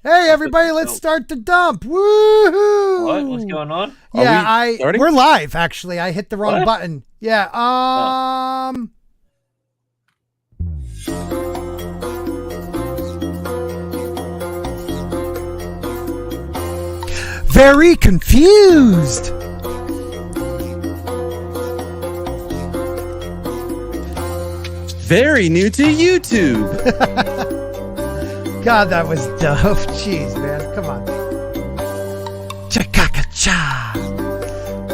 Hey, everybody, let's start the dump. Woohoo! What? What's going on? Yeah, we're live, actually. I hit the wrong button. Yeah, Very confused. Very new to YouTube. God, that was dope. Jeez, man. Come on. Cha-ka-ka-cha.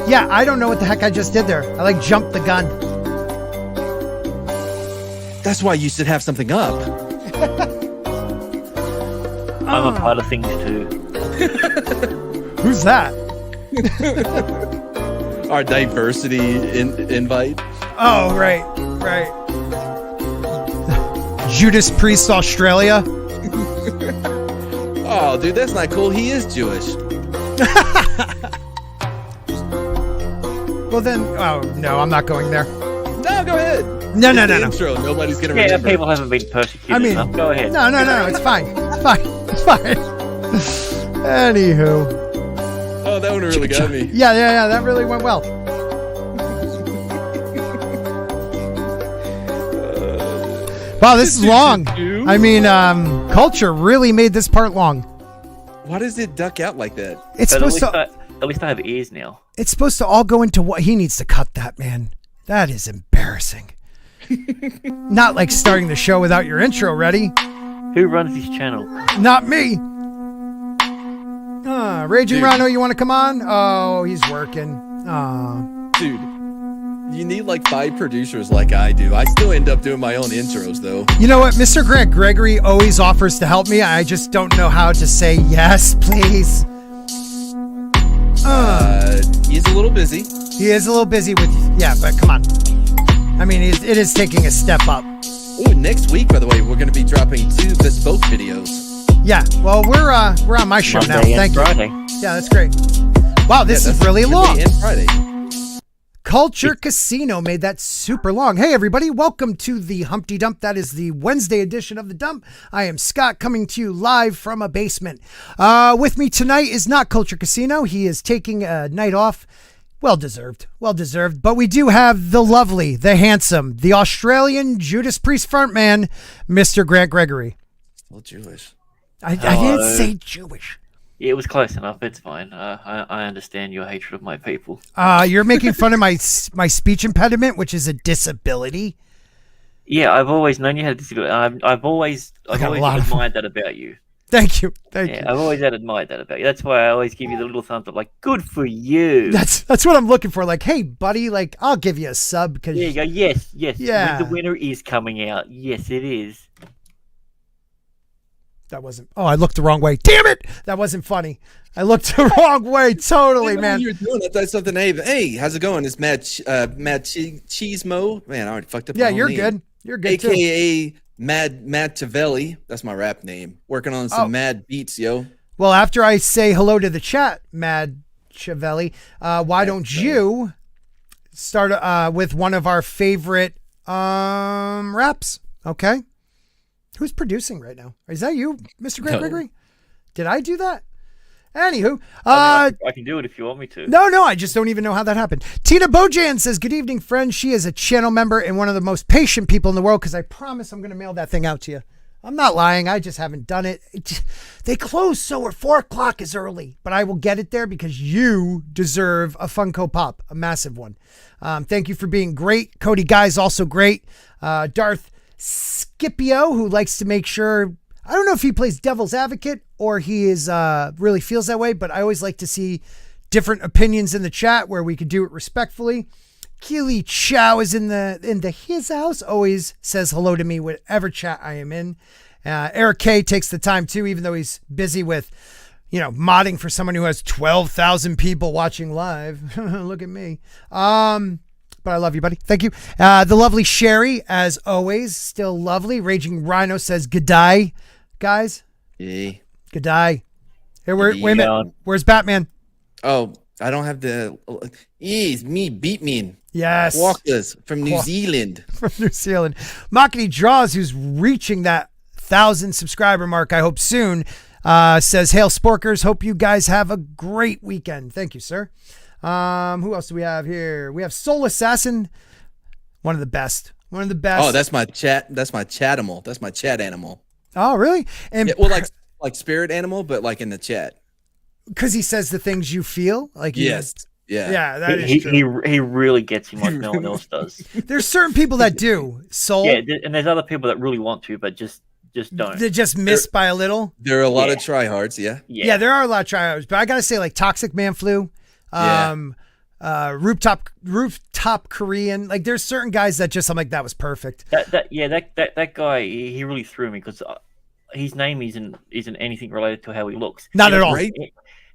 Yeah, I don't know what the heck I just did there. I like jumped the gun. That's why you should have something up. I'm a part of things too. Who's that? Our diversity invite. Oh, right. Judas Priest, Australia. Oh, dude, that's not cool. He is Jewish. Well, then, oh, no, I'm not going there. No, go ahead. No. Intro. Nobody's going to remember. Yeah, people haven't been persecuted enough. Go ahead. No, it's fine. It's fine. Anywho. Oh, that one really got me. Yeah, that really went well. Wow, this is long. I mean, Culture really made this part long. Why does it duck out like that? It's supposed to. At least I have ears now. It's supposed to all go into what he needs to cut that, man. That is embarrassing. Not like starting the show without your intro ready. Who runs this channel? Not me. Raging Rhino, you want to come on? Oh, he's working. Dude, you need like 5 producers like I do. I still end up doing my own intros, though. You know what? Mr. Grant Gregory always offers to help me. I just don't know how to say yes, please. He's a little busy. He is a little busy with... Yeah, but come on. I mean, it is taking a step up. Oh, next week, by the way, we're going to be dropping 2 bespoke videos. Yeah, well, we're on my show Monday now. Thank Friday. you. Yeah, that's great. Wow, this is really long. And Friday. Culture Casino made that super long. Hey, everybody. Welcome to the Humpty Dump. That is the Wednesday edition of the Dump. I am Scott, coming to you live from a basement. With me tonight is not Culture Casino. He is taking a night off. Well deserved. But we do have the lovely, the handsome, the Australian Judas Priest frontman, Mr. Grant Gregory. Still Jewish. I didn't say Jewish. Yeah, it was close enough. It's fine. I understand your hatred of my people. You're making fun of my speech impediment, which is a disability. Yeah, I've always known you had a disability. I've always admired that about you. Thank you. I've always admired that about you. That's why I always give you the little thumbs up, like, good for you. That's what I'm looking for. Like, hey, buddy, like, I'll give you a sub because. There you go. Yes. Yeah. The winner is coming out. Yes, it is. That wasn't. Oh, I looked the wrong way. Damn it! That wasn't funny. I looked the wrong way. Totally, man. You were doing it. That's something. Hey, how's it going? It's Mad Cheesemo. Man, I already fucked up. Yeah, you're good. You're good too. AKA Mad Tavelli. That's my rap name. Working on some mad beats, yo. Well, after I say hello to the chat, Mad Chavelli, why don't you start with one of our favorite raps? Okay. Who's producing right now? Is that you, Mr. Grant Gregory? Did I do that? Anywho. I can do it if you want me to. No, I just don't even know how that happened. Tina Bojan says, good evening, friends. She is a channel member and one of the most patient people in the world because I promise I'm going to mail that thing out to you. I'm not lying. I just haven't done it. They close, so 4 o'clock is early, but I will get it there because you deserve a Funko Pop, a massive one. Thank you for being great. Cody Guy is also great. Darth Scipio, who likes to make sure, I don't know if he plays devil's advocate or he is really feels that way, but I always like to see different opinions in the chat where we could do it respectfully. Keely Chow is in his house, always says hello to me whatever chat I am in. Eric K takes the time too, even though he's busy with, modding for someone who has 12,000 people watching live. Look at me. But I love you, buddy. Thank you. The lovely Sherry, as always, still lovely. Raging Rhino says, "G'day, guys." Yeah. G'day. Hey, wait a minute. Where's Batman? Oh, I don't have the. It's me, Beatman. Yes. Walkers from New Zealand. From New Zealand. Makini Draws, who's reaching that 1,000 subscriber mark, I hope soon. Says, hail Sporkerz. Hope you guys have a great weekend. Thank you, sir. Who else do we have here? We have Soul Assassin. One of the best. Oh, that's my chat. That's my chatimal. That's my chat animal. Oh, really? And yeah, well, like spirit animal, but like in the chat. Because he says the things you feel. Like yes. Yeah. Yeah, that is true. He really gets him like no one else does. There's certain people that do. Soul. Yeah, and there's other people that really want to, but just don't. They just miss by a little. There are a lot of tryhards, Yeah, there are a lot of tryhards. But I got to say, like Toxic Man Flu, rooftop Korean. Like there's certain guys that just, I'm like, that was perfect. That guy, he really threw me because his name isn't anything related to how he looks. Not at all. Right?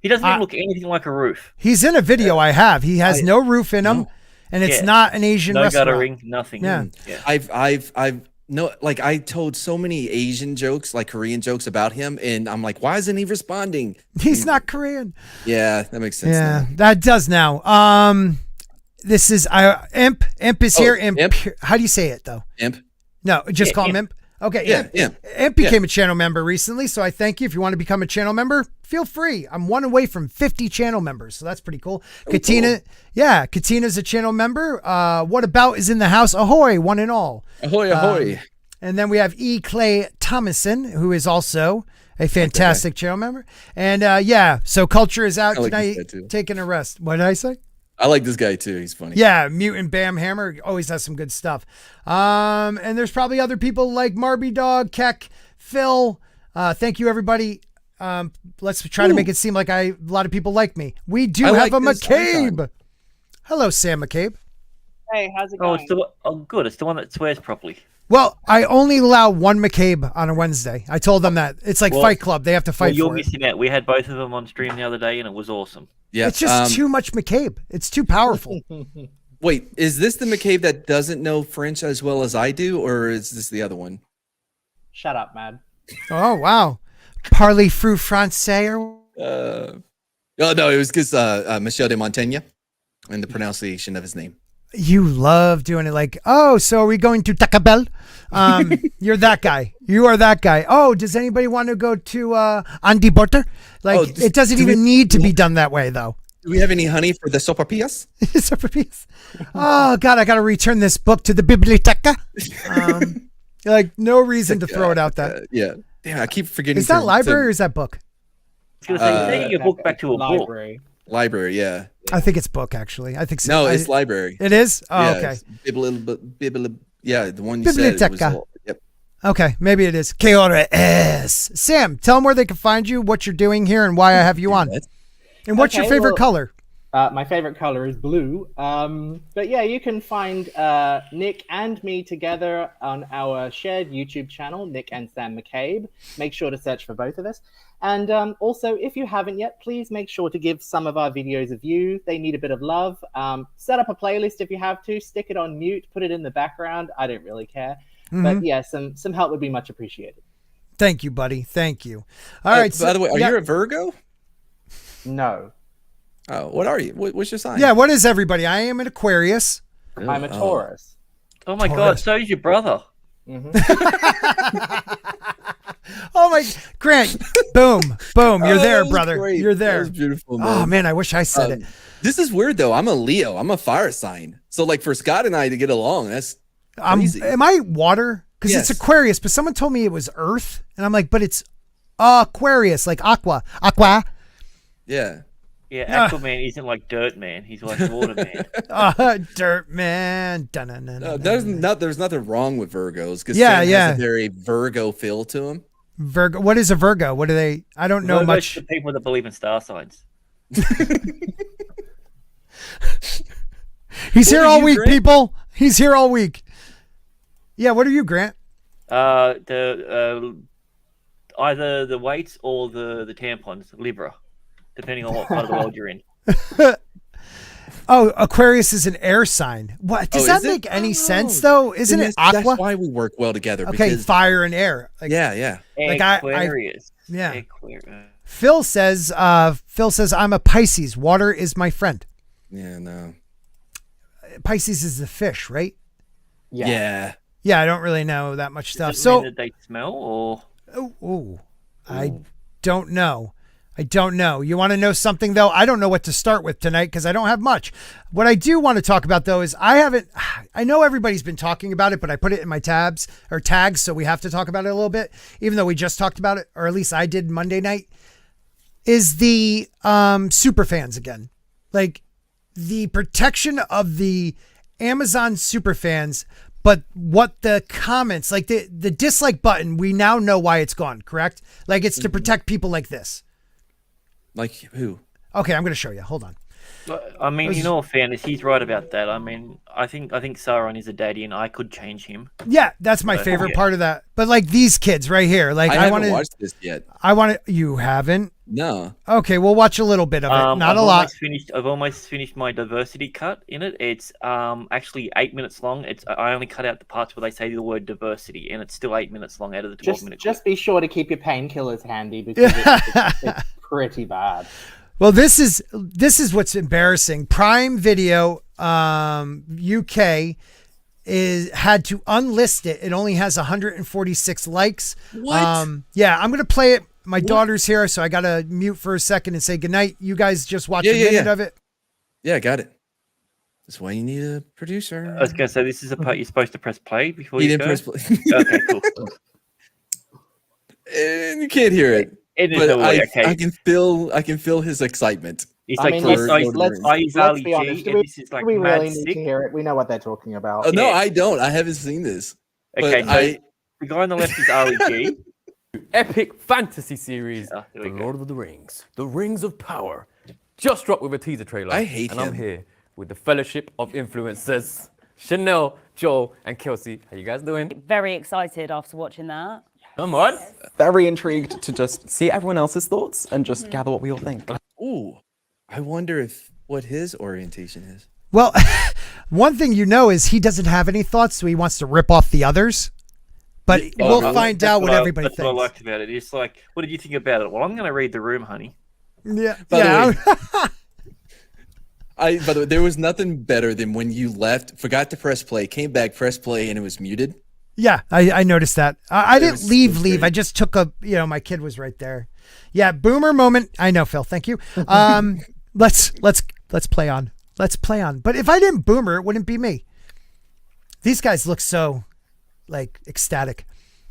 He doesn't even look anything like a roof. He's in a video I have. He has no roof in him, and it's not an Asian restaurant. No guttering, nothing. Yeah. I've no, like I told so many Asian jokes, like Korean jokes about him, and I'm like, why isn't he responding? He's not Korean. Yeah, that makes sense. Yeah, now. that does now. This is Imp. Imp is here. Imp. How do you say it though? Imp. No, just call him Imp. Okay, yeah. Imp became a channel member recently, so I thank you. If you want to become a channel member, feel free. I'm one away from 50 channel members, so that's pretty cool. Katina, cool. Katina's a channel member. What About is in the house. Ahoy, one and all. Ahoy, ahoy. And then we have E. Clay Thomason, who is also a fantastic channel member. And so Culture is out tonight, taking a rest. What did I say? I like this guy too. He's funny. Yeah, Mutant Bam Hammer always has some good stuff. And there's probably other people like Marby Dog, Keck, Phil. Thank you, everybody. Let's try to make it seem like a lot of people like me. We do have a McCabe. Hello, Sam McCabe. Hey, how's it going? Good. It's the one that swears properly. Well, I only allow one McCabe on a Wednesday. I told them that. It's like Fight Club. They have to fight you're for it. missing out. We had both of them on stream the other day, and it was awesome. Yeah, it's just too much McCabe. It's too powerful. Wait, is this the McCabe that doesn't know French as well as I do, or is this the other one? Shut up, man. Oh, wow. Parlez-vous français? Oh, no, it was because Michel de Montaigne and the pronunciation of his name. You love doing it like, oh, so are we going to Taco Bell? You're that guy. You are that guy. Oh, does anybody want to go to Andy Borter? Like, it doesn't even need to be done that way, though. Do we have any honey for the sopapillas? Sopapillas. Oh, God, I got to return this book to the biblioteca. Like, no reason to throw it out that. Yeah. Damn, I keep forgetting. Is that library or is that book? I was going to say, taking your book back to a library. book. Library, yeah. I think it's book, actually. I think so. No, it's library. It is? Oh, yeah, okay. Yeah, the one you said. Biblioteca. Okay, maybe it is. Que hora es? Sam, tell them where they can find you, what you're doing here, and why I have you on. And what's your favorite color? My favorite color is blue. But yeah, you can find Nick and me together on our shared YouTube channel, Nick and Sam McCabe. Make sure to search for both of us. And also, if you haven't yet, please make sure to give some of our videos a view. They need a bit of love. Set up a playlist if you have to. Stick it on mute. Put it in the background. I don't really care. But yeah, some help would be much appreciated. Thank you, buddy. Thank you. All right. By the way, are you a Virgo? No. Oh, what are you? What's your sign? Yeah, what is everybody? I am an Aquarius. I'm a Taurus. Oh my God, so is your brother. Oh my, Grant, boom, you're there, brother. Great. You're there. That was beautiful, man. Oh man, I wish I said it. This is weird though. I'm a Leo. I'm a fire sign. So like for Scott and I to get along, that's crazy. Am I water? Because it's Aquarius, but someone told me it was Earth, and I'm like, but it's Aquarius, like aqua. Yeah. Yeah, Aquaman isn't like Dirt Man. He's like Water Man. Dirt Man. There's nothing wrong with Virgos because has a very Virgo feel to him. Virgo. What is a Virgo? What do they? I don't know much. The people that believe in star signs. He's here all week, people. He's here all week. Yeah. What are you, Grant? Either the weights or the tampons, Libra, depending on what part of the world you're in. Oh, Aquarius is an air sign. What does that make any sense though? Isn't it aqua? That's why we work well together. Okay, because... fire and air. Like, yeah. Like Aquarius. Aquarius. Phil says I'm a Pisces. Water is my friend. Yeah, no. Pisces is the fish, right? Yeah. Yeah, I don't really know that much stuff. Does it mean that they smell or? Oh, I don't know. You want to know something, though? I don't know what to start with tonight because I don't have much. What I do want to talk about, though, is I know everybody's been talking about it, but I put it in my tags, so we have to talk about it a little bit, even though we just talked about it, or at least I did Monday night, is the Superfans again. Like, the protection of the Amazon Superfans, but what the comments, like the dislike button, we now know why it's gone, correct? Like, it's to protect people like this. Like who? Okay, I'm going to show you. Hold on. I mean, in all fairness, he's right about that. I mean, I think Sauron is a daddy, and I could change him. Yeah, that's my favorite part of that. But like these kids right here, like I haven't watched this yet. You haven't? No. Okay, we'll watch a little bit of it. Not a lot. I've almost finished my diversity cut in it. It's actually 8 minutes long. I only cut out the parts where they say the word diversity, and it's still 8 minutes long out of the 12-minute. Just be sure to keep your painkillers handy because it's pretty bad. Well, this is what's embarrassing. Prime Video UK had to unlist it. It only has 146 likes. What? Yeah, I'm gonna play it. My daughter's here, so I gotta mute for a second and say goodnight. You guys just watch a minute of it. Yeah, got it. That's why you need a producer. I was gonna say this is a part you're supposed to press play before you didn't go. press play. Okay, cool. And you can't hear it. But I can feel his excitement. It's I like mean, let's be honest. and this is like Do we mad really need sick. to hear it? We know what they're talking about. Oh, no, I don't. I haven't seen this. Okay, But so the guy on the left is Ali G. Epic fantasy series, Oh, here The we go. Lord of the Rings, The Rings of Power. Just dropped with a teaser trailer. I hate and him. I'm here with the Fellowship of Influencers, Chanel, Joel, and Kelsey. How you guys doing? Very excited after watching that. Come on. Very intrigued to just see everyone else's thoughts and just gather what we all think. Ooh, I wonder what his orientation is. Well, one thing you know is he doesn't have any thoughts, so he wants to rip off the others. But we'll find out what everybody that's thinks. What I liked about it. It's like, what did you think about it? Well, I'm going to read the room, honey. Yeah, By the way, by the way, there was nothing better than when you left, forgot to press play, came back, pressed play, and it was muted. Yeah, I noticed that. I didn't was leave. so great. I just took my kid was right there. Yeah, boomer moment. I know, Phil. Thank you. Let's play on. Let's play on. But if I didn't boomer, it wouldn't be me. These guys look so like ecstatic.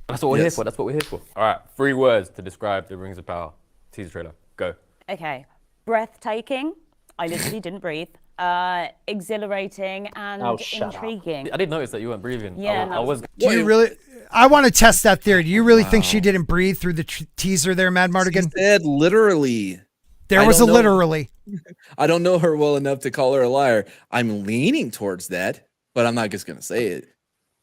That's what we're here for. That's what we're here for. All right, 3 words to describe The Rings of Power teaser trailer. Go. Okay. Breathtaking. I literally didn't breathe. Exhilarating and Oh, shut up. intriguing. I did notice that you weren't breathing. Yeah, I was. Do you really? I want to test that theory. Do you really think she didn't breathe through the teaser there, Mad He Martigan? said literally. There I was a don't know. literally. I don't know her well enough to call her a liar. I'm leaning towards that, but I'm not just going to say it.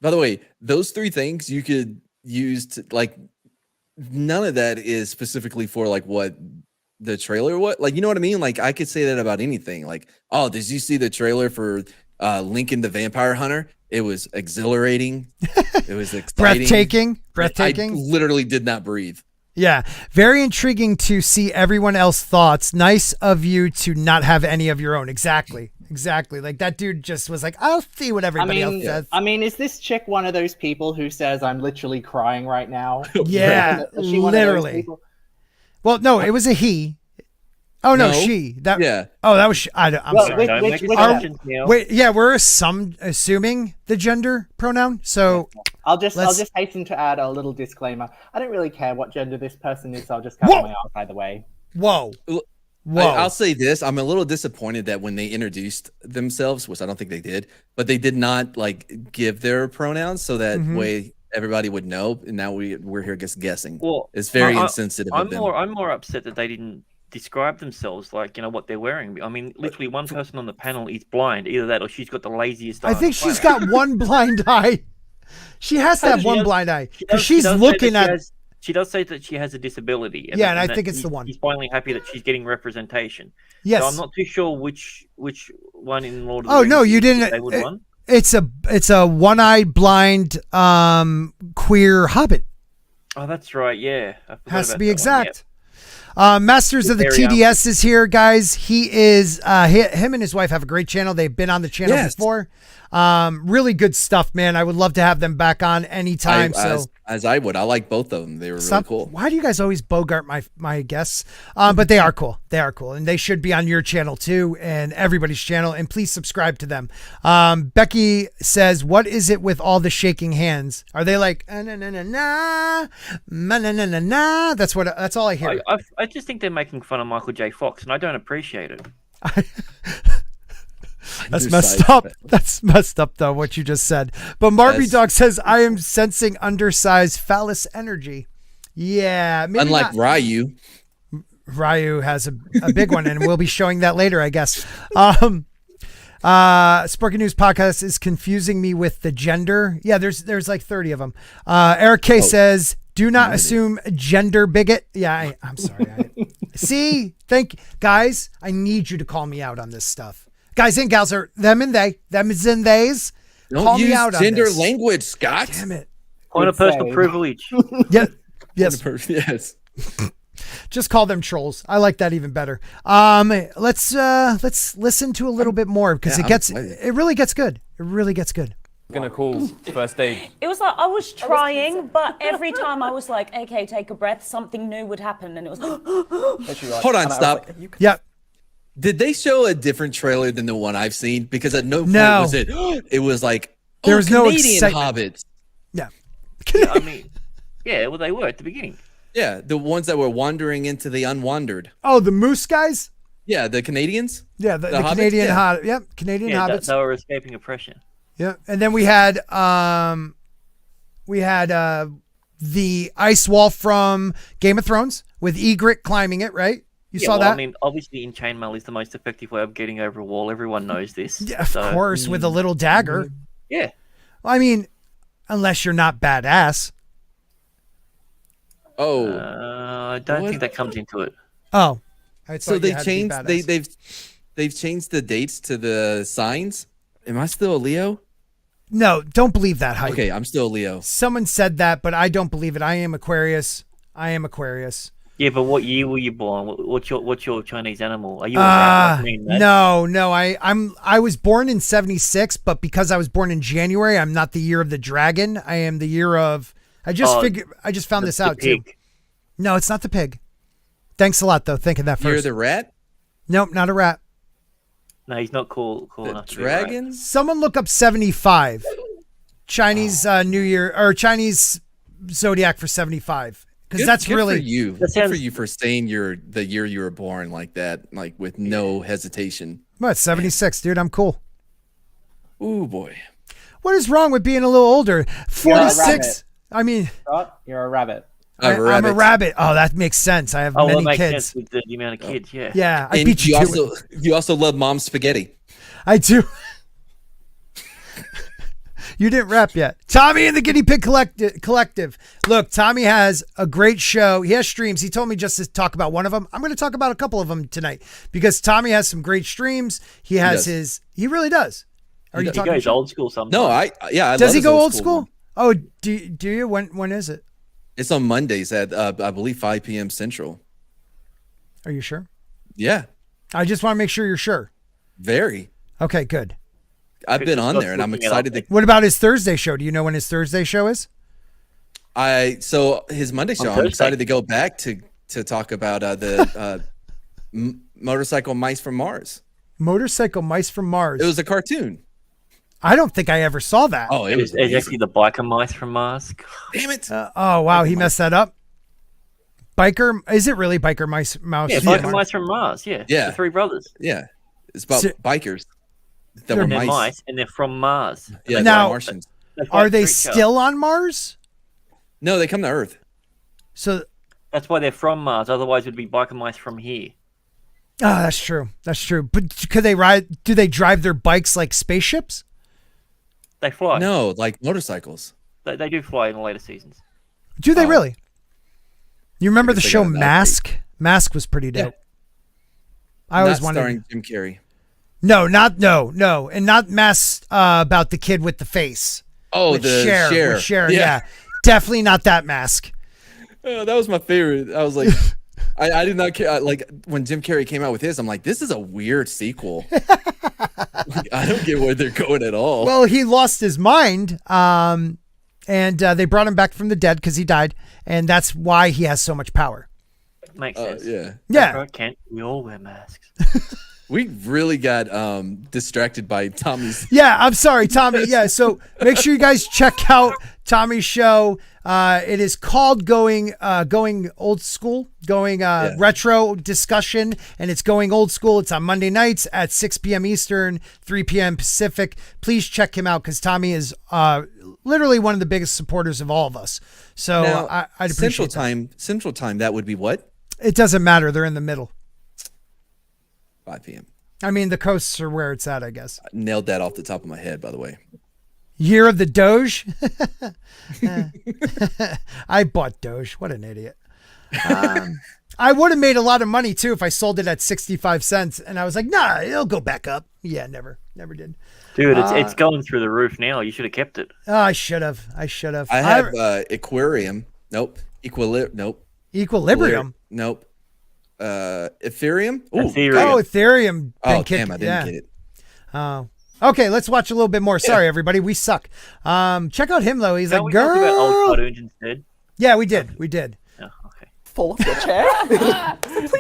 By the way, those 3 things you could use to, like, none of that is specifically for like what the trailer, like, you know what I mean? Like, I could say that about anything. Like, oh, did you see the trailer for Lincoln the Vampire Hunter? It was exhilarating. It was exciting. Breathtaking. I literally did not breathe. Yeah, very intriguing to see everyone else's thoughts. Nice of you to not have any of your own. Exactly. Like that dude just was like, I'll see what everybody else says. I mean, is this chick one of those people who says I'm literally crying right now? Yeah, Is she one of those literally. people? Well, no, it was a he. Oh no, No. she. That. Yeah. Oh, that was. I'm Well, sorry. Don't Which- make which- assumptions now. Wait, yeah, we're assuming the gender pronoun. So I'll just Let's- hasten to add a little disclaimer. I don't really care what gender this person is, so I'll just cover Whoa. my ass either way. whoa. I'll say this. I'm a little disappointed that when they introduced themselves, which I don't think they did, but they did not like give their pronouns so that way everybody would know. And now we're here just guessing. Well, It's very insensitive of them. I'm more upset that they didn't describe themselves, like, you know, what they're wearing. I mean, literally one person on the panel is blind. Either that or she's got the laziest eye I on think the she's planet. got one blind eye. She has to have She one does- blind eye She because does- she's she does say looking that at. she does say that she has a disability. Yeah, and I that think it's the one. He's finally happy that she's getting representation. Yes. So I'm not too sure which one in Lord of the Oh Rings no, you didn't. they would want. It's a one-eyed blind queer hobbit. Oh, that's right. Yeah, I forgot Has to about be that one, exact. Masters of the Very TDS is here, guys. He is him and his wife have a great channel. They've been on the channel Yes. before. Really good stuff, man. I would love to have them back on anytime. As I would. I like both of them. They were really cool. Why do you guys always bogart my guests? But they are cool. They are cool. And they should be on your channel too and everybody's channel. And please subscribe to them. Becky says, what is it with all the shaking hands? Are they like, na na na na, na na na na? That's all I hear. I just think they're making fun of Michael J. Fox, and I don't appreciate it. That's messed up. That's messed up, though, what you just said. But Marby Dog says, I am sensing undersized phallus energy. Yeah. Maybe unlike Ryu. Ryu has a big one, and we'll be showing that later, I guess. Sporking News Podcast is confusing me with the gender. Yeah, there's like 30 of them. Eric K says, do not assume gender bigot. Yeah, I'm sorry. See? Guys, I need you to call me out on this stuff. Guys and gals are them and they. Them is and theys. Don't call use me out gender on this. Language, Scott. Damn it. Point of personal privilege. Yeah. Yes. Yes. Just call them trolls. I like that even better. Let's listen to a little bit more because it really gets good. It really gets good. Gonna call first aid. It was like I was trying, but every time I was like, okay, take a breath, something new would happen, and it was. Hold on, stop. Yeah. Did they show a different trailer than the one I've seen? Because at no point was it. It was like there was no Canadian excitement. hobbits. Yeah. Yeah, I mean, yeah, well, they were at the beginning. Yeah, the ones that were wandering into the unwandered. Oh, the moose guys. Yeah, the Canadians. Yeah, the hobbits? Canadian Yeah. Yep, Canadian Yeah, hobbits. they were escaping oppression. Yeah, and then we had the ice wall from Game of Thrones with Ygritte climbing it, right? You saw that? I mean, obviously, in chainmail is the most effective way of getting over a wall. Everyone knows this. Yeah, of course, with a little dagger. Yeah. Well, I mean, unless you're not badass. Oh, I don't think that comes into it. Oh, so they changed. They've changed the dates to the signs. Am I still a Leo? No, don't believe that hype. Okay, I'm still a Leo. Someone said that, but I don't believe it. I am Aquarius. Yeah, but what year were you born? What's your Chinese animal? Are you a rat? No. I was born in 76, but because I was born in January, I'm not the year of the dragon. I am the year of. I just found this out too. No, it's not the pig. Thanks a lot though. Thinking that first. You're the rat? Nope, not a rat. No, he's not cool The enough to be a rat. dragon? Someone look up 75. Chinese New Year or Chinese zodiac for 75. Because that's good really for you. Good for you for saying the year you were born like that, like with no hesitation. What, 76, dude. I'm cool. Ooh boy. What is wrong with being a little older? 46. I mean, You're a rabbit. I'm a rabbit. Oh, that makes sense. I have that many makes kids. sense with the amount of kids. Yeah. Yeah, I And beat you to it. you also love mom's spaghetti. I do. You didn't rap yet. Tommy and the Guinea Pig Collective. Look, Tommy has a great show. He has streams. He told me just to talk about one of them. I'm going to talk about a couple of them tonight because Tommy has some great streams. He really does. Are you He talking goes shit? old school sometimes. No, I Does love he his go old school? one. Oh, do you? When is it? It's on Mondays at I believe 5 p.m. Central. Are you sure? Yeah, I just want to make sure you're sure. very. Okay, good. I've been on there and I'm excited to. What about his Thursday show? Do you know when his Thursday show is? So his Monday show. I'm Thursday. excited to go back to talk about the motorcycle mice from Mars. Motorcycle Mice from Mars. It was a cartoon. I don't think I ever saw that. Oh, it was It's actually the biker mice from Mars. damn it. Oh wow, he messed that up. Biker? Is it really Biker Mouse? Yeah, biker mice from Mars. Yeah. Yeah. The three brothers. Yeah, it's about So- bikers that were And they're mice. mice, and they're from Mars. Yeah, Now- they're Martians. They fight Are they street still on Mars? No, they come to Earth. So, That's why they're from Mars. Otherwise, it would be biker mice from here. that's true. That's true. But could they ride? Do they drive their bikes like spaceships? They fly. No, like motorcycles. They do fly in the later seasons. Do they Oh. really? You remember the guess they show got an Mask? Mask was pretty dope. I always Not wanted. starring Jim Carrey. No, and not Mask about the kid with the face. Oh, With the Cher. Cher. With Cher, yeah. Definitely not that Mask. Oh, that was my favorite. I was like, I did not care. Like when Jim Carrey came out with his, I'm like, this is a weird sequel. I don't get where they're going at all. Well, he lost his mind, and they brought him back from the dead because he died, and that's why he has so much power. Makes sense. Yeah. Yeah. Can't we all wear masks? We really got distracted by Tommy's. Yeah, I'm sorry, Tommy. Yeah, so make sure you guys check out Tommy's show. It is called Going Old School, Retro Discussion, and it's Going Old School. It's on Monday nights at 6 p.m. Eastern, 3 p.m. Pacific. Please check him out because Tommy is literally one of the biggest supporters of all of us. So Now, I'd appreciate Central time, that would be what? It doesn't matter. They're in the middle. 5 p.m. I mean, the coasts are where it's at, I guess. I nailed that off the top of my head, by the way. Year of the Doge. I bought Doge. What an idiot. I would have made a lot of money too if I sold it at 65 cents. And I was like, nah, it'll go back up. Yeah, never did. Dude, it's going through the roof now. You should have kept it. Oh, I should have. I have Aquarium. Nope. Nope. Equilibrium. Nope. Ethereum. Ooh, Ethereum. Oh, Ethereum. Oh, damn, I didn't get it. Oh. Okay, let's watch a little bit more. Sorry, everybody. We suck. Check out him, though. He's Can't like, we talk about old girl. cartoons instead? Yeah, we did. We did. Oh, okay. Fall off your chair.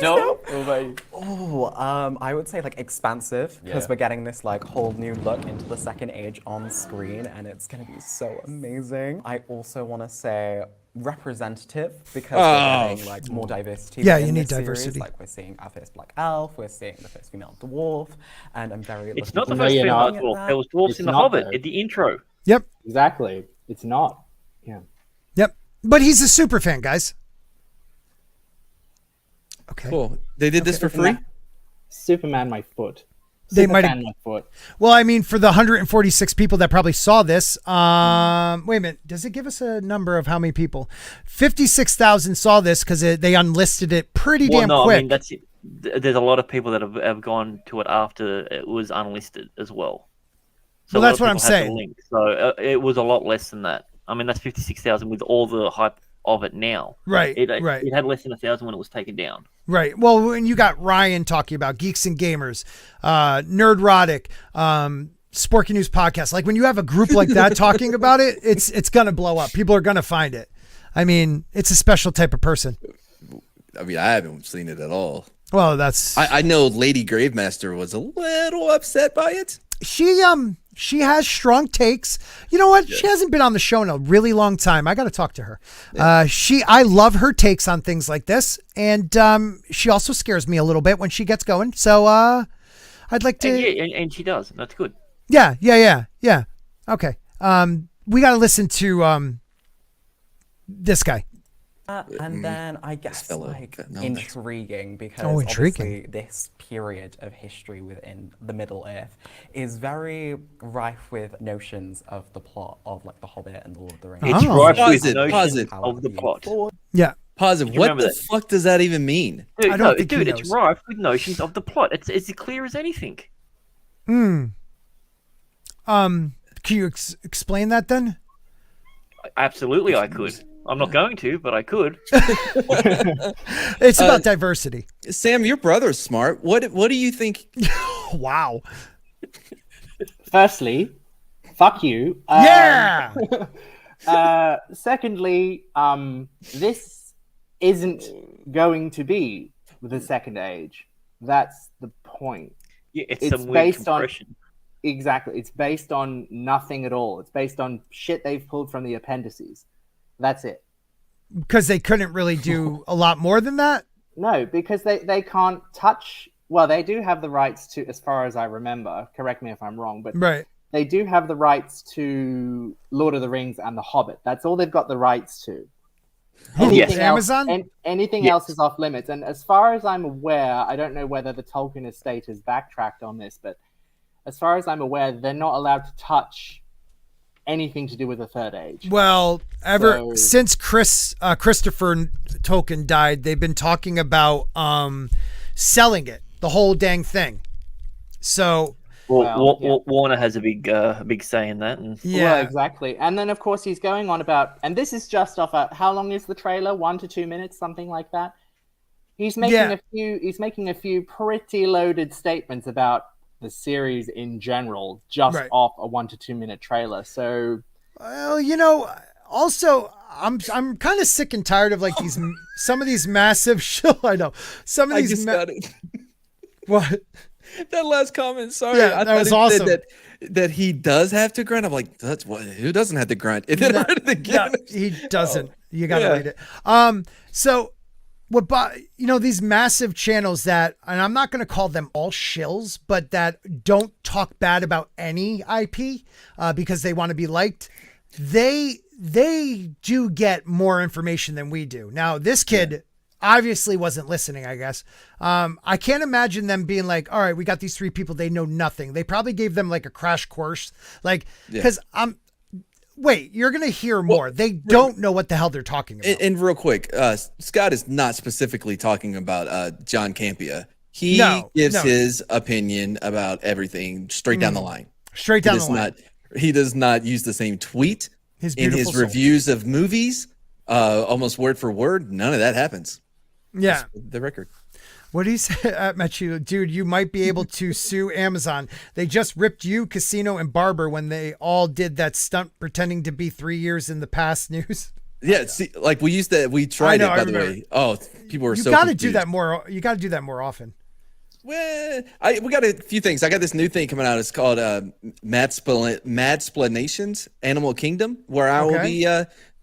No? What about you? Oh, I would say like expansive because Yeah. we're getting this like whole new look into the second age on screen, and it's gonna be so amazing. I also want to say representative because we're getting like more diversity. Yeah, within you need this series. diversity. Like we're seeing our first black elf, we're seeing the first female dwarf, and I'm very. It's looking not the forward first to female looking at dwarf. that. There was dwarves It's in The not, Hobbit though. at the intro. Yep. Exactly. It's not. Yeah. Yep. But he's a super fan, guys. Okay. Cool. They did this for free? Superman, my foot. They might have- Superfan, my foot. Well, I mean, for the 146 people that probably saw this, wait a minute. Does it give us a number of how many people? 56,000 saw this because they unlisted it pretty damn quick. I mean, that's it. There's a lot of people that have gone to it after it was unlisted as well. Well, a lot that's of what I'm people had the saying. link. So it was a lot less than that. I mean, that's 56,000 with all the hype of it now. Right, It right. had less than 1,000 when it was taken down. Right. Well, when you got Ryan talking about Geeks and Gamers, Nerdrotic, Sporking News Podcast, like when you have a group like that talking about it, it's going to blow up. People are going to find it. I mean, it's a special type of person. I mean, I haven't seen it at all. Well, that's I know Lady Gravemaster was a little upset by it. she has strong takes. You know what? She hasn't been on the show in a really long time. I got to talk to her. I love her takes on things like this, and she also scares me a little bit when she gets going. So I'd like to. And she does. That's good. Yeah. Okay. We got to listen to this guy. And then I guess fellow- like no, that's- intriguing because Oh, intriguing. obviously this period of history within the Middle Earth is very rife with notions of the plot of like The Hobbit and The Lord of the Rings. It's Oh. rife Pause with it, notions pause it. of the plot. Yeah. Pause it. You What remember the that? fuck does that even mean? Dude, I don't no, think he dude, it's knows. rife with notions of the plot. It's as clear as anything. Can you explain that then? Absolutely, I could. I'm not going to, but I could. It's about diversity. Sam, your brother's smart. What do you think? Wow. Firstly, fuck you. Yeah. Secondly, this isn't going to be the second age. That's the point. Yeah, it's It's some weird based on- compression. Exactly. It's based on nothing at all. It's based on shit they've pulled from the appendices. That's it. Because they couldn't really do a lot more than that. No, because they can't touch. Well, they do have the rights to, as far as I remember. Correct me if I'm wrong, but Right. they do have the rights to Lord of the Rings and The Hobbit. That's all they've got the rights to. Yes. else, Amazon? and anything Yes. else is off limits. And as far as I'm aware, I don't know whether the Tolkien estate has backtracked on this, but as far as I'm aware, they're not allowed to touch anything to do with the Third Age. Well, So- since Christopher Tolkien died, they've been talking about selling it, the whole dang thing. So Well, yeah. Warner has a big say in that, and yeah, Well, exactly. And then, of course, he's going on about, and this is just off. How long is the trailer? 1 to 2 minutes, something like that. He's making Yeah. a few. He's making a few pretty loaded statements about the series in general just Right. off a 1 to 2 minute trailer. So, Well, you know, also I'm kind of sick and tired of like these some of these massive I know some of I these just got it. what That last comment, sorry. Yeah, I that was thought it said awesome. that he does have to grunt. I'm like, that's what? Who doesn't have to grunt? And then I read it again. No, he doesn't. You gotta Yeah. read it. So you know, these massive channels that, and I'm not gonna call them all shills, but that don't talk bad about any IP because they want to be liked. They do get more information than we do. Now, this kid obviously wasn't listening, I guess. I can't imagine them being like, all right, we got these 3 people. They know nothing. They probably gave them like a crash course. Like, because wait, you're going to hear more. They don't know what the hell they're talking about. And real quick, Scott is not specifically talking about John Campea. He gives his opinion about everything straight down the line. Straight down the line. He does not use the same tweet in his soul. reviews of movies, almost word for word. None of that happens. Yeah. Just the record. What do you say at Machu? Dude, you might be able to sue Amazon. They just ripped you, Casino, and Barber when they all did that stunt pretending to be 3 years in the past news. Yeah, see, like we tried it, by the way. Oh, people were so confused. You got to do that more. You got to do that more often. Well, we got a few things. I got this new thing coming out. It's called Mad Splanations Animal Kingdom, where I will be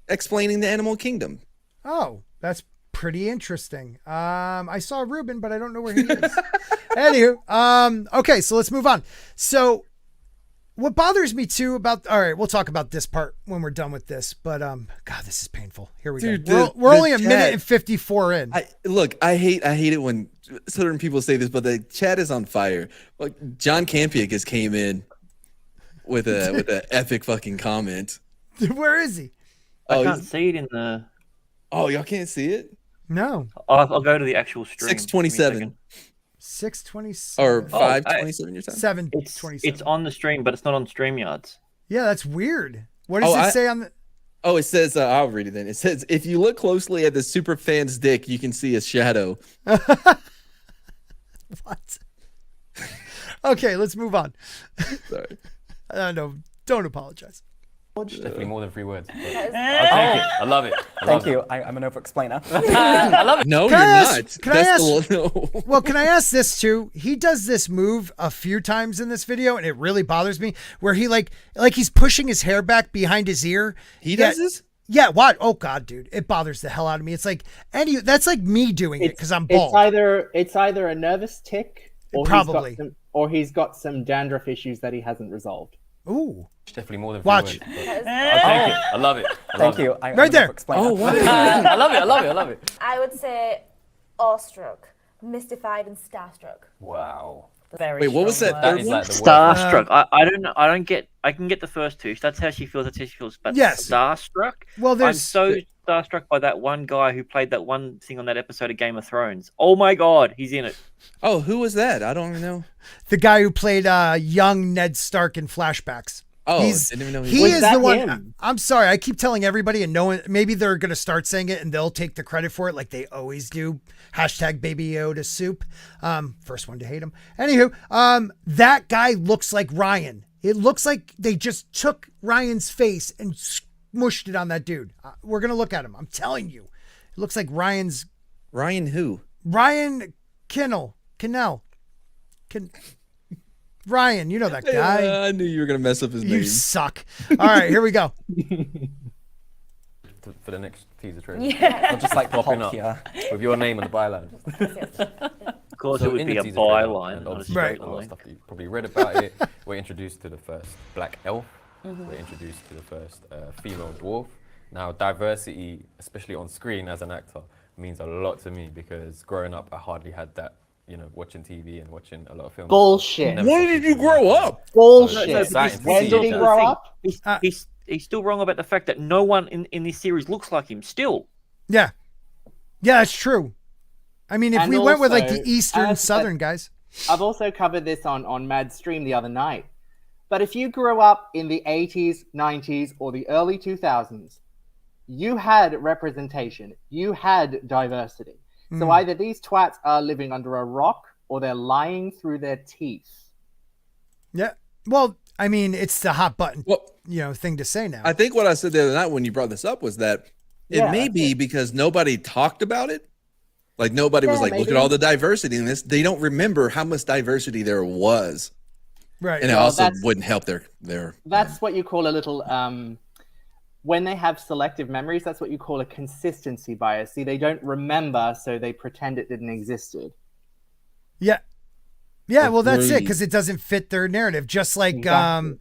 explaining the Animal Kingdom. Oh, that's pretty interesting. I saw Ruben, but I don't know where he is. Anywho, okay, so let's move on. So what bothers me too about, all right, we'll talk about this part when we're done with this, but God, this is painful. Here we go. We're only a minute and 54 in. I hate it when certain people say this, but the chat is on fire. Like John Campea just came in with a epic fucking comment. Where is he? I can't see it in the. Oh, y'all can't see it? No. I'll go to the actual stream. 6:27. 6:27 or 5:27 your time. 7:27. It's on the stream, but it's not on StreamYards. Yeah, that's weird. What does it say on the? Oh, it says. I'll read it then. It says, if you look closely at the Superfans' dick, you can see a shadow. What? Okay, let's move on. Sorry. No, don't apologize. Definitely more than 3 words. I'll take it. I love it. Thank you. I'm an over-explainer. I love it. No, Can you're I ask- not. can I ask- No. Well, can I ask this too? He does this move a few times in this video, and it really bothers me. Where he like he's pushing his hair back behind his ear. He does this? Yeah. What? Oh God, dude, it bothers the hell out of me. It's like that's like me doing it because I'm bald. It's either a nervous tick, or Probably. he's got some dandruff issues that he hasn't resolved. Ooh. Definitely more than 3 Watch. words. I'll take it. I love it. Thank you. I'm Right an there. over-explainer. Oh, wow. I love it. I love it. I love it. I would say awestruck, mystified, and starstruck. Wow. Very Wait, what was strong that word. third That is one? like the worst. Starstruck. I don't know. I don't get. I can get the first two. That's how she feels. That's how she feels. But Yes. starstruck. Well, I'm there's so starstruck by that one guy who played that one thing on that episode of Game of Thrones. Oh my God, he's in it. Oh, who was that? I don't even know. the guy who played young Ned Stark in flashbacks. Oh, He's- didn't even know He Was is that the one. him? I'm sorry. I keep telling everybody, and no one. Maybe they're gonna start saying it, and they'll take the credit for it, like they always do. Hashtag Baby Yoda soup. First one to hate him. Anywho, that guy looks like Ryan. It looks like they just took Ryan's face and smushed it on that dude. We're gonna look at him. I'm telling you, it looks like Ryan Kinnell. Ryan, you know that guy. I knew you were gonna mess up his You name. suck. All right, here we go. For the next teaser trailer. Yeah. I'll just like Popping pop up here. with your name on the byline. Of course, it would in be the a teaser trailer, byline, and not a obviously Right. a lot of stuff that you probably read about it. We're introduced to the first black elf. We're introduced to the first female dwarf. Now, diversity, especially on screen as an actor, means a lot to me because growing up, I hardly had that. You know, watching TV and watching a lot of films. Bullshit. Never When saw did you people grow like that. up? Bullshit. No, exciting to When see did he that. grow up? He's still wrong about the fact that no one in this series looks like him. Still. Yeah, that's true. I mean, if And we went with like the also, Eastern as- Southern guys. I've also covered this on Mad Stream the other night. But if you grew up in the 80s, 90s, or the early 2000s, you had representation. You had diversity. So either these twats are living under a rock or they're lying through their teeth. Yeah. Well, I mean, it's the hot button, Well, thing to say now. I think what I said the other night when you brought this up was that it may be because nobody talked about it. Like nobody was like, look at all the diversity in this. They don't remember how much diversity there was. Right. And it also wouldn't help their That's what you call a little when they have selective memories, that's what you call a consistency bias. See, they don't remember, so they pretend it didn't existed. Yeah. Yeah, well, that's it, because it doesn't fit their narrative. Just like, Captain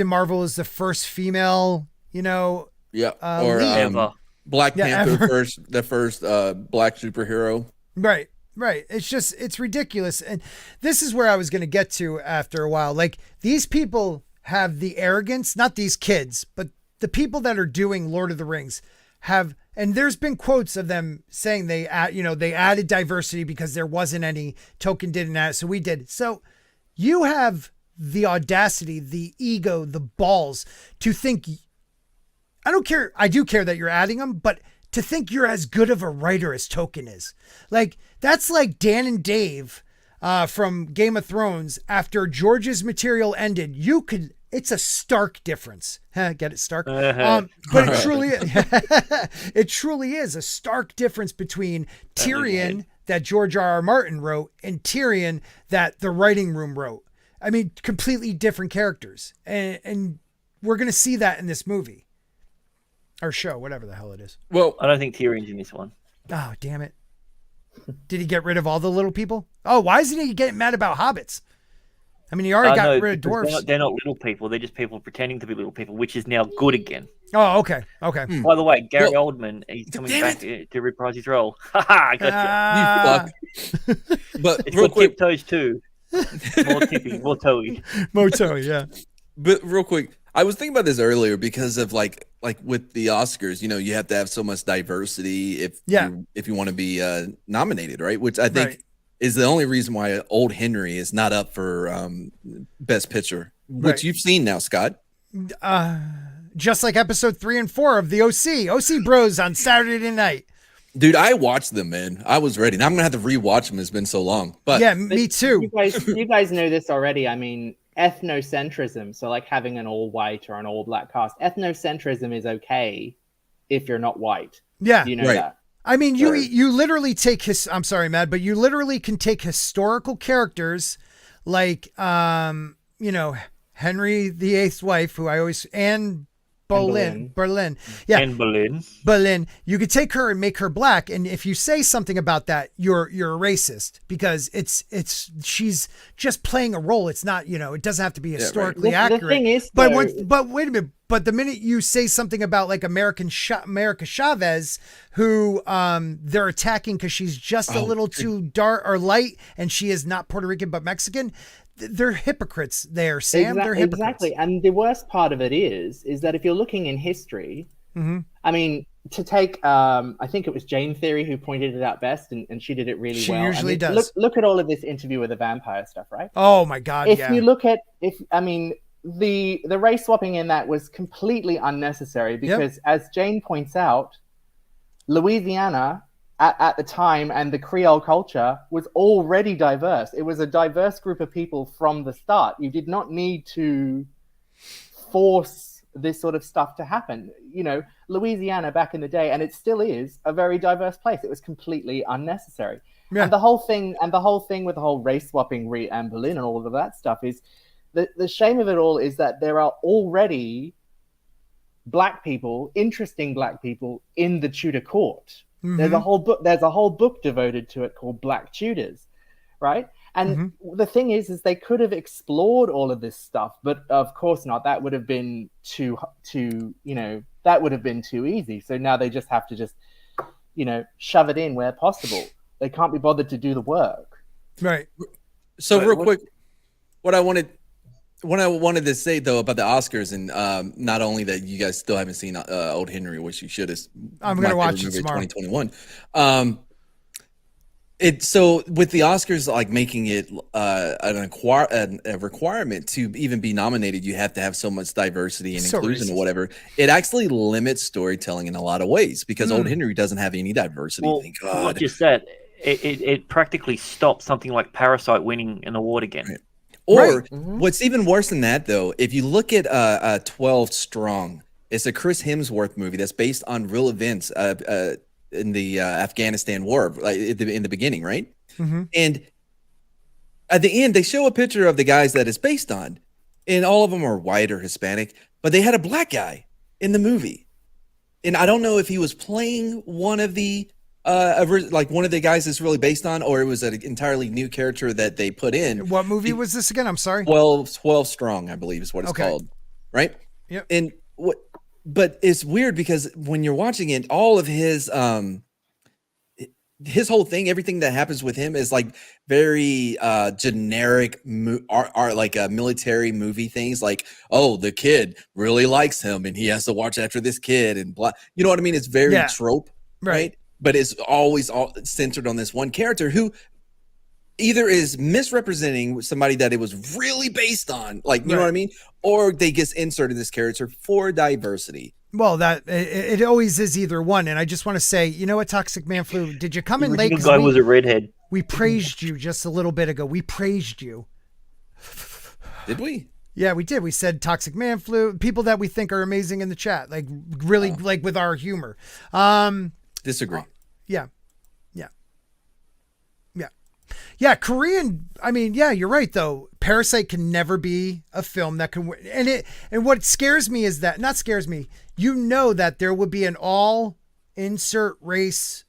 Marvel is the first female, or lead. Black Panther, the first black superhero. Right. It's ridiculous. And this is where I was going to get to after a while. Like, these people have the arrogance, not these kids, but the people that are doing Lord of the Rings have, and there's been quotes of them saying they added diversity because there wasn't any. Tolkien didn't add, so we did. So you have the audacity, the ego, the balls to think, I don't care. I do care that you're adding them, but to think you're as good of a writer as Tolkien is. Like, that's like Dan and Dave from Game of Thrones. After George's material ended, it's a stark difference. Get it, Stark? But it truly is a stark difference between Tyrion that George R.R. Martin wrote and Tyrion that the writing room wrote. I mean, completely different characters. And we're going to see that in this movie. Or show, whatever the hell it is. Well, I don't think Tyrion's in this one. Oh, damn it. Did he get rid of all the little people? Oh, why isn't he getting mad about hobbits? I mean, he already got rid of dwarves. They're not little people. They're just people pretending to be little people, which is now good again. Oh, okay. By the way, Gary Oldman, he's coming back to reprise his role. I gotcha. You fuck. But it's real got quick, tiptoes too. More tippy, more toey. Moto, yeah. But real quick, I was thinking about this earlier because of like with the Oscars, you have to have so much diversity if you want to be nominated, right? Which I think is the only reason why Old Henry is not up for Best Picture, which you've seen now, Scott. Just like episode 3 and 4 of the OC Bros on Saturday night. Dude, I watched them, man. I was ready. Now I'm gonna have to rewatch them. It's been so long. But yeah, me too. You guys know this already. I mean, ethnocentrism, so like having an all white or an all black cast, ethnocentrism is okay if you're not white. Yeah, you know that. I mean, you literally take I'm sorry, Matt, but you literally can take historical characters like Henry VIII's wife, who I always Berlin. Yeah. And Berlin. You could take her and make her black. And if you say something about that, you're a racist because she's just playing a role. It's not, it doesn't have to be historically accurate. The thing is, but wait a minute. But the minute you say something about like America Chavez, who they're attacking because she's just a little too dark or light and she is not Puerto Rican, but Mexican. They're hypocrites there, Sam. They're hypocrites. Exactly. And the worst part of it is that if you're looking in history, I mean, to take, I think it was Jane Theory who pointed it out best, and she did it really well. She usually does. Look at all of this Interview with the Vampire stuff, right? Oh my God, if you look at, the race swapping in that was completely unnecessary because, as Jane points out, Louisiana at the time and the Creole culture was already diverse. It was a diverse group of people from the start. You did not need to force this sort of stuff to happen. Louisiana back in the day, and it still is a very diverse place. It was completely unnecessary. Yeah. And the whole thing with the whole race swapping Anne Boleyn and all of that stuff is the shame of it all is that there are already interesting black people in the Tudor court. Mm-hmm. There's a whole book devoted to it called Black Tudors, right? And the thing is they could have explored all of this stuff, but of course not. That would have been too easy. So now they just have to shove it in where possible. They can't be bothered to do the work. Right. So real quick, what I wanted to say though about the Oscars, and not only that you guys still haven't seen Old Henry, which you should have. I'm gonna watch it tomorrow. 2021. So with the Oscars, like making it a requirement to even be nominated, you have to have so much diversity and inclusion or whatever. It actually limits storytelling in a lot of ways because Old Henry doesn't have any diversity. Well, thank God. Not just that. It practically stopped something like Parasite winning an award again. Right. Or Right. what's even worse than that, though, if you look at 12 Strong, it's a Chris Hemsworth movie that's based on real events in the Afghanistan war, like in the beginning, right? And at the end, they show a picture of the guys that it's based on, and all of them are white or Hispanic, but they had a black guy in the movie. And I don't know if he was playing one of the one of the guys it's really based on, or it was an entirely new character that they put in. What movie was this again? I'm sorry. 12 Strong, I believe is what it's called, right? Yep. And but it's weird because when you're watching it, all of his whole thing, everything that happens with him is like very generic military movie things, like, oh, the kid really likes him and he has to watch after this kid and blah. You know what I mean? It's very trope, right? But it's always all centered on this one character who either is misrepresenting somebody that it was really based on, like, you know what I mean? Or they just inserted this character for diversity. Well, that it always is either one. And I just want to say, you know what, Toxic Man Flu, did you come in late? The guy was a redhead. We praised you just a little bit ago. We praised you. Did we? Yeah, we did. We said Toxic Man Flu, people that we think are amazing in the chat, like really like with our humor. Disagree. Yeah, Korean. I mean, yeah, you're right though. Parasite can never be a film that can win. And what scares me is that, not scares me, you know that there would be an all insert race,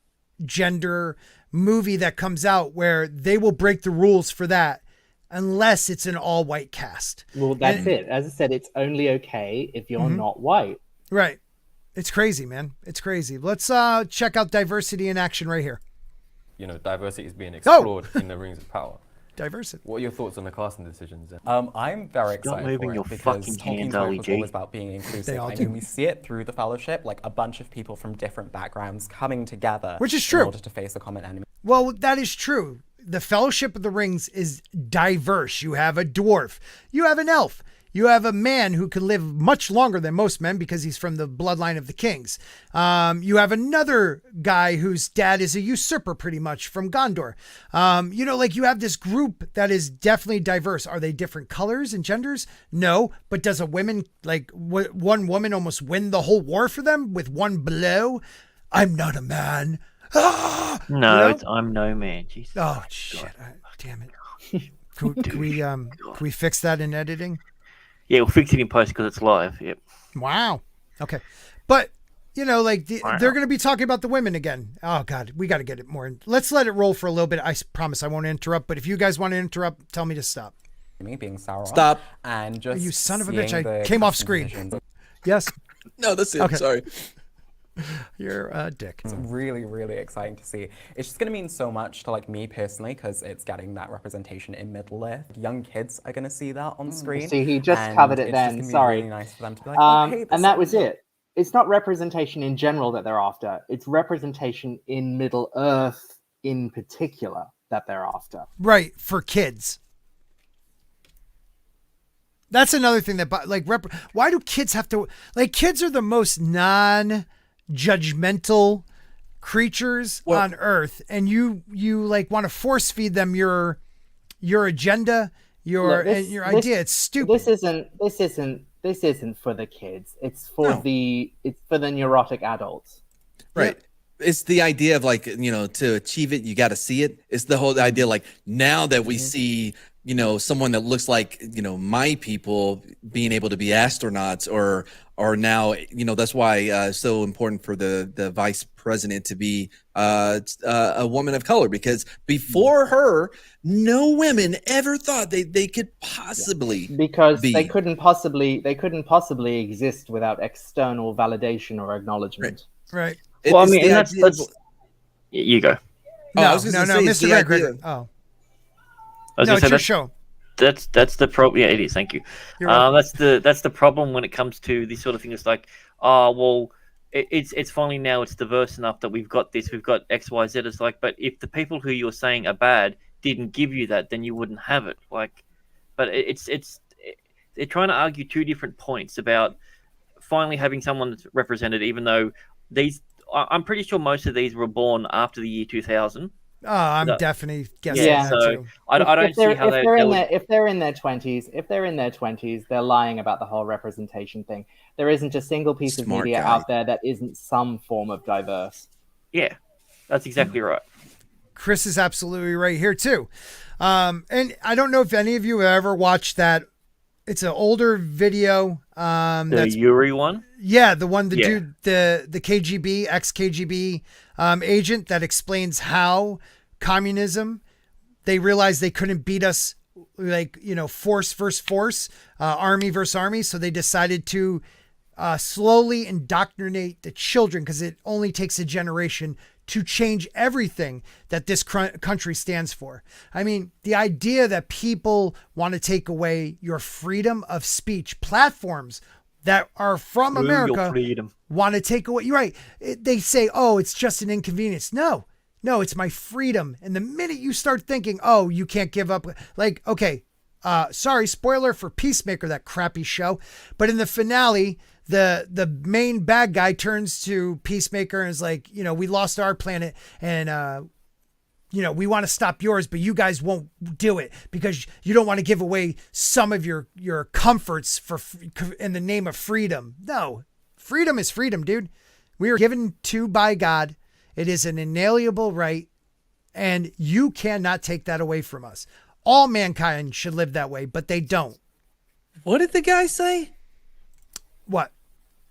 gender movie that comes out where they will break the rules for that unless it's an all white cast. Well, that's it. As I said, it's only okay if you're not white. Right. It's crazy, man. It's crazy. Let's check out diversity in action right here. You know, diversity is being explored in the Rings of Power. Diversity. What are your thoughts on the casting decisions? I'm very excited moving for your it because fucking Tolkien's hands, work Ali was G. always about being inclusive. all I do. mean, we see it through the Fellowship, like a bunch of people from different backgrounds coming together, Which is in true. order to face a common enemy. Well, that is true. The Fellowship of the Rings is diverse. You have a dwarf. You have an elf. You have a man who can live much longer than most men because he's from the bloodline of the kings. You have another guy whose dad is a usurper pretty much from Gondor. You know, like you have this group that is definitely diverse. Are they different colors and genders? No. But does a woman, like one woman almost win the whole war for them with one blow? I'm not a man. No, You know? it's I'm no man. Jesus. Oh, shit. Damn it. Can we fix that in editing? Yeah, we'll fix it in post because it's live. Yep. Wow. Okay. But, you know, like they're going to be talking about the women again. Oh, God. We got to get it more. Let's let it roll for a little bit. I promise I won't interrupt. But if you guys want to interrupt, tell me to stop. Me being Sauron. Stop. And just You son of a bitch. seeing I the came off casting screen. decisions. Yes. No, that's it. Okay. Sorry. You're a dick. It's really, really exciting to see. It's just going to mean so much to like me personally because it's getting that representation in middle-earth. Young kids are going to see that on screen. See, he just and covered it it's then. Just gonna Sorry. Be really nice for them to be like, oh, hey, And that was it. It's not representation in general that they're after. It's representation in Middle Earth in particular that they're after. Right. For kids. That's another thing that, like, why do kids have to, like, kids are the most non-judgmental creatures on Earth, and you like want to force feed them your agenda, your idea. It's stupid. This isn't for the kids. It's for the neurotic adults. Right. Yeah. It's the idea of like, you know, to achieve it, you got to see it. It's the whole idea, like now that we see, you know, someone that looks like, you know, my people being able to be astronauts or now, you know, that's why it's so important for the vice president to be a woman of color, because before her, no women ever thought they could possibly because be. they couldn't possibly exist without external validation or acknowledgement. Right. Well, I mean, that's you go. No, I was just gonna say, it's Mr. the Redgrid. idea- Oh, I was no, gonna it's say your show. That's the problem. Yeah, it is. Thank you. You're welcome. That's the problem when it comes to this sort of thing. It's like, oh well, it's finally now it's diverse enough that we've got this, we've got X, Y, Z. It's like, but if the people who you're saying are bad didn't give you that, then you wouldn't have it. Like, but they're trying to argue two different points about finally having someone that's represented, even though I'm pretty sure most of these were born after the year 2000. Oh, I'm No. definitely guessing Yeah. that So too. I don't see how they would. if they're in their 20s, they're lying about the whole representation thing. There isn't a single piece of Smart media guy. out there that isn't some form of diverse. Yeah, that's exactly right. Chris is absolutely right here too. And I don't know if any of you have ever watched that. It's an older video. The That's Yuri one. yeah, the one, the Yeah. dude, the KGB, ex-KGB agent that explains how communism, they realized they couldn't beat us, like, force versus force, army versus army. So they decided to slowly indoctrinate the children, because it only takes a generation to change everything that this country stands for. I mean, the idea that people want to take away your freedom of speech, platforms that are from Screw your America freedom. want to take away. You're right. They say, oh, it's just an inconvenience. No, it's my freedom. And the minute you start thinking, oh, you can't give up, like, okay, sorry, spoiler for Peacemaker, that crappy show. But in the finale, the main bad guy turns to Peacemaker and is like, we lost our planet, and we want to stop yours, but you guys won't do it because you don't want to give away some of your comforts in the name of freedom. No, freedom is freedom, dude. We are given to by God. It is an inalienable right, and you cannot take that away from us. All mankind should live that way, but they don't. What did the guy say? What?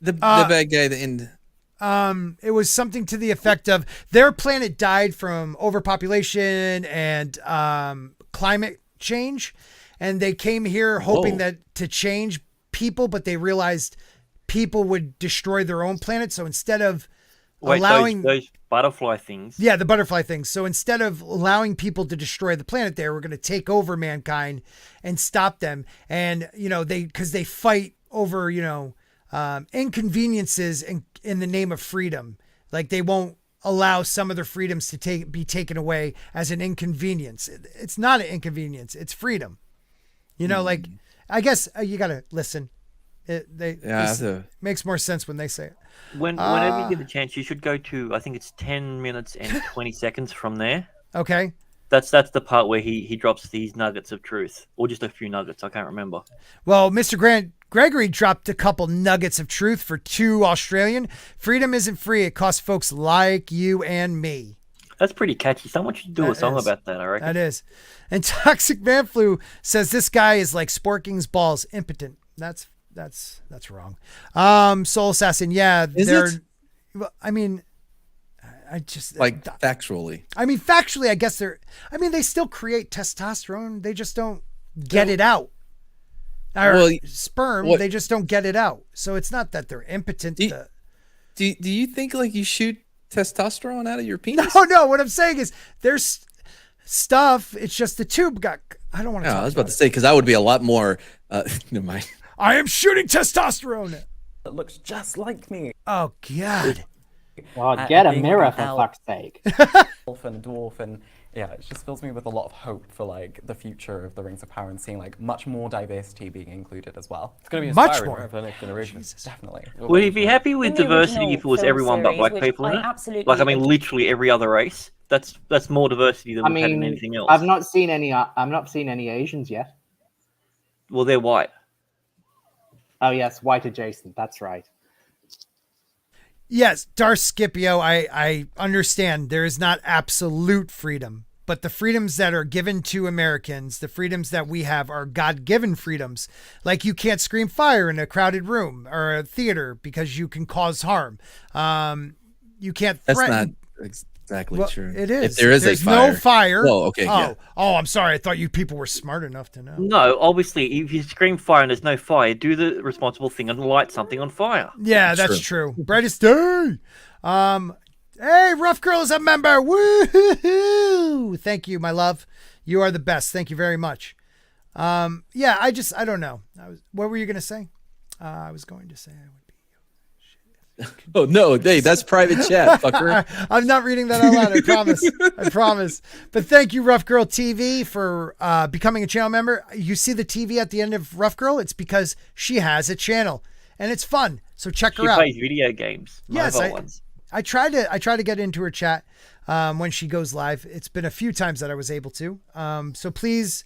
The bad guy at the end. It was something to the effect of their planet died from overpopulation and climate change, and they came here hoping that to change people, but they realized people would destroy their own planet. So instead of allowing those butterfly things. the butterfly things. So instead of allowing people to destroy the planet, they were going to take over mankind and stop them. And because they fight over inconveniences in the name of freedom. Like, they won't allow some of their freedoms to be taken away as an inconvenience. It's not an inconvenience. It's freedom. Like, I guess you got to listen. It makes more sense when they say it. Whenever you get the chance, you should go to, I think it's 10 minutes and 20 seconds from there. Okay. That's the part where he drops these nuggets of truth, or just a few nuggets. I can't remember. Well, Mr. Gregory dropped a couple nuggets of truth for 2 Australian. Freedom isn't free. It costs folks like you and me. That's pretty catchy. Someone should do a song about that, I reckon. That is. And Toxic Man Flu says this guy is like Sporking's balls, impotent. That's wrong. Soul Assassin, yeah. Is it? I mean, I just... Like, factually. I mean, factually, I guess they still create testosterone. They just don't get it out. Or sperm, they just don't get it out. So it's not that they're impotent. Do you think, like, you shoot testosterone out of your penis? No. What I'm saying is there's stuff. It's just the tube got... I don't want to talk I was about about to say, because I would be a lot more... never mind. I am shooting testosterone. It looks just like me. Oh, God. God, get a being mirror an for elf. fuck's sake. Elf and dwarf, and yeah, it just fills me with a lot of hope for like the future of the Rings of Power and seeing like much more diversity being included as well. It's going to be Much inspiring, more. right, for the next generation. Definitely. Would you be happy with In the diversity original if it was film everyone but series, black which people in I it? absolutely Like, I mean, adore. literally every other race. That's more diversity than I we've had in mean, anything else. I've not seen any Asians yet. Well, they're white. Oh yes, white adjacent. That's right. Yes, Darth Scipio, I understand there is not absolute freedom, but the freedoms that are given to Americans, the freedoms that we have are God-given freedoms. Like, you can't scream fire in a crowded room or a theater because you can cause harm. You can't That's threaten. not exactly Well, true. it is. If there is There's a fire. no fire. Oh, okay. Yeah. Oh, I'm sorry. I thought you people were smart enough to know. No, obviously, if you scream fire and there's no fire, do the responsible thing and light something on fire. Yeah, that's true. Brightest day. Hey, Rough Girl is a member. Woo! Thank you, my love. You are the best. Thank you very much. Yeah, I don't know. What were you going to say? I was going to say I would be. Oh, no. Hey, that's private chat, fucker. I'm not reading that out loud. I promise. I promise. But thank you, Rough Girl TV, for becoming a channel member. You see the TV at the end of Rough Girl? It's because she has a channel, and it's fun. So check her She out. plays video games. Yes, Mobile ones. I try to get into her chat when she goes live. It's been a few times that I was able to. So please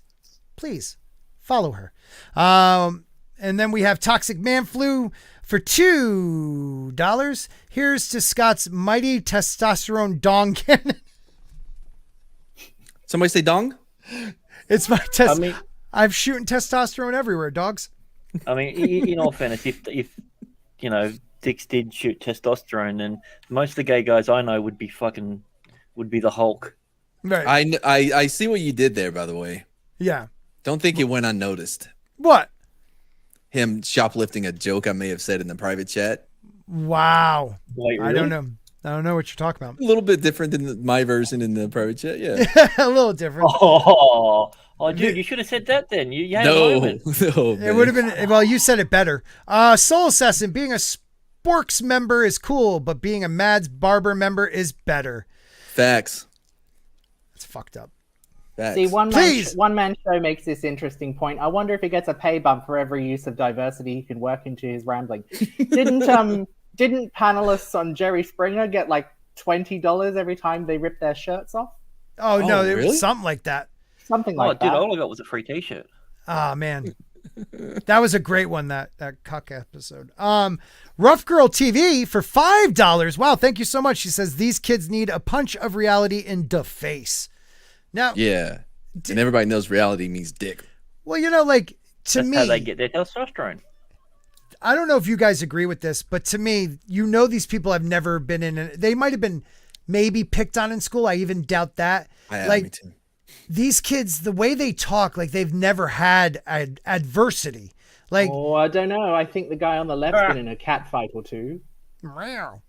follow her. And then we have Toxic Man Flu for $2. Here's to Scott's mighty testosterone dong cannon. Somebody say dong? It's my test. I mean, I'm shooting testosterone everywhere, dogs. I mean, in all fairness, if dicks did shoot testosterone, then most of the gay guys I know would be the Hulk. Right. I see what you did there, by the way. Yeah. Don't think it went unnoticed. What? Him shoplifting a joke I may have said in the private chat. Wow. Wait, really? I don't know. I don't know what you're talking about. A little bit different than my version in the private chat, yeah. A little different. Oh, dude, you should have said that then. You had a moment. No, It would have been, well, you said it better. Soul Assassin, being a Sporks member is cool, but being a Mads Barber member is better. Facts. It's fucked up. Facts. See, one Please. man show makes this interesting point. I wonder if he gets a pay bump for every use of diversity he can work into his rambling. Didn't panelists on Jerry Springer get like $20 every time they rip their shirts off? Oh, no, it really? was something like that. Something Oh, like dude, that. all I got was a free T-shirt. Oh, man. That was a great one, that cuck episode. Rough Girl TV for $5. Wow, thank you so much. She says, these kids need a punch of reality in the face. Now, Yeah. And everybody knows reality means dick. well, like, to That's me, how they get their testosterone. I don't know if you guys agree with this, but to me, these people have never been in, they might have been maybe picked on in school. I even doubt that. Me too. These kids, the way they talk, like they've never had adversity. Like, Oh, I don't know. I think the guy on the left's been in a cat fight or two. meow.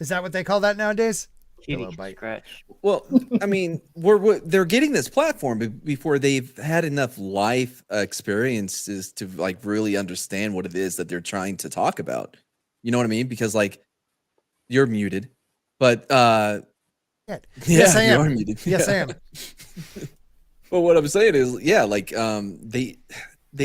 Is that what they call that nowadays? Kitty bite. scratch. Well, I mean, they're getting this platform before they've had enough life experiences to like really understand what it is that they're trying to talk about. You know what I mean? Because like you're muted, but Yes, I you am. are muted. Yes, I am. But what I'm saying is, yeah, like they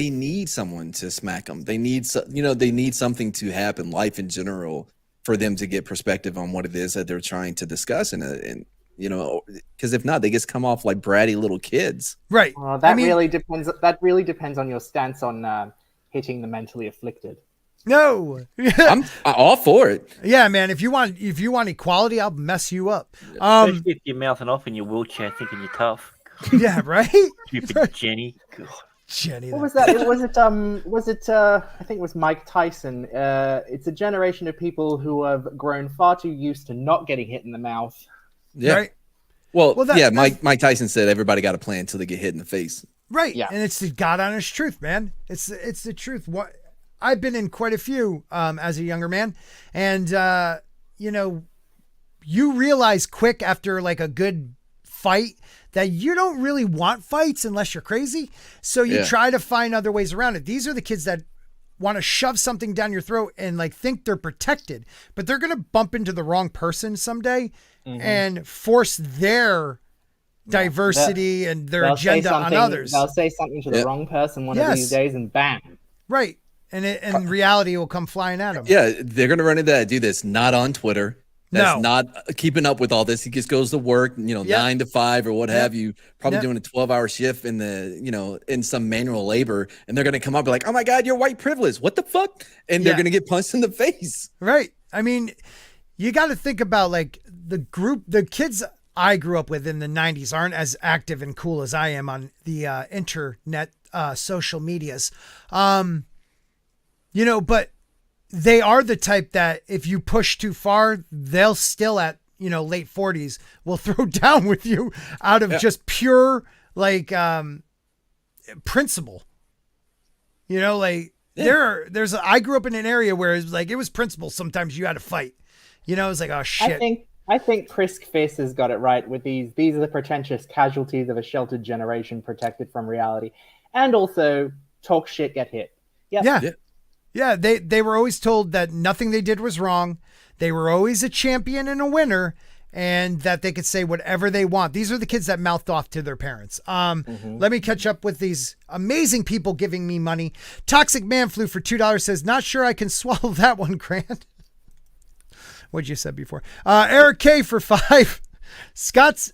need someone to smack them. They need they need something to happen, life in general, for them to get perspective on what it is that they're trying to discuss, and because if not, they just come off like bratty little kids. Right. That really depends. That really depends on your stance on hitting the mentally afflicted. No. I'm all for it. Yeah, man. If you want equality, I'll mess you up. Especially if you're mouthing off in your wheelchair thinking you're tough. Yeah, right. Stupid Jenny. God. Jenny. What was that? Was it? I think it was Mike Tyson. It's a generation of people who have grown far too used to not getting hit in the mouth. Yeah. Right. Well, Mike Tyson said everybody got a plan until they get hit in the face. Right. Yeah. And it's the God honest truth, man. It's the truth. What I've been in quite a few as a younger man, and you realize quick after like a good fight that you don't really want fights unless you're crazy. So you try to find other ways around it. These are the kids that want to shove something down your throat and like think they're protected, but they're going to bump into the wrong person someday and force their diversity and their agenda on others. They'll say something to the wrong person one of these days and bam. Right. And reality will come flying at them. Yeah, they're gonna run into that dude that's not on Twitter. That's not keeping up with all this. He just goes to work, 9 to 5 or what have you, probably doing a 12-hour shift in in some manual labor. And they're going to come up and be like, oh my God, you're white privilege. What the fuck? And they're going to get punched in the face. Right. I mean, you got to think about like the kids I grew up with in the 90s aren't as active and cool as I am on the internet, social medias. But they are the type that if you push too far, they'll still at, late 40s will throw down with you out of just pure like principle. I grew up in an area where it was like, it was principle. Sometimes you had to fight, it's like, oh shit. I think Chris Fiss has got it right with these are the pretentious casualties of a sheltered generation protected from reality. And also talk shit, get hit. Yeah, they were always told that nothing they did was wrong. They were always a champion and a winner, and that they could say whatever they want. These are the kids that mouthed off to their parents. Let me catch up with these amazing people giving me money. Toxic Man Flu for $2 says, not sure I can swallow that one, Grant. what you said before. Eric K for 5. Scott's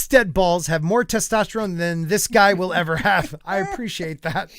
dead balls have more testosterone than this guy will ever have. I appreciate that.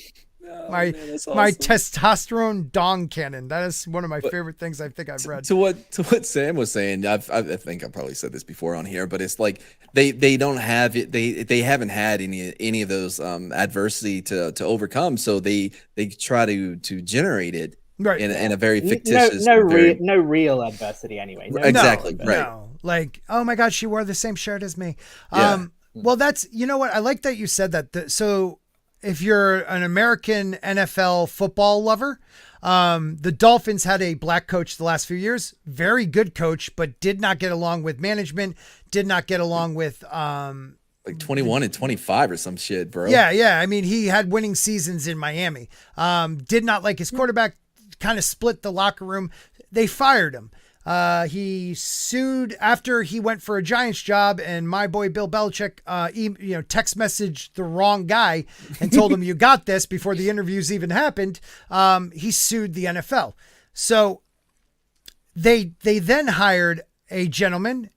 My testosterone dong cannon. That is one of my favorite things I think I've read. To what Sam was saying, I think I probably said this before on here, but it's like they don't have it. They haven't had any of those adversity to overcome, so they try to generate it in a very fictitious. No real adversity anyway. Exactly. Right. No. Like, oh my God, she wore the same shirt as me. Yeah. Well, that's, you know what? I like that you said that. So if you're an American NFL football lover, the Dolphins had a black coach the last few years, very good coach, but did not get along with management, did not get along with, like 21 and 25 or some shit, bro. Yeah. I mean, he had winning seasons in Miami. Did not like his quarterback, kind of split the locker room. They fired him. He sued after he went for a Giants job, and my boy Bill Belichick, text messaged the wrong guy and told him, "You got this," before the interviews even happened. He sued the NFL. So they then hired a gentleman,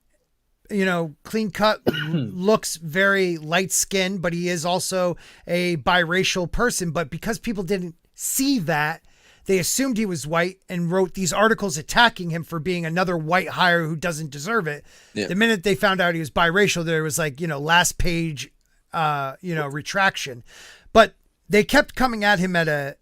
clean cut, looks very light skinned, but he is also a biracial person. But because people didn't see that, they assumed he was white and wrote these articles attacking him for being another white hire who doesn't deserve it. Yeah. The minute they found out he was biracial, there was like, last page, retraction. But they kept coming at him at a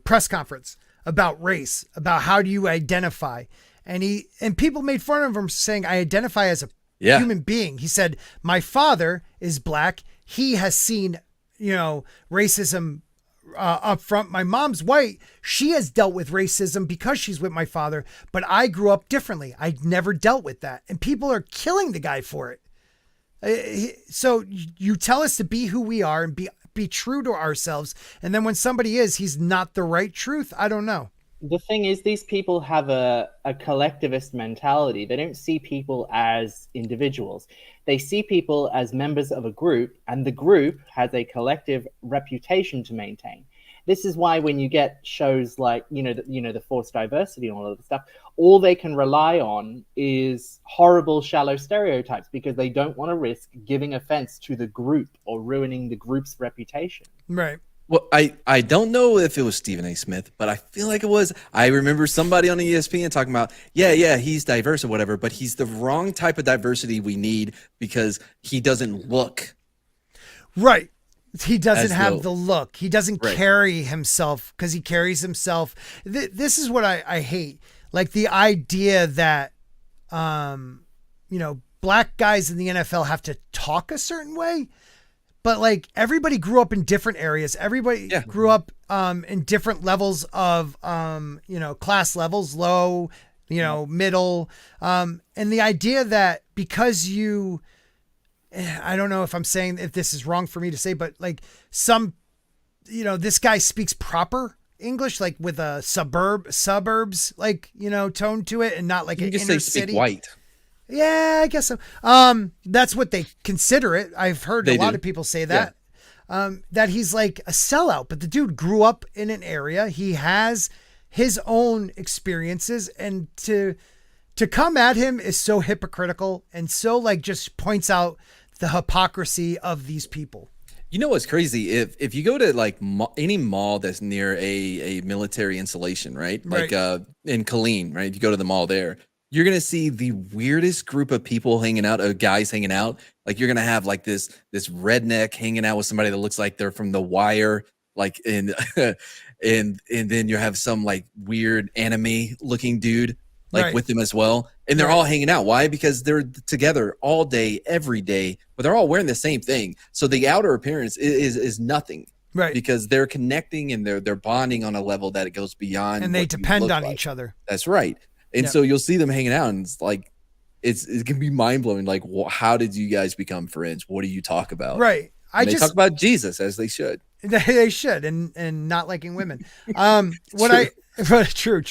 press conference about race, about how do you identify? And people made fun of him saying, I identify as a human being. He said, my father is black. He has seen, racism up front. My mom's white. She has dealt with racism because she's with my father, but I grew up differently. I never dealt with that. And people are killing the guy for it. So you tell us to be who we are and be true to ourselves. And then when somebody he's not the right truth. I don't know. The thing is, these people have a collectivist mentality. They don't see people as individuals. They see people as members of a group, and the group has a collective reputation to maintain. This is why when you get shows like, the forced diversity and all of the stuff, all they can rely on is horrible, shallow stereotypes because they don't want to risk giving offense to the group or ruining the group's reputation. Right. Well, I don't know if it was Stephen A. Smith, but I feel like it was. I remember somebody on ESPN talking about, he's diverse or whatever, but he's the wrong type of diversity we need because he doesn't look. Right. He doesn't have the look. He doesn't carry himself because he carries himself. This is what I hate. Like the idea that, black guys in the NFL have to talk a certain way. But like everybody grew up in different areas. Everybody grew up in different levels of, class levels, low, middle. And the idea that because I don't know if this is wrong for me to say, but like this guy speaks proper English, like with a suburbs, like, tone to it and not like an inner city. Speak white. Yeah, I guess so. That's what they consider it. I've heard a lot of people say that, that he's like a sellout, but the dude grew up in an area. He has his own experiences, and to come at him is so hypocritical and so like just points out the hypocrisy of these people. You know what's crazy? If you go to like any mall that's near a military installation, right? Like in Killeen, right? If you go to the mall there, you're going to see the weirdest group of people hanging out, guys hanging out. Like you're going to have like this redneck hanging out with somebody that looks like they're from The Wire, like and then you have some like weird anime looking dude like with them as well. And they're all hanging out. Why? Because they're together all day, every day, but they're all wearing the same thing. So the outer appearance is nothing. Right. Because they're connecting and they're bonding on a level that it goes beyond. And they depend on each other. That's right. And so you'll see them hanging out, and it's like, it can be mind blowing. Like, how did you guys become friends? What do you talk about? Right. They talk about Jesus, as they should. They should, and not liking women. True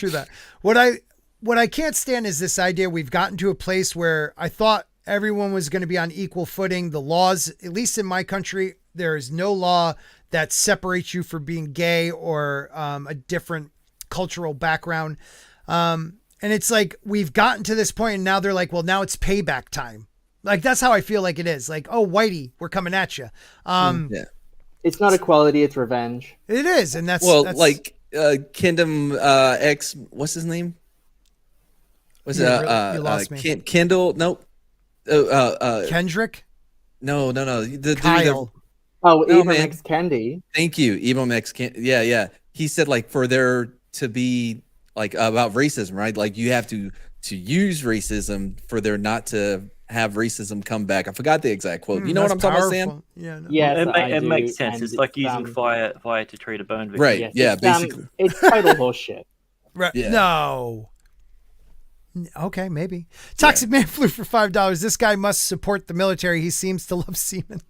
that. What I can't stand is this idea we've gotten to a place where I thought everyone was going to be on equal footing. The laws, at least in my country, there is no law that separates you for being gay or a different cultural background. And it's like, we've gotten to this point and now they're like, well, now it's payback time. Like, that's how I feel like it is. Like, oh, Whitey, we're coming at you. Yeah. It's not equality, it's revenge. It is. And that's, like Kingdom X, what's his name? Was You it lost me. Kendall? Nope. Kendrick? No. The Kyle. Oh, No, Eva man. Max Candy. Thank you, Emo Max. Yeah. He said like for there to be like about racism, right? Like you have to use racism for there not to have racism come back. I forgot the exact quote. You know what I'm talking about, Sam? Yeah. No. Yes, It makes sense. and It's like using fire to treat a burn victim. Right. Yes, Yeah. it's, Basically. it's total horseshit. Right. Yeah. No. Okay, maybe. Toxic Man flew for $5. This guy must support the military. He seems to love semen.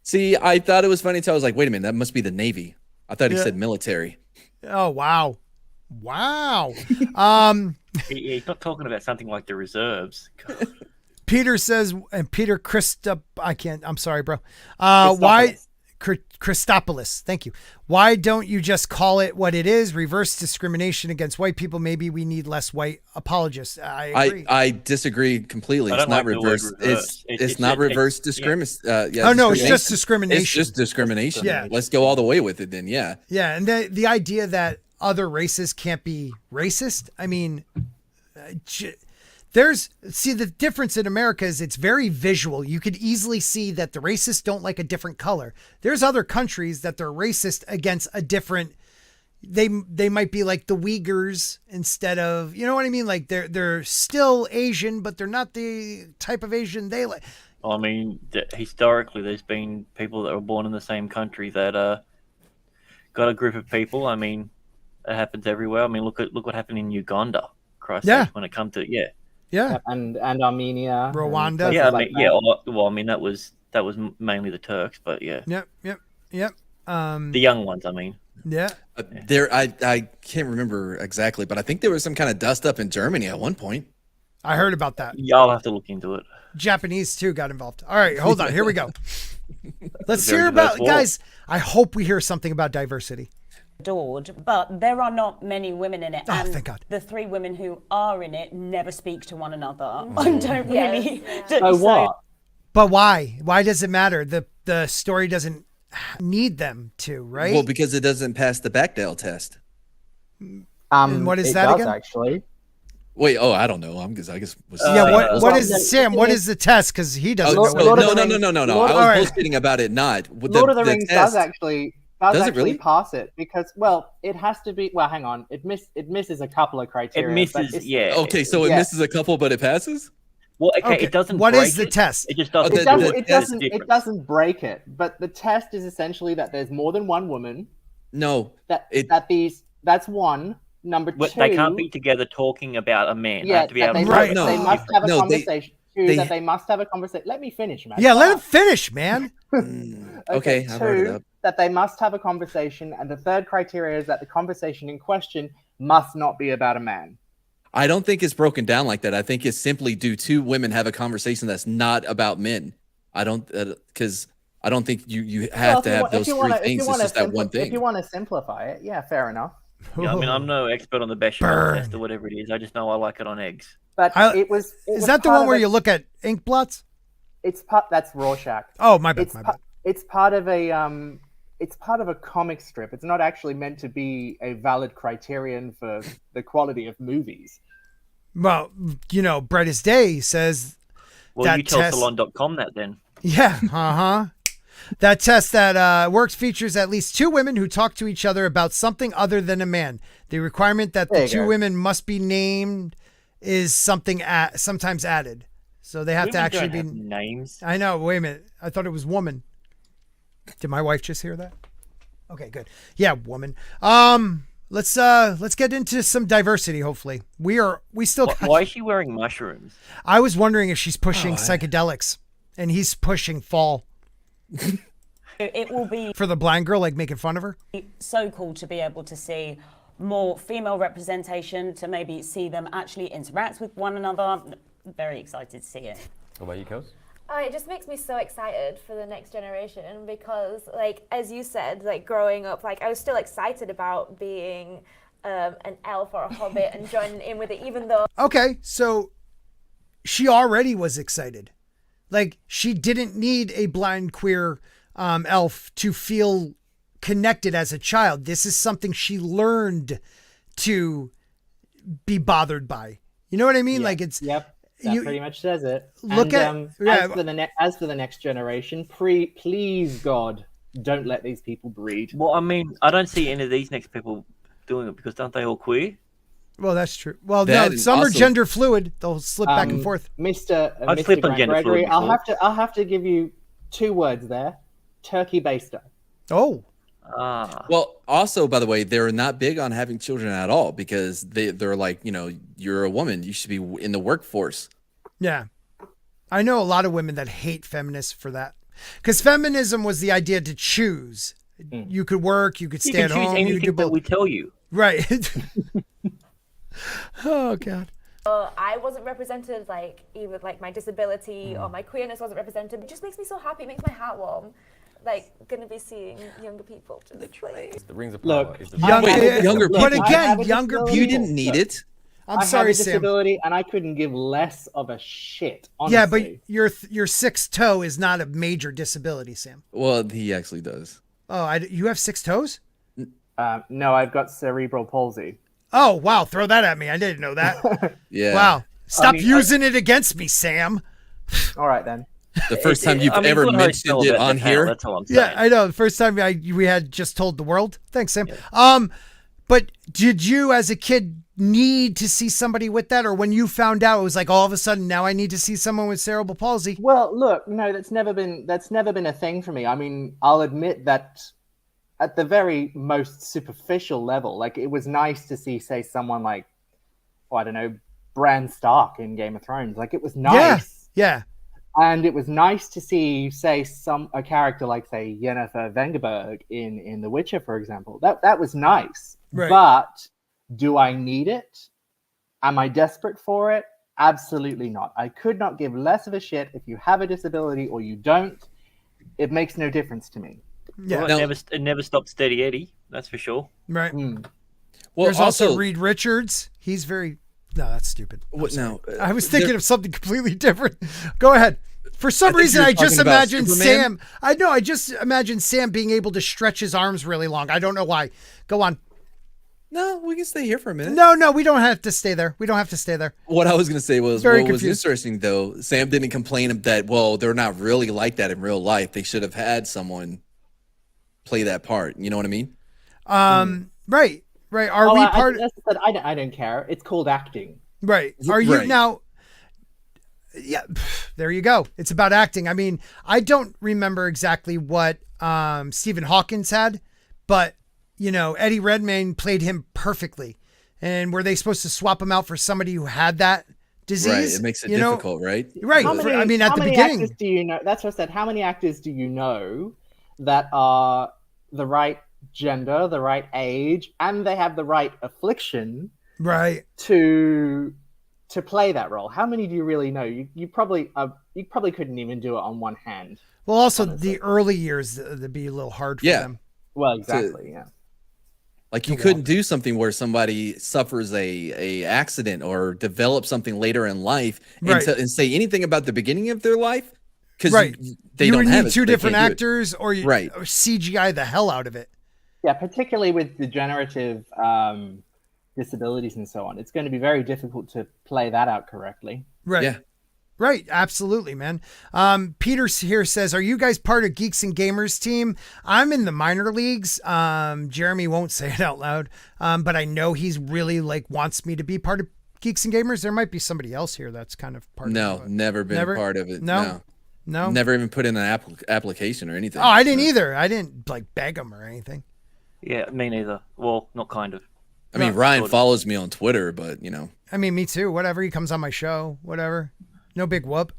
See, I thought it was funny until I was like, wait a minute, that must be the Navy. I thought he Yeah. said military. Oh, wow. He's not talking about something like the reserves. God. Peter says, and Peter I'm sorry, bro. Why Christopoulos? Thank you. Why don't you just call it what it is? Reverse discrimination against white people. Maybe we need less white apologists. I agree. I disagree completely. I It's don't not like the word reverse. reverse. It's not reverse discrimination. Oh no, it's just discrimination. It's just discrimination. Yeah. Let's go all the way with it then. Yeah. Yeah, and the idea that other races can't be racist. I mean, the difference in America is it's very visual. You could easily see that the racists don't like a different color. There's other countries that they're racist against a different. They might be like the Uyghurs instead of, you know what I mean? Like they're still Asian, but they're not the type of Asian they like. I mean, historically, there's been people that were born in the same country that got a group of people. I mean, it happens everywhere. I mean, look what happened in Uganda. Christ, Yeah. when it comes to Yeah. And Armenia. and Rwanda. places yeah, I like mean, that. yeah. Well, I mean, that was mainly the Turks, but yeah, Yep. the young ones. I mean, Yeah. I can't remember exactly, but I think there was some kind of dust up in Germany at one point. I heard about that. yeah, I'll have to look into it. Japanese too got involved. All right, hold on. Here we go. Let's Very hear about, diverse war. guys. I hope we hear something about diversity. Adored, but there are not many women in it. Oh, and thank God. the three women who are in it never speak to one another. I don't Yes, really. yeah. So what? But why? Why does it matter? The story doesn't need them to, right? Well, because it doesn't pass the Bechdel test. And what is it that does, again? actually. Wait, I don't know. I guess. yeah. What well, is Sam? What is the test? Because he doesn't Oh, know. Lord What of it the is. no. Rings- I Lord- was all right. bullshitting about it not. Lord of the Rings test. does actually really? pass it because, well, it has to be. Well, hang on, it misses a couple of It criteria. but misses, it's- yeah. Okay, so it Yeah. misses a couple, but it passes. Well, okay, Okay, it doesn't. what break is the it. test? It just doesn't. Oh, It the- do doesn't. it. It There's doesn't. difference. It doesn't break it. But the test is essentially that there's more than one woman. No, That's one. Number two. They can't be together talking about a man. They Yeah, have to be that able they, to Right. must, they No. must have a No, conversation. Two, they- that they must have a conversation. Let me finish, man. Yeah, let him finish, man. Okay, I've heard of Two, that. that they must have a conversation, and the third criteria is that the conversation in question must not be about a man. I don't think it's broken down like that. I think it's simply do two women have a conversation that's not about men. I don't because I don't think you have Well, to if you have wa- if those you three wanna- if things. you It's wanna just that simpli- one thing. If you want to simplify it, yeah, fair enough. Yeah, I mean, I'm no expert on the bechamel Burn. test or whatever it is. I just know I like it on eggs. But Is was that the part one of where a- you look at ink blots? It's part. That's Rorschach. Oh, my bad. It's My pa- bad. it's part of a It's part of a comic strip. It's not actually meant to be a valid criterion for the quality of movies. Well, Brett is Day says Well, That you tell test- Salon.com that then. Yeah, that test that works features at least two women who talk to each other about something other than a man. The requirement that There the you two go. women must be named is sometimes added. So they have to Women actually don't be. have names. I know. Wait a minute. I thought it was woman. Did my wife just hear that? Okay, good. Yeah, woman. Let's get into some diversity. Hopefully, we still. got- Why is she wearing mushrooms? I was wondering if she's pushing psychedelics, and he's pushing fall It will be for the blind girl, like making fun of her. so cool to be able to see more female representation, to maybe see them actually interact with one another. Very excited to see it. What about you, Kels? It just makes me so excited for the next generation because, like, as you said, like, growing up, like, I was still excited about being an elf or a hobbit and joining in with it, even though Okay, so she already was excited. Like, she didn't need a blind queer elf to feel connected as a child. This is something she learned to be bothered by. You know what I mean? Yeah. Like, it's Yep. That pretty much says it. Look And, at as for the next generation, please God, don't let these people breed. Well, I mean, I don't see any of these next people doing it because aren't they all queer? well, that's true. Well, That no, is some are also- gender fluid. They'll slip back and forth. Mr. I've Mr. slipped on Grant gender fluid Gregory, before. I'll have to give you 2 words there: turkey baster. Oh, Ah, Well, also, by the way, they're not big on having children at all because they're like, you're a woman, you should be in the workforce. yeah. I know a lot of women that hate feminists for that. Because feminism was the idea to choose. You could work, you could you stay can at choose home, you could do anything that both. we tell you. Right. Oh, God. I wasn't represented, like either like my disability or my queerness wasn't represented. It just makes me so happy. It makes my heart warm. Like, gonna be seeing younger people. Just, like, The rings of Look, power is the Young, Wait, but younger people. again, I have a younger disability. You people. didn't need it. I'm I sorry, have a Sam. disability, and I couldn't give less of a shit. Honestly. Yeah, but your sixth toe is not a major disability, Sam. Well, he actually does. Oh, you have 6 toes? No, I've got cerebral palsy. Oh, wow. Throw that at me. I didn't know that. Yeah. Wow. Stop using it against me, Sam. All right then. The first time you've I mean, ever what I mentioned know it about on the panel, here. That's all I'm saying. Yeah, I know. The first time we had just told the world. Thanks, Sam. But did you as a kid need to see somebody with that? Or when you found out, it was like all of a sudden, now I need to see someone with cerebral palsy? Well, look, no, that's never been a thing for me. I mean, I'll admit that at the very most superficial level, like it was nice to see, say, someone like, I don't know, Bran Stark in Game of Thrones. Like it was nice. Yeah. And it was nice to see, say, a character like, say, Yennefer Vengerberg in The Witcher, for example. That was nice. Right. But do I need it? Am I desperate for it? Absolutely not. I could not give less of a shit if you have a disability or you don't. It makes no difference to me. Yeah. Well, it never stopped Steady Eddie, that's for sure. Right. Well, There's also Reed Richards. He's very... No, that's stupid. What now? I was thinking of something completely different. Go ahead. For some think reason, you were I just talking about imagined Superman? Sam. I just imagined Sam being able to stretch his arms really long. I don't know why. Go on. No, we can stay here for a minute. No, we don't have to stay there. We don't have to stay there. What I was going to say was, Very what was confused. interesting though, Sam didn't complain that, well, they're not really like that in real life. They should have had someone play that part. You know what I mean? Right. Are we part? I don't care. It's called acting. Right. Are you Right. now? Yeah. There you go. It's about acting. I mean, I don't remember exactly what Stephen Hawkins had, but Eddie Redmayne played him perfectly. And were they supposed to swap him out for somebody who had that disease? Right. It makes it difficult, right? Right. How many, at the how many beginning. actors do you know? That's what I said. How many actors do you know that are the right gender, the right age, and they have the right affliction Right. to play that role? How many do you really know? You probably couldn't even do it on one hand. Well, also the early years, that'd be a little hard for them. Well, exactly. Yeah. Like you couldn't do something where somebody suffers a accident or develops something later in life Right. and say anything about the beginning of their life because Right. they You don't would have need it, so two they different can't do it. actors or Right. or CGI the hell out of it. Yeah, particularly with degenerative disabilities and so on. It's going to be very difficult to play that out correctly. Right. Yeah. Right. Absolutely, man. Peter here says, are you guys part of Geeks and Gamers team? I'm in the minor leagues. Jeremy won't say it out loud. But I know he's really wants me to be part of Geeks and Gamers. There might be somebody else here that's kind of part of it. No, but- never been Never? part of it. No? No. Never even put in an application or anything. Oh, I didn't either. I didn't beg him or anything. Yeah, me neither. Well, not kind of. I mean, No. Ryan follows me on Twitter, but I mean, me too. Whatever. He comes on my show. Whatever. No big whoop.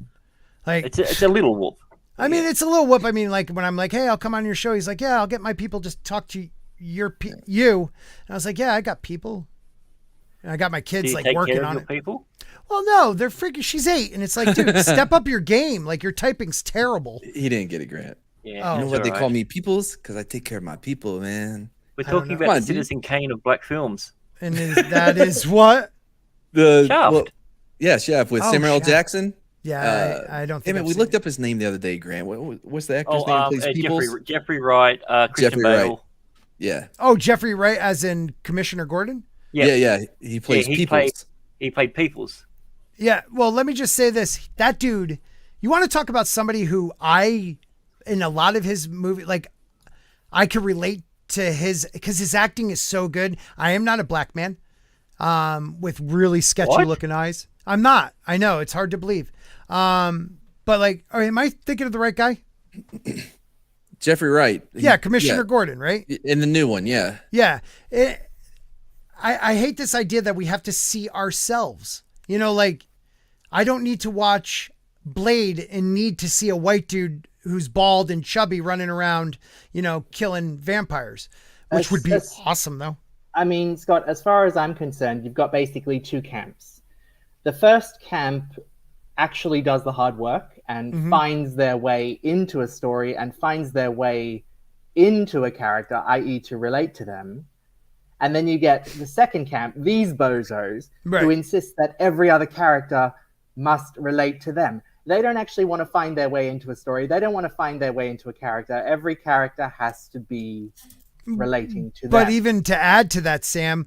It's a little whoop. I mean, it's a little whoop. I mean, when I'm like, hey, I'll come on your show. He's like, yeah, I'll get my people just talk to you. And I was like, yeah, I got people. And I got my Do kids you take working care of on your it. people? Well, no, they're freaking. She's 8, and it's like, dude, step up your game. Your typing's terrible. he didn't get a grant. Yeah, Oh. You know it's what they all call right. me? Peoples? Because I take care of my people, man. We're I don't talking know. Come on, about the dude. Citizen Kane of black films. And that is what? Shaft. Yeah, Chef with Oh, Samuel L. Shaft. Jackson. Yeah, I don't think Damn it, I've we seen looked it. up his name the other day, Grant. What's the actor's name? Who plays Peoples? Jeffrey Wright, Christian Jeffrey Bale. Wright. Yeah. Oh, Jeffrey Wright, as in Commissioner Gordon? Yeah. He plays Peoples. He played Peoples. Yeah, well, let me just say this. That dude, you want to talk about somebody who in a lot of his movie, like, I could relate to because his acting is so good. I am not a black man with really sketchy looking eyes. I'm not. I know, it's hard to believe. But like, am I thinking of the right guy? Jeffrey Wright. Yeah, Commissioner Gordon, right? In the new one, yeah. Yeah. I hate this idea that we have to see ourselves. You know, like, I don't need to watch Blade and need to see a white dude who's bald and chubby running around, you know, killing vampires, which would be awesome, though. I mean, Scott, as far as I'm concerned, you've got basically two camps. The first camp actually does the hard work and finds their way into a story and finds their way into a character, i.e. to relate to them. And then you get the second camp, these bozos, who insist that every other character must relate to them. They don't actually want to find their way into a story. They don't want to find their way into a character. Every character has to be relating to them. But even to add to that, Sam,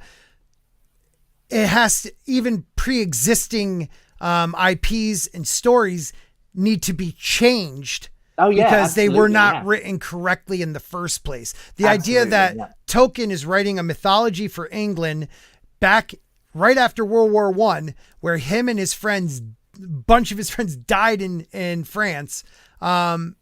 it has to, even pre-existing IPs and stories need to be changed. Oh, yeah, because they were not yeah. written correctly in the first place. The idea that Tolkien is writing a mythology for England back right after World War I, where him and his friends, a bunch of his friends died in France. The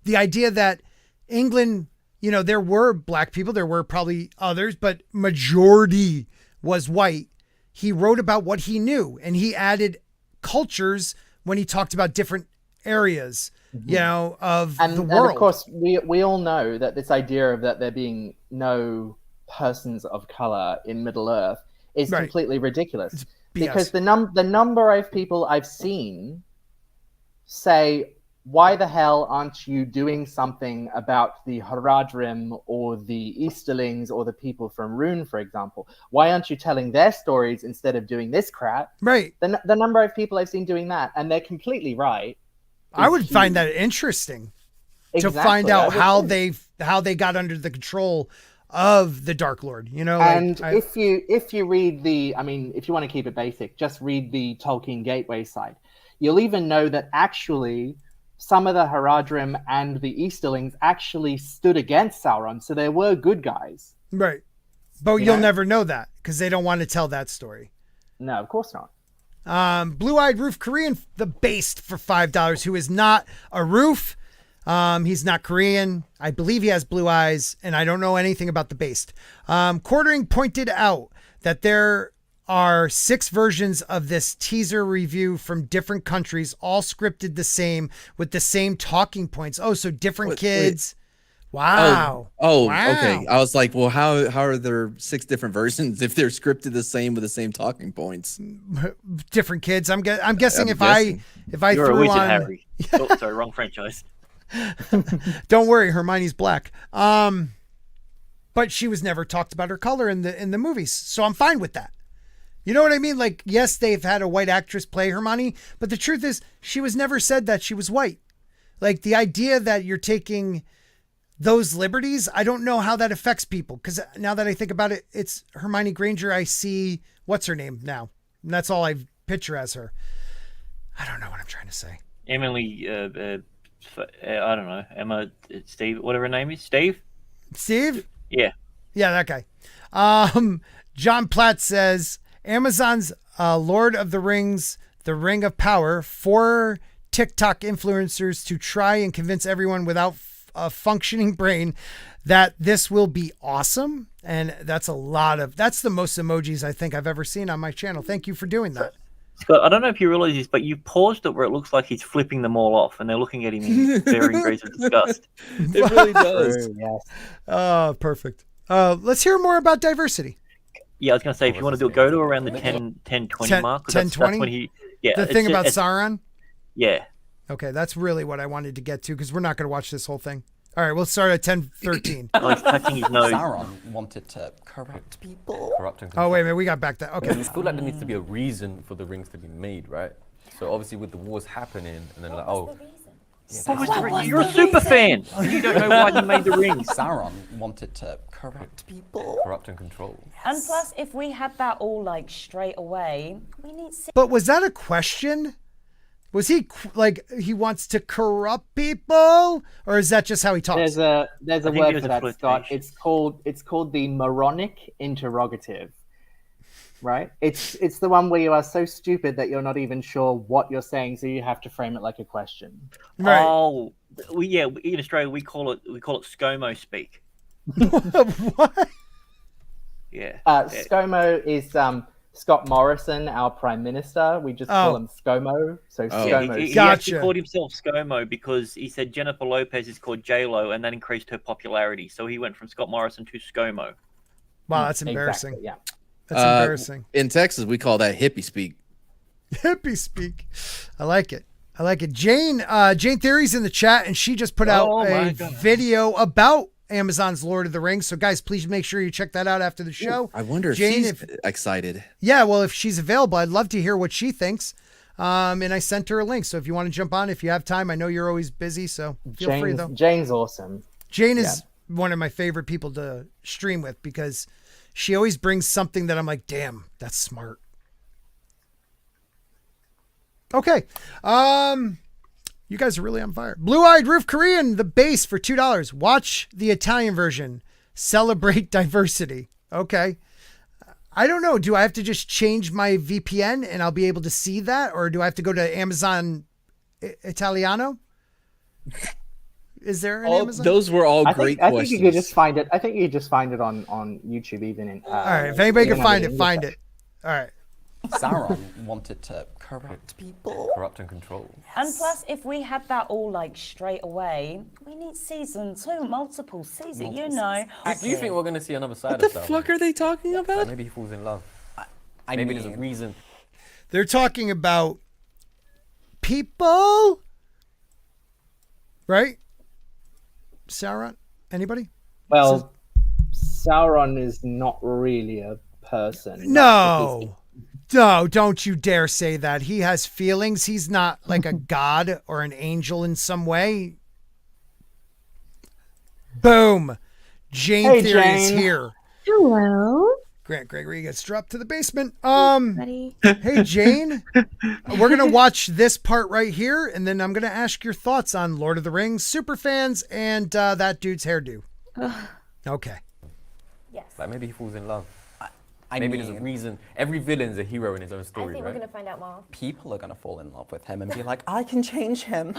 idea that England, you know, there were black people, there were probably others, but majority was white. He wrote about what he knew, and he added cultures when he talked about different areas, you know, of the world. And of course, we all know that this idea of that there being no persons of color in Middle Earth is completely ridiculous. Because the number of people I've seen say, why the hell aren't you doing something about the Haradrim or the Easterlings or the people from Rune, for example? Why aren't you telling their stories instead of doing this crap? Right. The number of people I've seen doing that, and they're completely right. I would find that interesting to find out how they got under the control of the Dark Lord, you know. And if you read if you want to keep it basic, just read the Tolkien Gateway side. You'll even know that actually some of the Haradrim and the Easterlings actually stood against Sauron, so they were good guys. Right. But you'll never know that because they don't want to tell that story. No, of course not. Blue-Eyed Roof Korean, the Based for $5, who is not a roof. He's not Korean. I believe he has blue eyes, and I don't know anything about the Based. Quartering pointed out that there are 6 versions of this teaser review from different countries, all scripted the same with the same talking points. Oh, so different kids. Wow. Oh, wow. Okay. I was like, well, how are there 6 different versions if they're scripted the same with the same talking points? Different kids. I'm guessing if I You're threw a wizard, on Harry. Oh, sorry, wrong franchise. Don't worry, Hermione's black. But she was never talked about her color in the movies, so I'm fine with that. You know what I mean? Like, yes, they've had a white actress play Hermione, but the truth is she was never said that she was white. Like, the idea that you're taking those liberties, I don't know how that affects people, because now that I think about it, it's Hermione Granger. I see, what's her name now? And that's all I picture as her. I don't know what I'm trying to say. Emily, I don't know, Emma, Steve, whatever her name is, Steve? Steve? Yeah. Yeah, that guy. John Platt says, Amazon's Lord of the Rings, The Ring of Power, 4 TikTok influencers to try and convince everyone without a functioning brain that this will be awesome. And that's the most emojis I think I've ever seen on my channel. Thank you for doing that. Scott, I don't know if you realize this, but you paused it where it looks like he's flipping them all off and they're looking at him in varying degrees of disgust. It really does. Yes. Oh, perfect. Let's hear more about diversity. Yeah, I was going to say, if you want to go to around the 10-20 mark. 10-20? That's when he, yeah. The thing about Sauron? Yeah. Okay, that's really what I wanted to get to, because we're not going to watch this whole thing. All right, we'll start at 10:13. Oh, he's touching his nose. Sauron wanted to corrupt people. Corrupt and control. Oh, wait a minute. We got back that. I Okay. just feel like there needs to be a reason for the rings to be made, right? So obviously with the wars happening, and then like, oh, What was the ring? You're a super fan. You don't know why he made the rings. Sauron wanted to corrupt people. corrupt and control. And plus, if we had that all like straight away, we need But was that a question? Was he like he wants to corrupt people, or is that just how he talks? There's a think word there's for a that, Scott. flirtation. It's called the moronic interrogative. Right? It's the one where you are so stupid that you're not even sure what you're saying, so you have to frame it like a question. Right. Oh, in Australia we call it ScoMo speak. What? Yeah. ScoMo is Scott Morrison, our Prime Minister. We just call him ScoMo. So ScoMo. He Gotcha. actually called himself ScoMo because he said Jennifer Lopez is called J.Lo, and that increased her popularity. So he went from Scott Morrison to ScoMo. Wow, that's embarrassing. Exactly, yeah. That's embarrassing. In Texas, we call that hippie speak. Hippie speak. I like it. I like it. Jane Theory's in the chat, and she just put out a video about Amazon's Lord of the Rings. So, guys, please make sure you check that out after the show. I wonder if Jane, she's excited. Yeah, well, if she's available, I'd love to hear what she thinks. And I sent her a link. So if you want to jump on, if you have time, I know you're always busy, so feel free, though. Jane's awesome. Jane is one of my favorite people to stream with because she always brings something that I'm like, damn, that's smart. Okay. You guys are really on fire. Blue-Eyed Roof Korean, the base for $2. Watch the Italian version. Celebrate diversity. Okay. I don't know. Do I have to just change my VPN and I'll be able to see that? Or do I have to go to Amazon Italiano? Is there an Amazon? Those were all great questions. I think you could just find it. I think you could just find it on YouTube, even in. All right. If anybody can find it, find it. All right. Sauron wanted to corrupt people. Corrupt and control. And plus, if we had that all like straight away, we need season 2, multiple seasons, you know. Do you think we're going to see another side What the of that? fuck are they talking Like about? maybe he falls in love. I Maybe mean, there's a reason. They're talking about people, right? Sauron? Anybody? Well, Sauron is not really a person. No, don't you dare say that. He has feelings. He's not like a god or an angel in some way. Boom. Jane Theory is Jane. here. Hello. Grant Gregory gets dropped to the basement. Buddy. Hey, Jane. We're going to watch this part right here, and then I'm going to ask your thoughts on Lord of the Rings, Superfans, and that dude's hairdo. Okay. Yes. Like maybe he falls in love. I Maybe mean, there's a reason. Every villain's a hero in his own I story, think we're right? going to find out more. people are gonna fall in love with him and be like, I can change him.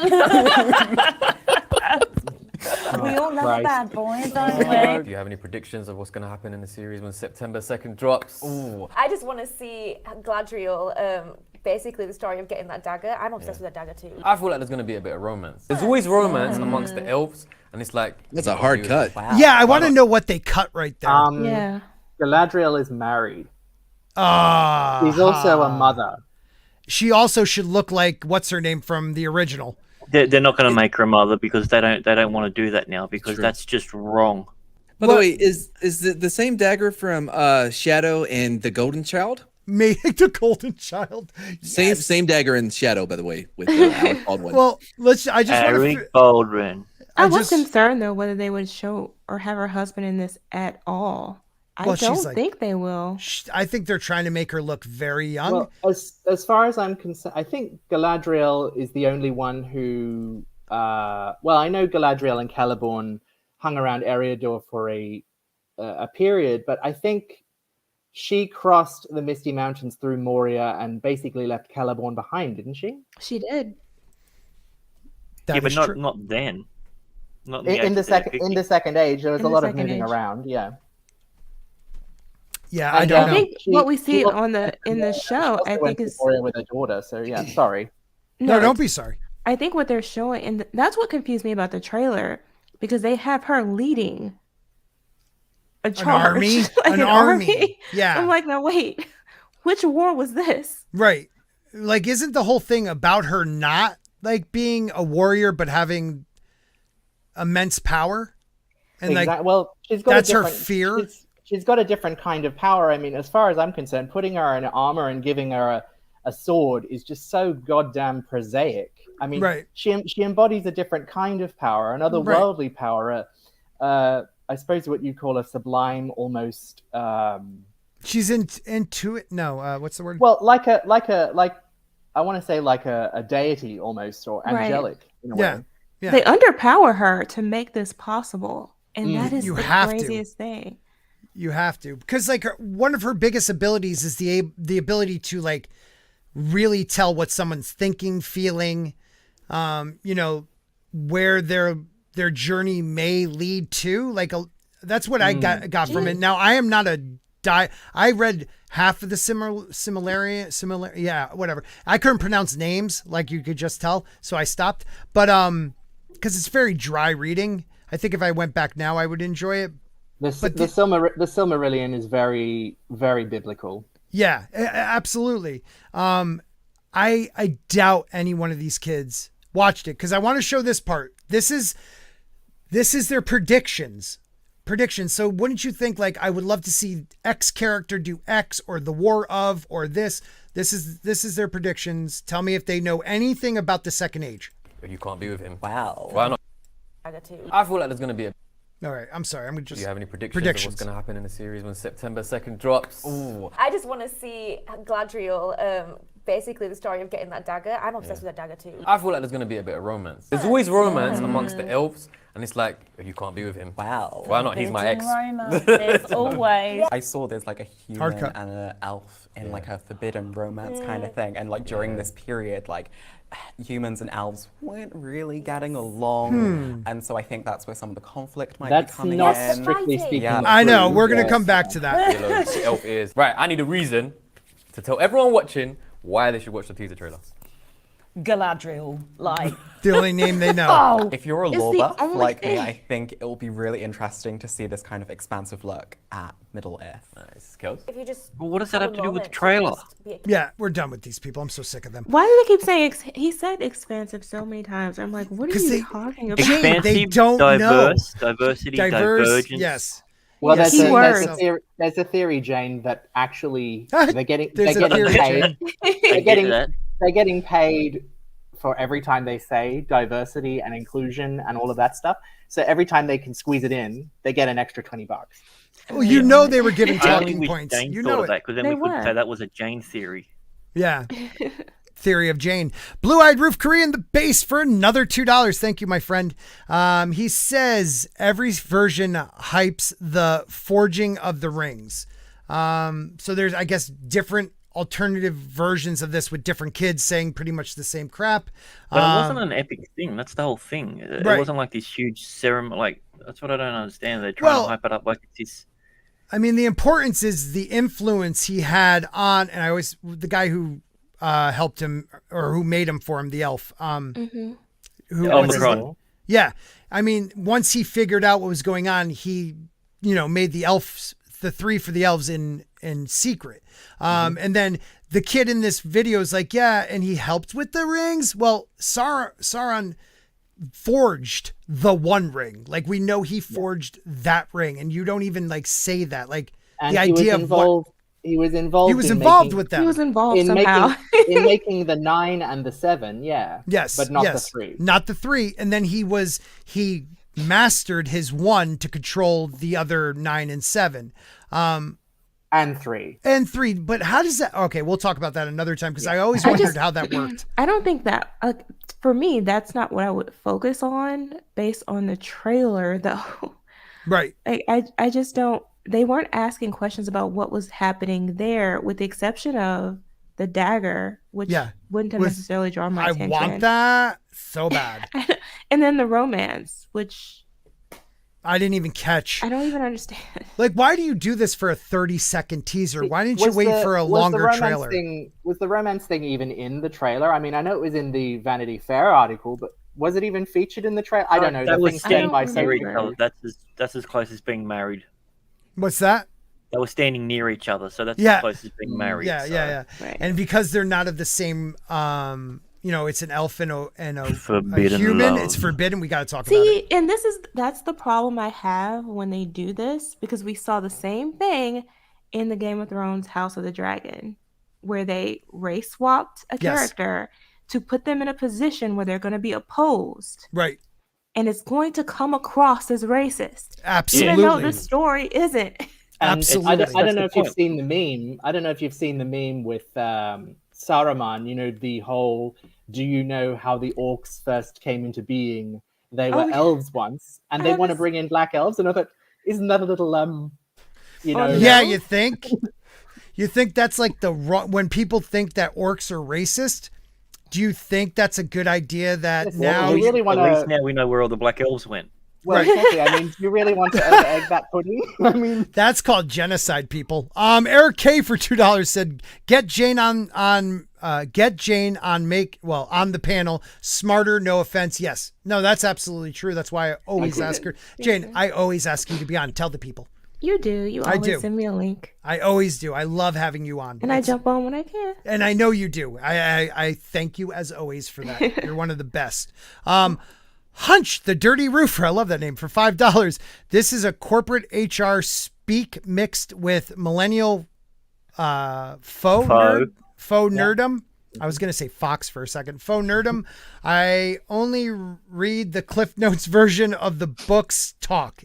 We all love a Christ. bad boy, don't we? Do you have any predictions of what's going to happen in the series when September 2nd drops? Ooh, I just want to see Galadriel, basically the story of getting that dagger. I'm obsessed with that dagger too. I feel like there's going to be a bit of romance. There's always romance amongst the elves, and it's like... That's a hard cut. wow. Yeah, I want to know what they cut right there. Yeah. Galadriel is married. Ah, She's also a mother. She also should look like what's her name from the original. They're not going to make her a mother because they don't want to do that now because True. that's just wrong. By the way, is the same dagger from Shadow and the Golden Child? Made the Golden Child. Same dagger in Shadow, by the way, with Alec Baldwin. Well, I just want Eric to. Baldwin. I was just- concerned though whether they would show or have her husband in this at all. I Well, she's don't like- think they will. I think they're trying to make her look very young. Well, as far as I'm concerned, I think Galadriel is the only one who. Well, I know Galadriel and Celeborn hung around Eriador for a period, but I think she crossed the Misty Mountains through Moria and basically left Celeborn behind, didn't she? She did. That Yeah, but is not true. then. Not In the second age, there was In a the lot of second moving age. around. Yeah. Yeah, I And, don't I know. think She- what we see she on the in the She show, also I went think to is Moria with her daughter. So yeah, sorry. No, don't it's- be sorry. I think what they're showing, and that's what confused me about the trailer, because they have her leading a charge, army? like An army. Yeah. I'm like, no, wait, which war was this? Right. Like, isn't the whole thing about her not like being a warrior, but having immense power, and like, well, she's got that's a her different, fear. She's got a different kind of power. I mean, as far as I'm concerned, putting her in armor and giving her a sword is just so goddamn prosaic. I mean, Right. she embodies a different kind of power, an otherworldly power. I suppose what you call a sublime, almost. She's into it. No, what's the word? Well, like I want to say like a deity almost, or angelic in a way. Yeah. They underpower her to make this possible, and that is You the have to. craziest thing. You have to, because like one of her biggest abilities is the ability to like really tell what someone's thinking, feeling, you know, where their journey may lead to. Like that's what I got from it. Now I am not I read half of the similar, yeah, whatever. I couldn't pronounce names, like you could just tell, so I stopped. But because it's very dry reading. I think if I went back now, I would enjoy it. The Silmarillion is very, very biblical. Yeah, absolutely. I doubt any one of these kids watched it because I want to show this part. This is their predictions. So wouldn't you think, like, I would love to see X character do X, or the War of, or this. This is their predictions. Tell me if they know anything about the Second Age. You can't be with him. Wow. Why not? Dagger 2. I feel like there's going to be a... All right, I'm sorry. I'm just. Do you have any predictions of what's going to happen in the series when September 2nd drops? Ooh. I just want to see Galadriel, basically the story of getting that dagger. I'm obsessed with that dagger too. I feel like there's going to be a bit of romance. There's always romance amongst the elves, and it's like, you can't be with him. Wow. Why not? He's my ex. Romances, always. I saw there's like a human Hardcut. and an elf in like a forbidden romance kind of thing. And like during this period, like humans and elves weren't really getting along. And so I think that's where some of the conflict might That's be coming not in. strictly speaking. Yeah. I know. true, We're gonna yes. come back to that. Yellow, the elf ears. Right, I need a reason to tell everyone watching why they should watch the teaser trailer. Galadriel, like. The only name they know. Oh, If you're a It's lore the buff only like me, thing. I think it will be really interesting to see this kind of expansive look at Middle Earth. Nice. Kels? If you just Well, what does that have have a to do with the moment to trailer? just be a- Yeah, we're done with these people. I'm so sick of them. Why do they keep saying he said expansive so many times? I'm like, what are 'Cause you they- talking about? Jane, Expansive, they don't diverse, diversity, Diverse, divergence. yes. Well, Yes. there's a theory, Jane, that actually they're getting There's a theory, paid. I They're get getting that. they're getting paid for every time they say diversity and inclusion and all of that stuff. So every time they can squeeze it in, they get an extra $20. Well, you know they were giving I only talking wish points. Jane You thought know of it. that, because then They we could were. say that was a Jane theory. Yeah. Theory of Jane. Blue-eyed Roof Korean, the base for another $2. Thank you, my friend. He says every version hypes the forging of the rings. So there's, I guess, different alternative versions of this with different kids saying pretty much the same crap. But it wasn't an epic thing. That's the whole thing. It Right. wasn't like this huge ceremony. Like, that's what I don't understand. They're trying Well, to hype it up like it's this. I mean, the importance is the influence he had on, and I always, the guy who helped him or who made him for him, the elf. Who what's his Omicron. name? Yeah. I mean, once he figured out what was going on, he, made the elves, the 3 for the elves in secret. And then the kid in this video is like, yeah, and he helped with the rings. Well, Sauron forged the One Ring. Like, we know he forged that ring, and you don't even like say that. Like, And the he was idea of involved. He was involved. he was in involved making, with He them. was involved in somehow. making the 9 and the 7. Yeah. Yes, But not yes. the 3. Not the 3. And then he mastered his 1 to control the other 9 and 7. And 3. And 3. But how does that? Okay, we'll talk about that another time because I always wondered how that worked. I don't think that, for me, that's not what I would focus on based on the trailer, though. Right. I just don't. They weren't asking questions about what was happening there, with the exception of the dagger, which Yeah. wouldn't have With- necessarily drawn my I attention. want that so bad. And then the romance, which I didn't even catch. I don't even understand. Like, why do you do this for a 30-second teaser? Why didn't you Was wait the- for a was the longer romance trailer? Was the romance thing even in the trailer? I mean, I know it was in the Vanity Fair article, but was it even featured in the trailer? I don't know. That The was thing's standing by by so near separate. each other. That's as close as being married. What's that? They were standing near each other, so that's Yeah. as close as being married. Yeah, so. yeah. Right. And because they're not of the same it's an elf and a Forbidden human. love. It's forbidden. We got to talk about it. See, and that's the problem I have when they do this, because we saw the same thing in the Game of Thrones House of the Dragon, where they race swapped a character to put them in a position where they're going to be opposed. Right. And it's going to come across as racist. Absolutely. Even though the story isn't. Absolutely. I don't know if you've seen the meme. I don't know if you've seen the meme with Saruman, the whole, do you know how the orcs first came into being? They were elves once, and they want to bring in black elves. And I thought, isn't that a little, Yeah, you think? You think that's like when people think that orcs are racist? Do you think that's a good idea that now... you really want At least now we know where all the black elves went. Well, exactly. I mean, do you really want to over-egg that pudding? I mean... That's called genocide, people. Eric K for $2 said, get Jane on the panel. Smarter, no offense. Yes. No, that's absolutely true. That's why I always ask her. Jane, I always ask you to be on. Tell the people. You do. You always send me a link. I always do. I love having you on. And I jump on when I can. And I know you do. I thank you as always for that. You're one of the best. Hunch, the Dirty Roofer. I love that name, for $5. This is a corporate HR speak mixed with millennial faux nerdum. I was going to say Fox for a second. Faux nerdum. I only read the Cliff Notes version of the book's talk.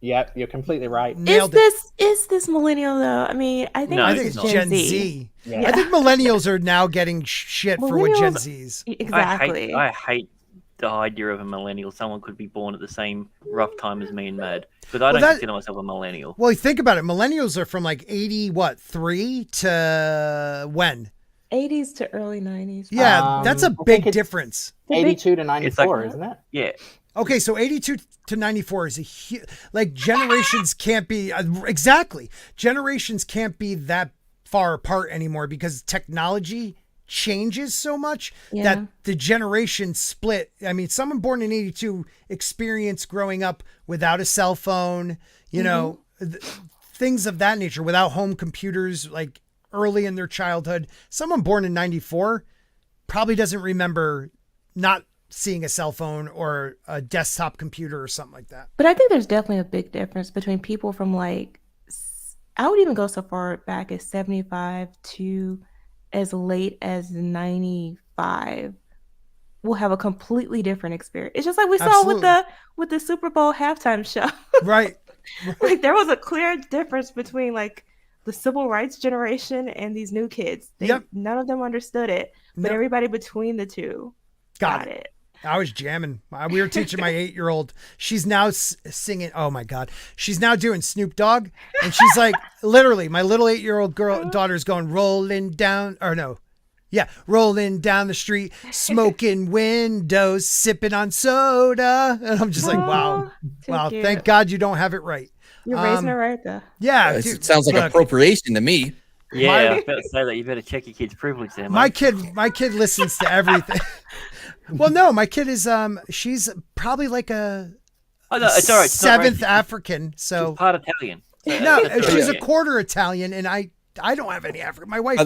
Yep, you're completely right. Is this millennial though? I mean, I think it's Gen Z. Yeah. I think millennials are now getting shit for what Gen Z's. Exactly. I hate the idea of a millennial. Someone could be born at the same rough time as me and Mad, because I don't consider myself a millennial. Well, think about it. Millennials are from like 3 to when? 80s to early 90s. Yeah, that's a big difference. 82 to 94, isn't it? Yeah. Okay, so 82 to 94 is a huge, generations can't be, exactly. Generations can't be that far apart anymore because technology changes so much that the generation split. I mean, someone born in 82 experienced growing up without a cell phone, things of that nature, without home computers, like early in their childhood. Someone born in 94 probably doesn't remember not seeing a cell phone or a desktop computer or something like that. But I think there's definitely a big difference between people from I would even go so far back as 75 to as late as 95 will have a completely different experience. It's just like we saw with the Super Bowl halftime show. Right. Like there was a clear difference between the civil rights generation and these new kids. None of them understood it, but everybody between the two got it. I was jamming. We were teaching my 8-year-old. She's now singing. Oh my God. She's now doing Snoop Dogg. And she's like, literally, my little 8-year-old daughter's going rolling down the street, smoking windows, sipping on soda. And I'm just like, wow. Cute. Thank God you don't have it right. You're raising it right though. Yeah. It sounds like appropriation to me. Yeah, I was about to say that. You better check your kid's privilege there, mate. My kid listens to everything. Well, no, my kid is she's probably like a it's all right. seventh African, so she's part Italian. No, she's a quarter Italian, and I don't have any African. My wife.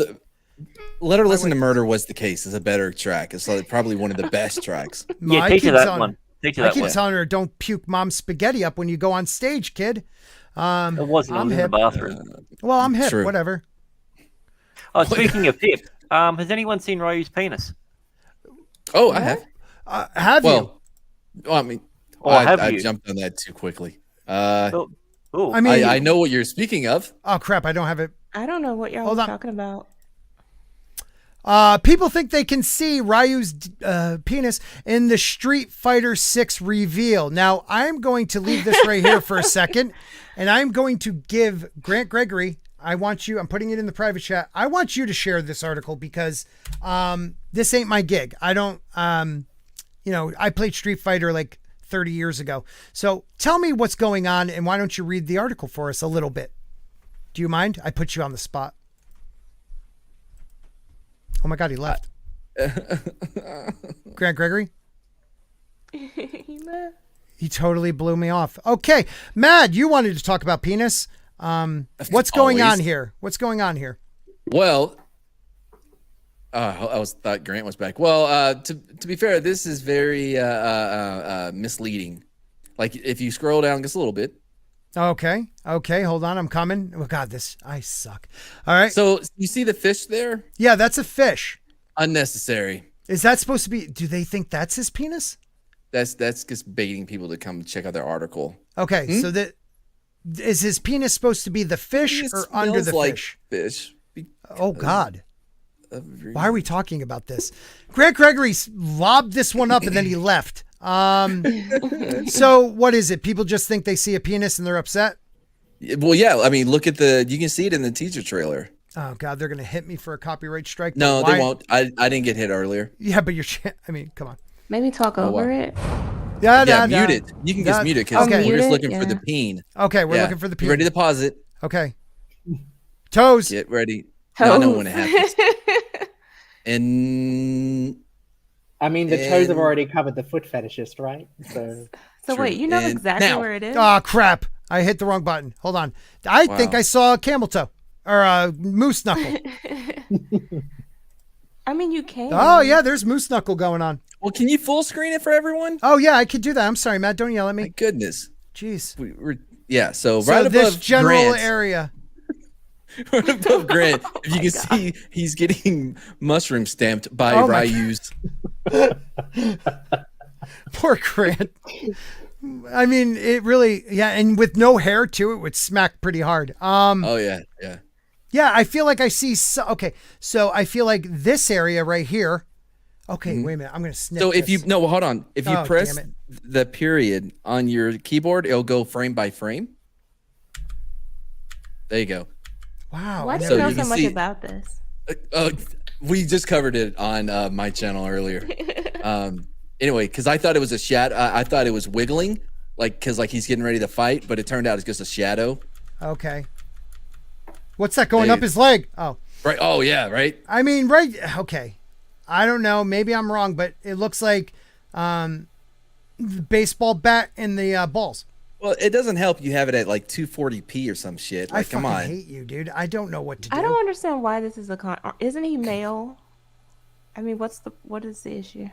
Let Her Listen to Murder Was the Case is a better track. It's probably one of the best tracks. Yeah, teach her that one. I keep telling her, don't puke mom's spaghetti up when you go on stage, kid. It wasn't. I'm in the bathroom. Well, I'm hip. True. Whatever. Oh, speaking of hip, has anyone seen Ryu's penis? Oh, I have. Have you? Well, I mean, I jumped on that too quickly. I mean, I know what you're speaking of. Oh crap! I don't have it. I don't know what y'all are talking about. People think they can see Ryu's penis in the Street Fighter 6 reveal. Now, I'm going to leave this right here for a second, and I'm going to give Grant Gregory. I'm putting it in the private chat. I want you to share this article because this ain't my gig. I don't, I played Street Fighter like 30 years ago. So tell me what's going on, and why don't you read the article for us a little bit? Do you mind? I put you on the spot. Oh my God, he left. Grant Gregory? He left. He totally blew me off. Okay, Mad, you wanted to talk about penis. What's going on here? What's going on here? Well, I thought Grant was back. Well, to be fair, this is very misleading. Like if you scroll down just a little bit. Okay. Hold on. I'm coming. Oh God, I suck. All right. So you see the fish there? Yeah, that's a fish. Unnecessary. Is that supposed to be? Do they think that's his penis? That's just baiting people to come check out their article. Okay, so is his penis supposed to be the fish or under the fish? Fish. Oh God. Why are we talking about this? Grant Gregory lobbed this one up and then he left. So what is it? People just think they see a penis and they're upset? Well, yeah. I mean, look at you can see it in the teaser trailer. Oh God, they're going to hit me for a copyright strike. No, they won't. I didn't get hit earlier. Yeah, but come on. Maybe talk over it. Yeah, mute it. You can just mute it because we're just looking for the peen. Okay, we're looking for the peen. Ready to pause it. Okay. Toes. Get ready. No, I know when it happens. And I mean, the toes have already covered the foot fetishist, right? So wait, you know exactly where it is? Oh, crap. I hit the wrong button. Hold on. I think I saw a camel toe or a moose knuckle. I mean, you can. Oh, yeah, there's moose knuckle going on. Well, can you full screen it for everyone? Oh, yeah, I could do that. I'm sorry, Matt. Don't yell at me. My goodness. Jeez. So right above this general Grant, area. right above Grant, if you can see, he's getting mushroom stamped by Ryu's. Poor Grant. I mean, it really, and with no hair too, it would smack pretty hard. Oh yeah. Yeah, I feel like I see. So I feel like this area right here. Okay, wait a minute. I'm gonna snip. So this. hold on. If you press the period on your keyboard, it'll go frame by frame. There you go. Wow. Why do you know so much about this? We just covered it on my channel earlier. Anyway, because I thought it was a shadow. I thought it was wiggling, because he's getting ready to fight, but it turned out it's just a shadow. Okay. What's that going up his leg? Oh. Right. Oh yeah. Right. I mean, right. Okay. I don't know. Maybe I'm wrong, but it looks like the baseball bat and the balls. Well, it doesn't help you have it at 240p or some shit. Come on. I hate you, dude. I don't know what to do. I don't understand why this is isn't he male? I mean, what is the issue?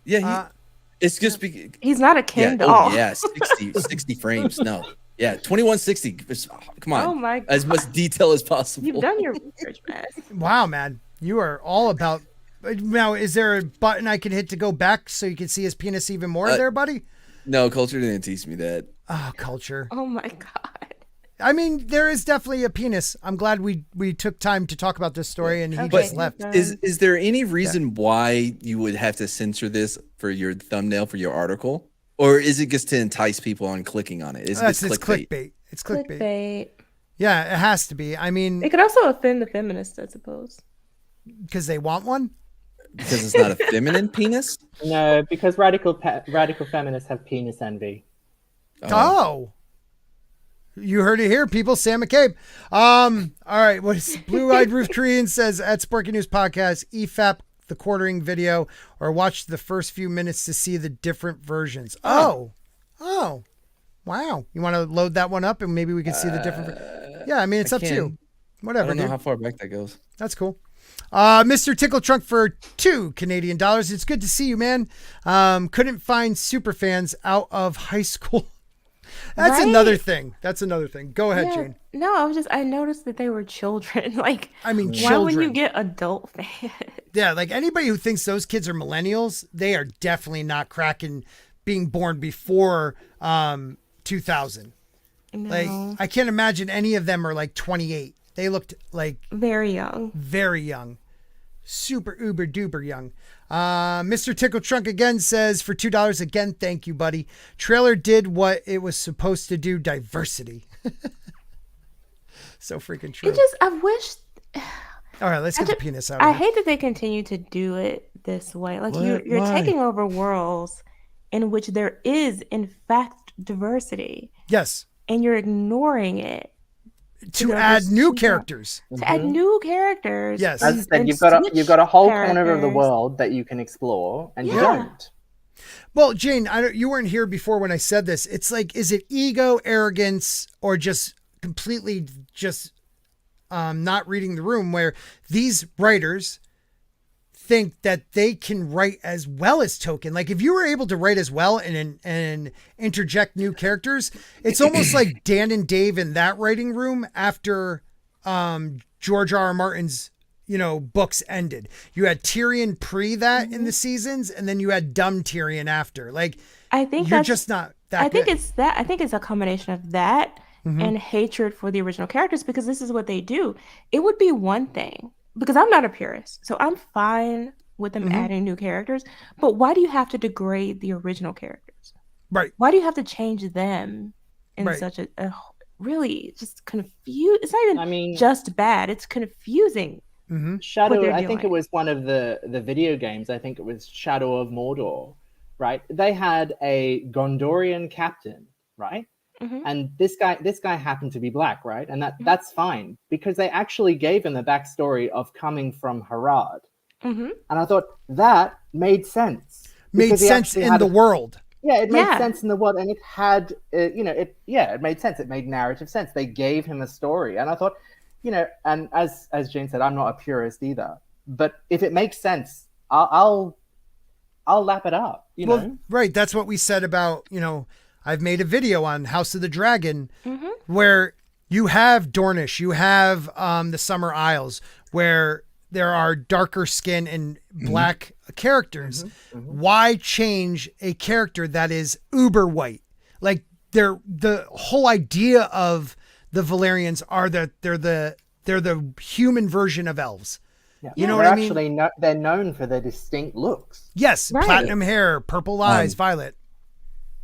Yeah, it's just he's not a Ken doll. Oh, yeah, 60 frames. No. Yeah, 2160. Come on. Oh my God. As much detail as possible. You've done your research, man. Wow, man. You are all about. Now, is there a button I can hit to go back so you can see his penis even more there, buddy? No, Culture didn't teach me that. Oh, Culture. Oh my God. I mean, there is definitely a penis. I'm glad we took time to talk about this story and he just left. Is there any reason why you would have to censor this for your thumbnail for your article? Or is it just to entice people on clicking on it? It's clickbait. It's clickbait. Yeah, it has to be. I mean, it could also offend the feminists, I suppose. Because they want one? Because it's not a feminine penis? No, because radical feminists have penis envy. Oh. You heard it here, people. Sam McCabe. All right. What is Blue-Eyed Ruth Korean says at Sporking News Podcast, EFAP the quartering video or watch the first few minutes to see the different versions. Oh. Wow. You want to load that one up and maybe we can see the different. Yeah, I mean, it's up to you. Whatever. I don't know how far back that goes. That's cool. Mr. Tickle Trunk for $2 Canadian. It's good to see you, man. Couldn't find Superfans out of high school. That's another thing. Go ahead, Jane. No, I noticed that they were children. Like, I mean, why would you get adult fans? Yeah, like anybody who thinks those kids are millennials, they are definitely not cracking being born before 2000. No. Like, I can't imagine any of them are like 28. They looked like very young. Very young. Super uber duper young. Mr. Tickle Trunk again says for $2 again, thank you, buddy. Trailer did what it was supposed to do, diversity. So freaking true. I wish. All right, let's get the penis out. I hate that they continue to do it this way. Like you're taking over worlds in which there is in fact diversity. Yes. And you're ignoring it. To add new characters. To add new characters. Yes. As I said, you've got a whole corner of the world that you can explore, and you don't. Well, Jane, you weren't here before when I said this. It's like, is it ego, arrogance, or just completely just not reading the room where these writers think that they can write as well as Token. Like if you were able to write as well and interject new characters, it's almost like Dan and Dave in that writing room after George R.R. Martin's books ended. You had Tyrion pre that in the seasons, and then you had dumb Tyrion after. Like I think you're that's just not that I think good. it's that. I think it's a combination of that and hatred for the original characters, because this is what they do. It would be one thing, because I'm not a purist, so I'm fine with them adding new characters. But why do you have to degrade the original characters? Right. Why do you have to change them in such a really just confused? It's not even just bad. It's confusing. Shadow, I think it was one of the video games. I think it was Shadow of Mordor, right? They had a Gondorian captain, right? And this guy happened to be black, right? And that's fine, because they actually gave him a backstory of coming from Harad. And I thought that made sense. Made sense in the world. Yeah, it made sense in the world, and it had, it made sense. It made narrative sense. They gave him a story, and I thought, and as Jane said, I'm not a purist either. But if it makes sense, I'll lap it up. You know, right? That's what we said about I've made a video on House of the Dragon where you have Dornish, you have the Summer Isles, where there are darker skin and black characters. Why change a character that is uber white? Like the whole idea of the Valerians are that they're the human version of elves. Yeah. You know what I mean? Actually, they're known for their distinct looks. Yes, platinum hair, purple eyes, violet.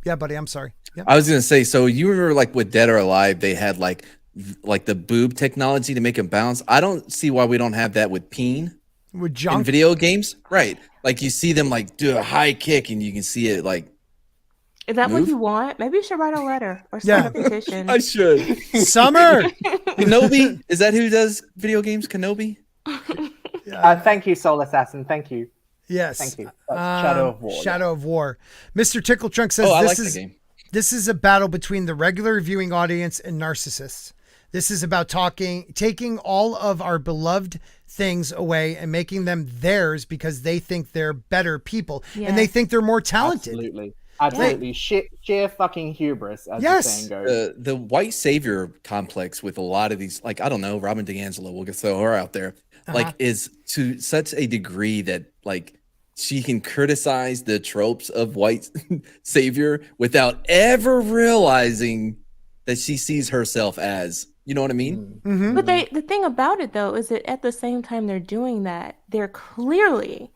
Yeah, buddy, I'm sorry. Yep. I was gonna say, so you remember like with Dead or Alive, they had like the boob technology to make them bounce. I don't see why we don't have that with Peen with junk in video games, right? Like you see them like do a high kick and you can see it like. Is that what you want? Maybe you should write a letter or start a petition. I should. Summer Kenobi, is that who does video games? Kenobi. Thank you, Soul Assassin. Thank you. Yes. Thank you. Shadow of War. Shadow of War. Mr. Tickle Trunk says this is a battle between the regular viewing audience and narcissists. This is about taking all of our beloved things away and making them theirs because they think they're better people and they think they're more talented. Absolutely. Sheer fucking hubris, as the saying goes. The white savior complex with a lot of these, like, I don't know, Robin DiAngelo, we'll throw her out there, like, is to such a degree that, like, she can criticize the tropes of white savior without ever realizing that she sees herself as, you know what I mean? But the thing about it, though, is that at the same time they're doing that, they're clearly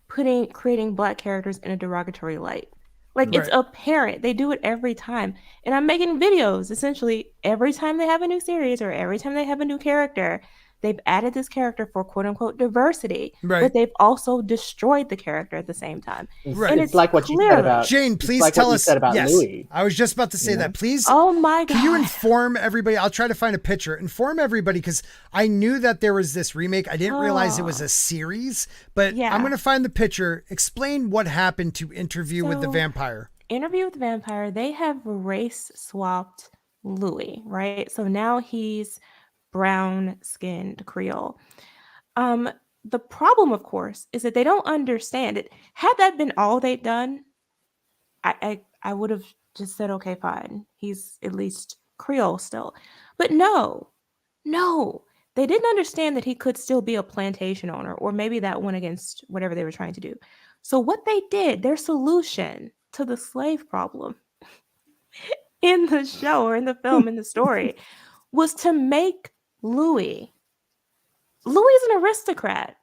creating black characters in a derogatory light. Like, it's apparent. They do it every time. And I'm making videos, essentially, every time they have a new series or every time they have a new character, they've added this character for quote-unquote diversity, but they've also destroyed the character at the same time. And it's like what you said about... Jane, please tell us... Yes, Louis. I was just about to say that. Please, oh my God. Can you inform everybody? I'll try to find a picture. Inform everybody, because I knew that there was this remake. I didn't realize it was a series, but I'm going to find the picture. Explain what happened to Interview with the Vampire. Interview with the Vampire, they have race swapped Louis, right? So now he's brown-skinned Creole. The problem, of course, is that they don't understand it. Had that been all they'd done, I would have just said, okay, fine. He's at least Creole still. But no, they didn't understand that he could still be a plantation owner, or maybe that went against whatever they were trying to do. So what they did, their solution to the slave problem in the show or in the film, in the story, was to make Louis is an aristocrat.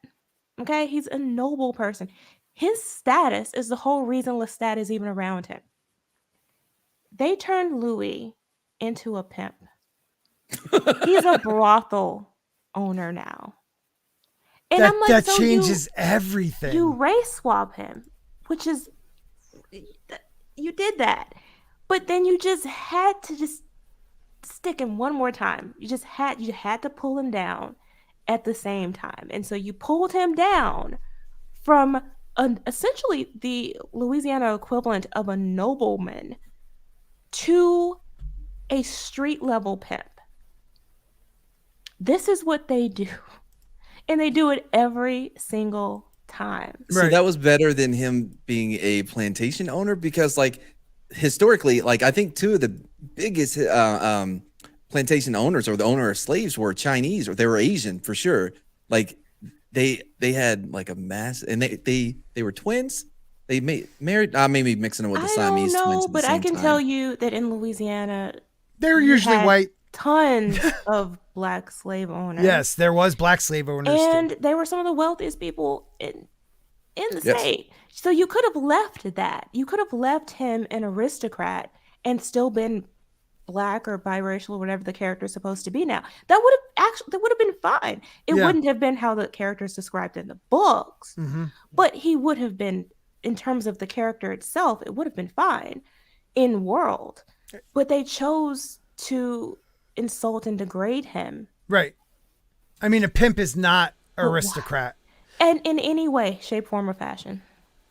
Okay, he's a noble person. His status is the whole reason Lestat is even around him. They turned Louis into a pimp. He's a brothel owner now. And I'm like, that so changes everything. You race swap him, which is, you did that. But then you just had to just stick him one more time. You had to pull him down at the same time. And so you pulled him down from essentially the Louisiana equivalent of a nobleman to a street level pimp. This is what they do. And they do it every single time. So that was better than him being a plantation owner, because like historically, like I think two of the biggest plantation owners or the owner of slaves were Chinese, or they were Asian for sure. Like they had like a mass, and they were twins. They married. Maybe mixing them with the Siamese twins. But I can tell you that in Louisiana, they're usually white. Tons of black slave owners. Yes, there was black slave owners, and they were some of the wealthiest people in the state. So you could have left that. You could have left him an aristocrat and still been black or biracial or whatever the character is supposed to be now. That would have been fine. It wouldn't have been how the character is described in the books, but he would have been, in terms of the character itself, it would have been fine in world. But they chose to insult and degrade him. Right. I mean, a pimp is not aristocrat. And in any way, shape, form, or fashion.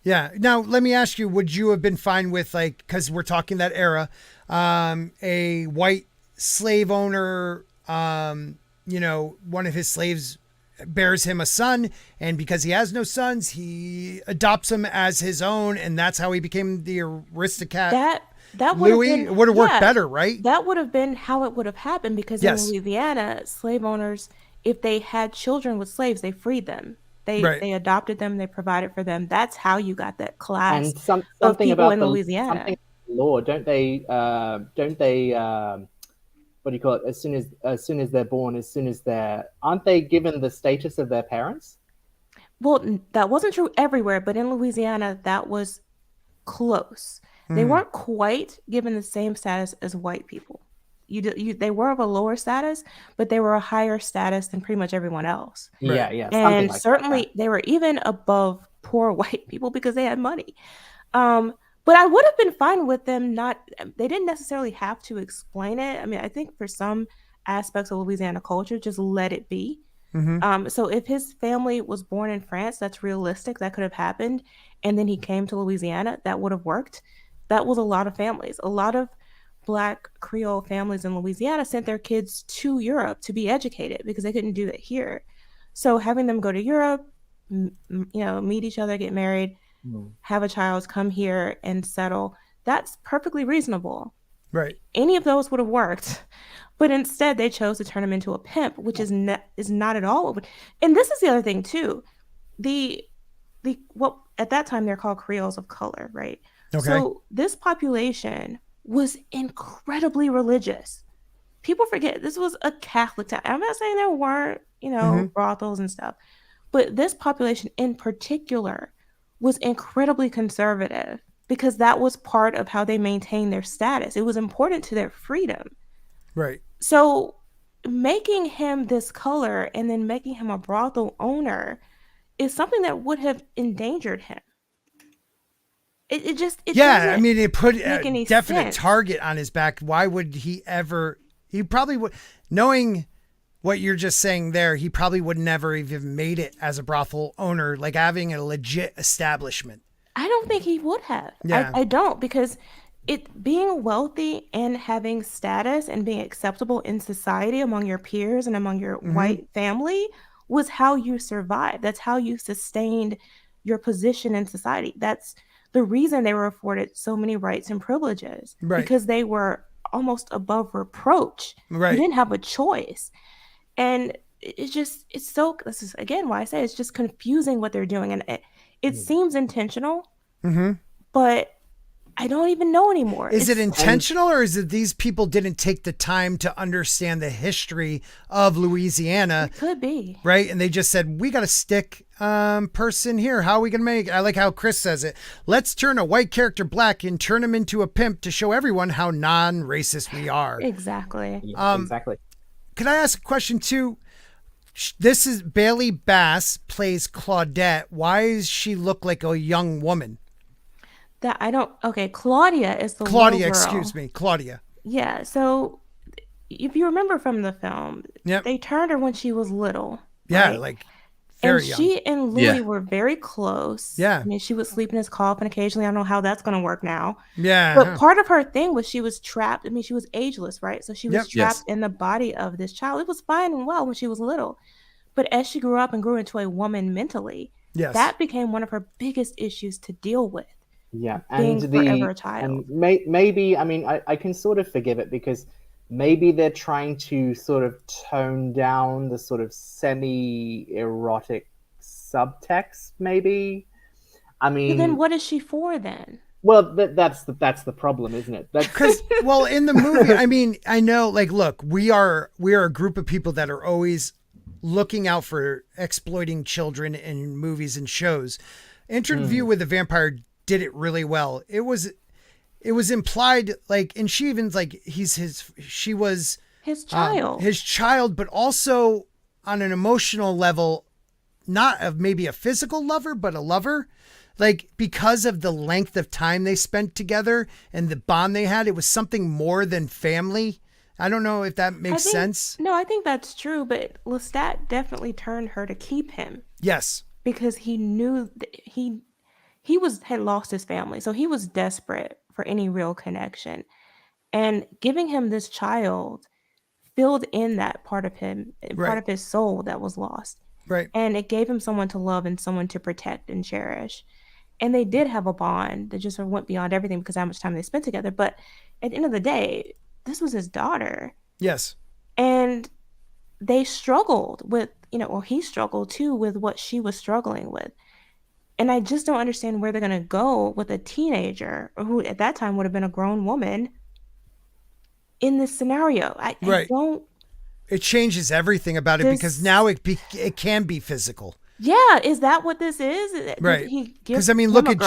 Yeah. Now, let me ask you, would you have been fine with, like, because we're talking that era, a white slave owner, one of his slaves bears him a son, and because he has no sons, he adopts him as his own, and that's how he became the aristocrat. That would have worked better, right? That would have been how it would have happened, because in Louisiana, slave owners, if they had children with slaves, they freed them. They adopted them. They provided for them. That's how you got that class and something of people about in Louisiana. Something law, don't they? What do you call it? As soon as they're born, aren't they given the status of their parents? Well, that wasn't true everywhere, but in Louisiana, that was close. They weren't quite given the same status as white people. They were of a lower status, but they were a higher status than pretty much everyone else. Yeah. And certainly they were even above poor white people because they had money. But I would have been fine with them they didn't necessarily have to explain it. I mean, I think for some aspects of Louisiana culture, just let it be. So if his family was born in France, that's realistic. That could have happened. And then he came to Louisiana, that would have worked. That was a lot of families. A lot of Black Creole families in Louisiana sent their kids to Europe to be educated because they couldn't do that here. So having them go to Europe, meet each other, get married, have a child, come here and settle, that's perfectly reasonable. Right. Any of those would have worked. But instead, they chose to turn him into a pimp, which is not at all. And this is the other thing, too. What at that time, they're called Creoles of color, right? Okay. So this population was incredibly religious. People forget this was a Catholic town. I'm not saying there weren't, brothels and stuff, but this population in particular was incredibly conservative because that was part of how they maintained their status. It was important to their freedom. Right. So making him this color and then making him a brothel owner is something that would have endangered him. It I mean, it put a definite sense. target on his back. Why would he ever? He probably would, knowing what you're just saying there, he probably would never even made it as a brothel owner, like having a legit establishment. I don't think he would have. Yeah. I don't, because being wealthy and having status and being acceptable in society among your peers and among your white family was how you survived. That's how you sustained your position in society. That's the reason they were afforded so many rights and privileges, because they were almost above reproach. Right. You didn't have a choice. And this is again why I say it's just confusing what they're doing. And it seems intentional, but I don't even know anymore. Is it intentional, or is it these people didn't take the time to understand the history of Louisiana? It could be. Right? And they just said, we got to stick person here. How are we going to make it? I like how Chris says it. Let's turn a white character black and turn him into a pimp to show everyone how non-racist we are. Exactly. Exactly. Can I ask a question too? This is Bailey Bass plays Claudette. Why does she look like a young woman? Claudia is the little girl. Excuse me. Claudia. Yeah, so if you remember from the film, they turned her when she was little. Yeah, right? like very and young. She and Louis were very close. Yeah. I mean, she would sleep in his coffin occasionally. I don't know how that's going to work now. Yeah. But part of her thing was she was trapped. I mean, she was ageless, right? So she was trapped in the body of this child. It was fine and well when she was little. But as she grew up and grew into a woman mentally, Yes. That became one of her biggest issues to deal with. Yeah, Being and forever a child. and maybe I mean I can sort of forgive it because maybe they're trying to sort of tone down the sort of semi-erotic subtext. Maybe, I mean, But then what is she for then? well, that's the problem, isn't it? That's Because, well, in the movie, I mean, I know, like, look, we are a group of people that are always looking out for exploiting children in movies and shows. Interview with the Vampire did it really well. It was implied, like, and she even's like, she was His child. his child, but also on an emotional level, not of maybe a physical lover, but a lover. Like, because of the length of time they spent together and the bond they had, it was something more than family. I don't know if that makes sense. No, I think that's true, but Lestat definitely turned her to keep him Yes. because he knew that he had lost his family, so he was desperate for any real connection. And giving him this child filled in that part of him, part of his soul that was lost. Right. And it gave him someone to love and someone to protect and cherish. And they did have a bond that just went beyond everything because of how much time they spent together. But at the end of the day, this was his daughter. Yes. And they struggled with, or he struggled too with what she was struggling with. And I just don't understand where they're going to go with a teenager who at that time would have been a grown woman in this scenario. I don't. It changes everything about it because now it can be physical. Yeah, is that what this is? Right. Because I mean, look at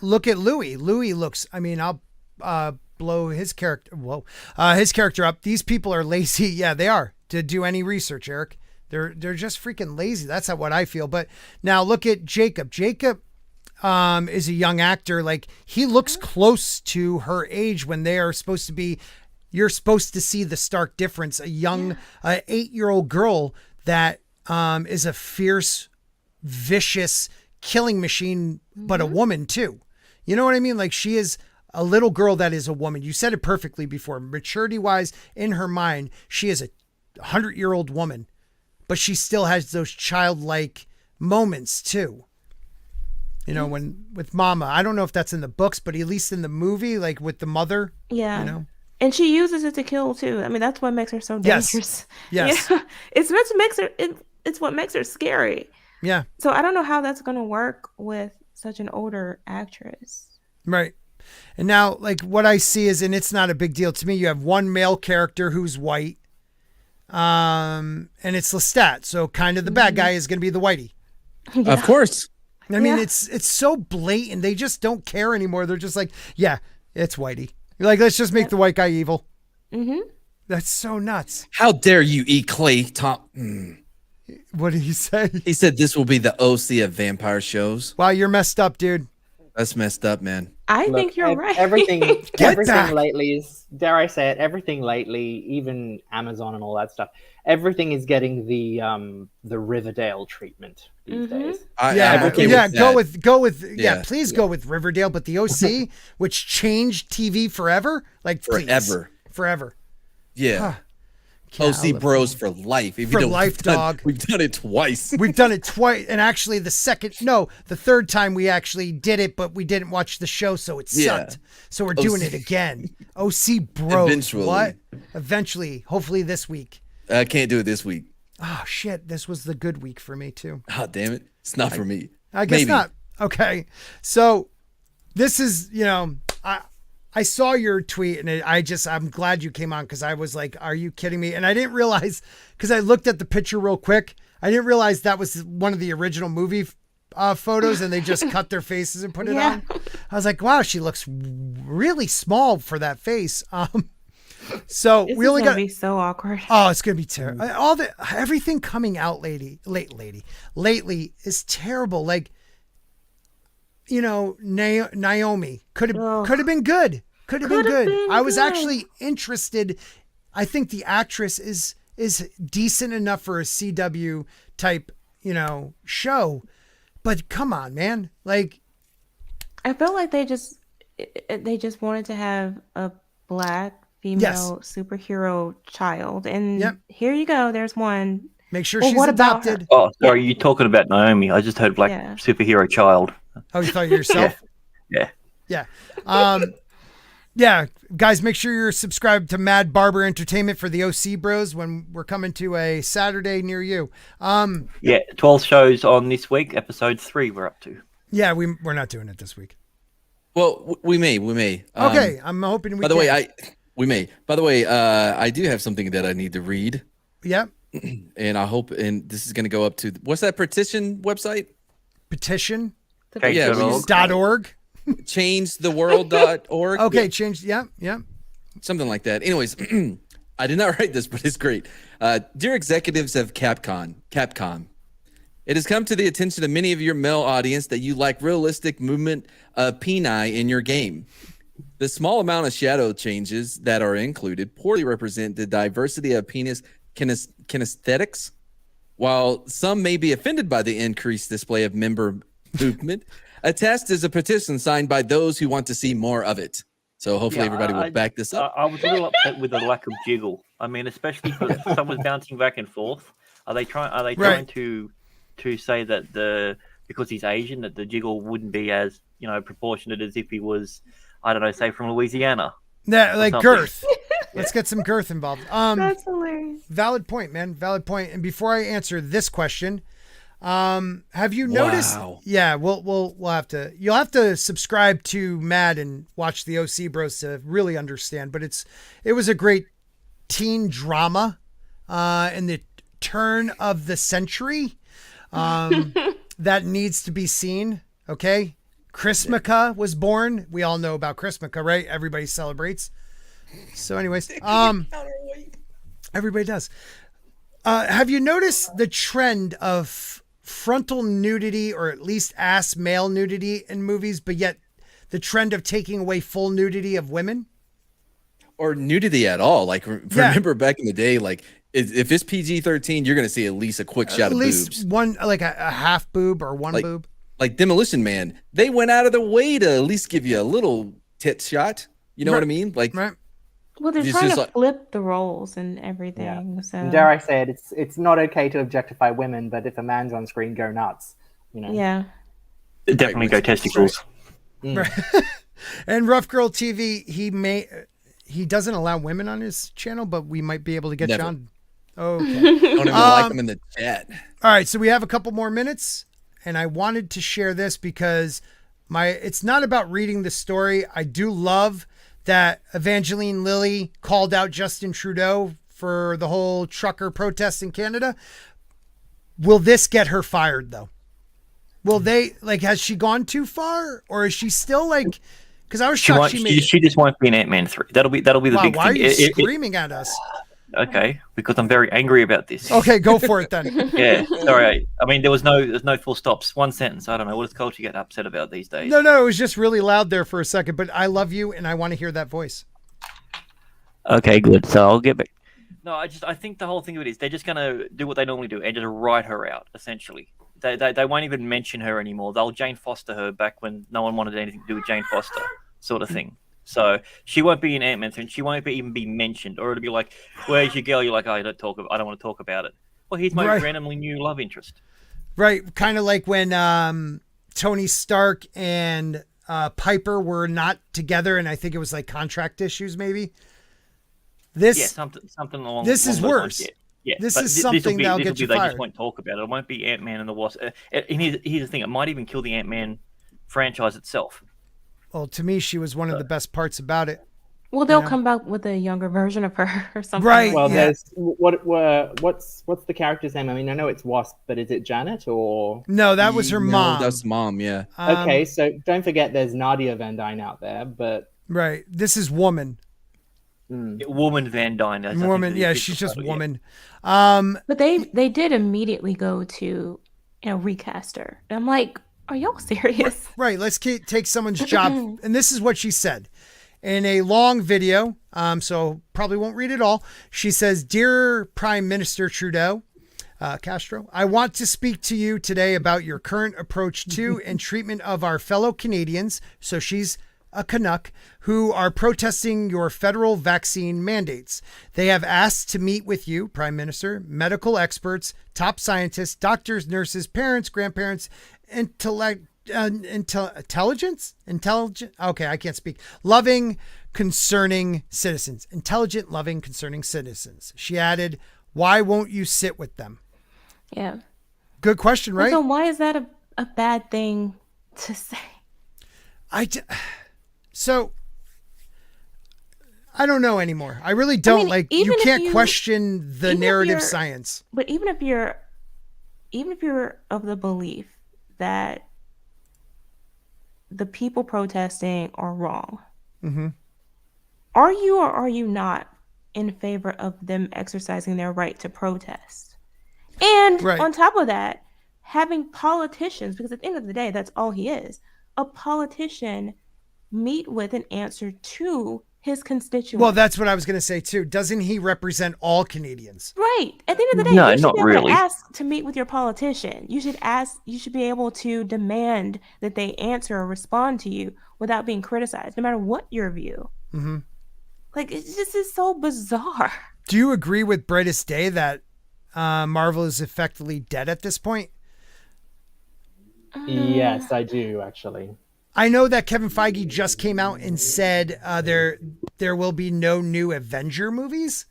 look at Louis. Louis looks. I mean, I'll blow his character. His character up. These people are lazy. Yeah, they are to do any research, Eric. They're just freaking lazy. That's not what I feel. But now look at Jacob. Jacob is a young actor. Like, he looks close to her age when they are supposed to be. You're supposed to see the stark difference. A young 8-year-old girl that is a fierce, vicious killing machine, but a woman too. You know what I mean? Like, she is a little girl that is a woman. You said it perfectly before. Maturity wise, in her mind, she is a 100-year-old woman, but she still has those childlike moments too. When with Mama, I don't know if that's in the books, but at least in the movie, like with the mother, And she uses it to kill too. I mean, that's what makes her so dangerous. Yes. Yeah. It's what makes her scary. Yeah. So I don't know how that's going to work with such an older actress. Right. And now, like, what I see is, and it's not a big deal to me, you have one male character who's white, and it's Lestat. So kind of the bad guy is going to be the whitey. Yeah. Of course. I mean, it's so blatant. They just don't care anymore. They're just like, yeah, it's whitey. Like, let's just make the white guy evil. Mm-hmm. That's so nuts. How dare you eat clay, Tom? What did he say? He said this will be the OC of vampire shows. Wow, you're messed up, dude. That's messed up, man. I think you're right. Everything back. lately is, dare I say it, everything lately, even Amazon and all that stuff, everything is getting the Riverdale treatment these days. Go with please go with Riverdale, but the OC, which changed TV forever, like forever. Yeah. Huh. OC bros for life. If For you don't, life, dog. We've done it twice. We've done it twice, and actually the third time we actually did it, but we didn't watch the show, so it sucked. So we're doing it again. OC bros. Eventually. What? Eventually. Hopefully this week. I can't do it this week. Oh shit! This was the good week for me too. Oh damn it! It's not for me. I guess Maybe. not. Okay, so this is I saw your tweet and I'm glad you came on because I was like, are you kidding me? And I didn't realize because I looked at the picture real quick. I didn't realize that was one of the original movie photos and they just cut their faces and put it on. I was like, wow, she looks really small for that face. So This we is only gonna got be so awkward. Oh, it's gonna be terrible. Everything coming out lately is terrible. Like, Naomi could have been good. Could have been good. I was actually interested. I think the actress is decent enough for a CW type, show. But come on, man. Like, I felt like they just wanted to have a black female superhero child, and here you go. There's one. Make sure Well, she's what about her? adopted. Oh, sorry, you're talking about Naomi. I just heard Black Yeah. Superhero Child. Oh, you thought yourself? Yeah. Yeah. Yeah, guys, make sure you're subscribed to Mad Barber Entertainment for the OC Bros when we're coming to a Saturday near you. Yeah, 12 shows on this week. Episode 3 we're up to. Yeah, we're not doing it this week. Well, we may. Okay, I'm hoping we By the can. way, we may. By the way, I do have something that I need to read, Yeah, and I hope, and this is going to go up to what's that petition website? petition Okay, Yeah, so- we just- .org. changetheworld.org. Okay, change. Yeah. Something like that. Anyways, I did not write this, but it's great. Dear executives of Capcom, it has come to the attention of many of your male audience that you like realistic movement of peni in your game. The small amount of shadow changes that are included poorly represent the diversity of penis kinesthetics. While some may be offended by the increased display of member movement, a test is a petition signed by those who want to see more of it. So hopefully everybody will back this up. I was a little upset with the lack of jiggle. I mean, especially for someone's bouncing back and forth. Are they trying to say that because he's Asian that the jiggle wouldn't be as proportionate as if he was, I don't know, say from Louisiana? Yeah, like something. girth. Let's get some girth involved. That's hilarious. Valid point, man. Valid point. And before I answer this question, have you noticed? Wow. Yeah, we'll have to. You'll have to subscribe to Mad and watch the OC Bros to really understand. But it was a great teen drama, in the turn of the century, that needs to be seen. Okay, Chrismica was born. We all know about Chrismica, right? Everybody celebrates. So, anyways, everybody does. Have you noticed the trend of frontal nudity, or at least ass male nudity in movies, but yet the trend of taking away full nudity of women? Or nudity at all. Like, remember back in the day, like, if it's PG-13, you're going to see at least a quick shot of boobs. At least one, like a half boob or one boob. Like Demolition Man, they went out of their way to at least give you a little tit shot. You know what I mean? Like, Well, they're It's trying just to like- flip the roles and everything. So And dare I say it, it's not okay to objectify women, but if a man's on screen, go nuts. yeah. Definitely go testicles. And Rough Girl TV, he doesn't allow women on his channel, but we might be able to get Never. John. Okay. don't even like them in the chat. All right, so we have a couple more minutes, and I wanted to share this because it's not about reading the story. I do love that Evangeline Lilly called out Justin Trudeau for the whole trucker protest in Canada. Will this get her fired, though? Will they, has she gone too far, or is she still because I was shocked She just won't be in Ant-Man 3. That'll be the wow, big why thing. are you screaming at us? Okay, because I'm very angry about this. Okay, go for it then. Yeah, sorry. I mean, there's no full stops. One sentence. I don't know. What does culture get upset about these days? No, it was just really loud there for a second, but I love you and I want to hear that voice. Okay, good. So I'll get back. No, I think the whole thing of it is they're just going to do what they normally do and just write her out, essentially. They won't even mention her anymore. They'll Jane Foster her back when no one wanted anything to do with Jane Foster, sort of thing. So she won't be in Ant-Man 3, and she won't even be mentioned. Or it'll be like, where's your girl? You're like, I don't want to talk about it. Well, here's my randomly new love interest. Right, kind of like when Tony Stark and Piper were not together, and I think it was like contract issues, maybe. Yeah, something along. This is those worse. lines, yeah. This but is something that'll get you They fired. just won't talk about it. It won't be Ant-Man and the Wasp. And here's the thing: it might even kill the Ant-Man franchise itself. Well, to me, she was one of the best parts about it. Well, they'll come back with a younger version of her or something. Right. Well, yeah. there's what's the character's name? I mean, I know it's Wasp, but is it Janet or? No, that was her mom. That's mom, yeah. Okay, so don't forget there's Nadia Van Dyne out there, but Right. This is Woman. Woman Van Dyne. I think Woman. is the Yeah, official she's just title, Woman. But they did immediately go to recast her. And I'm like, are y'all serious? Right. Let's take someone's job. And this is what she said in a long video. So probably won't read it all. She says, "Dear Prime Minister Trudeau, Castro, I want to speak to you today about your current approach to and treatment of our fellow Canadians." So she's a Canuck, who are protesting your federal vaccine mandates. They have asked to meet with you, Prime Minister, medical experts, top scientists, doctors, nurses, parents, grandparents, intelligent. Okay, I can't speak. Loving, concerning citizens. Intelligent, loving, concerning citizens. She added, why won't you sit with them? Yeah. Good question, right? So why is that a bad thing to say? So I don't know anymore. I really don't. You can't question the narrative science. But even if you're of the belief that the people protesting are wrong, are you or are you not in favor of them exercising their right to protest? And on top of that, having politicians, because at the end of the day, that's all he is, a politician meet with an answer to his constituents. Well, that's what I was going to say too. Doesn't he represent all Canadians? Right. At the end of the day, No, you should not be able really. to ask to meet with your politician. You should be able to demand that they answer or respond to you without being criticized, no matter what your view. Mm-hmm. Like, this is so bizarre. Do you agree with Brightest Day that Marvel is effectively dead at this point? Yes, I do, actually. I know that Kevin Feige just came out and said there will be no new Avenger movies.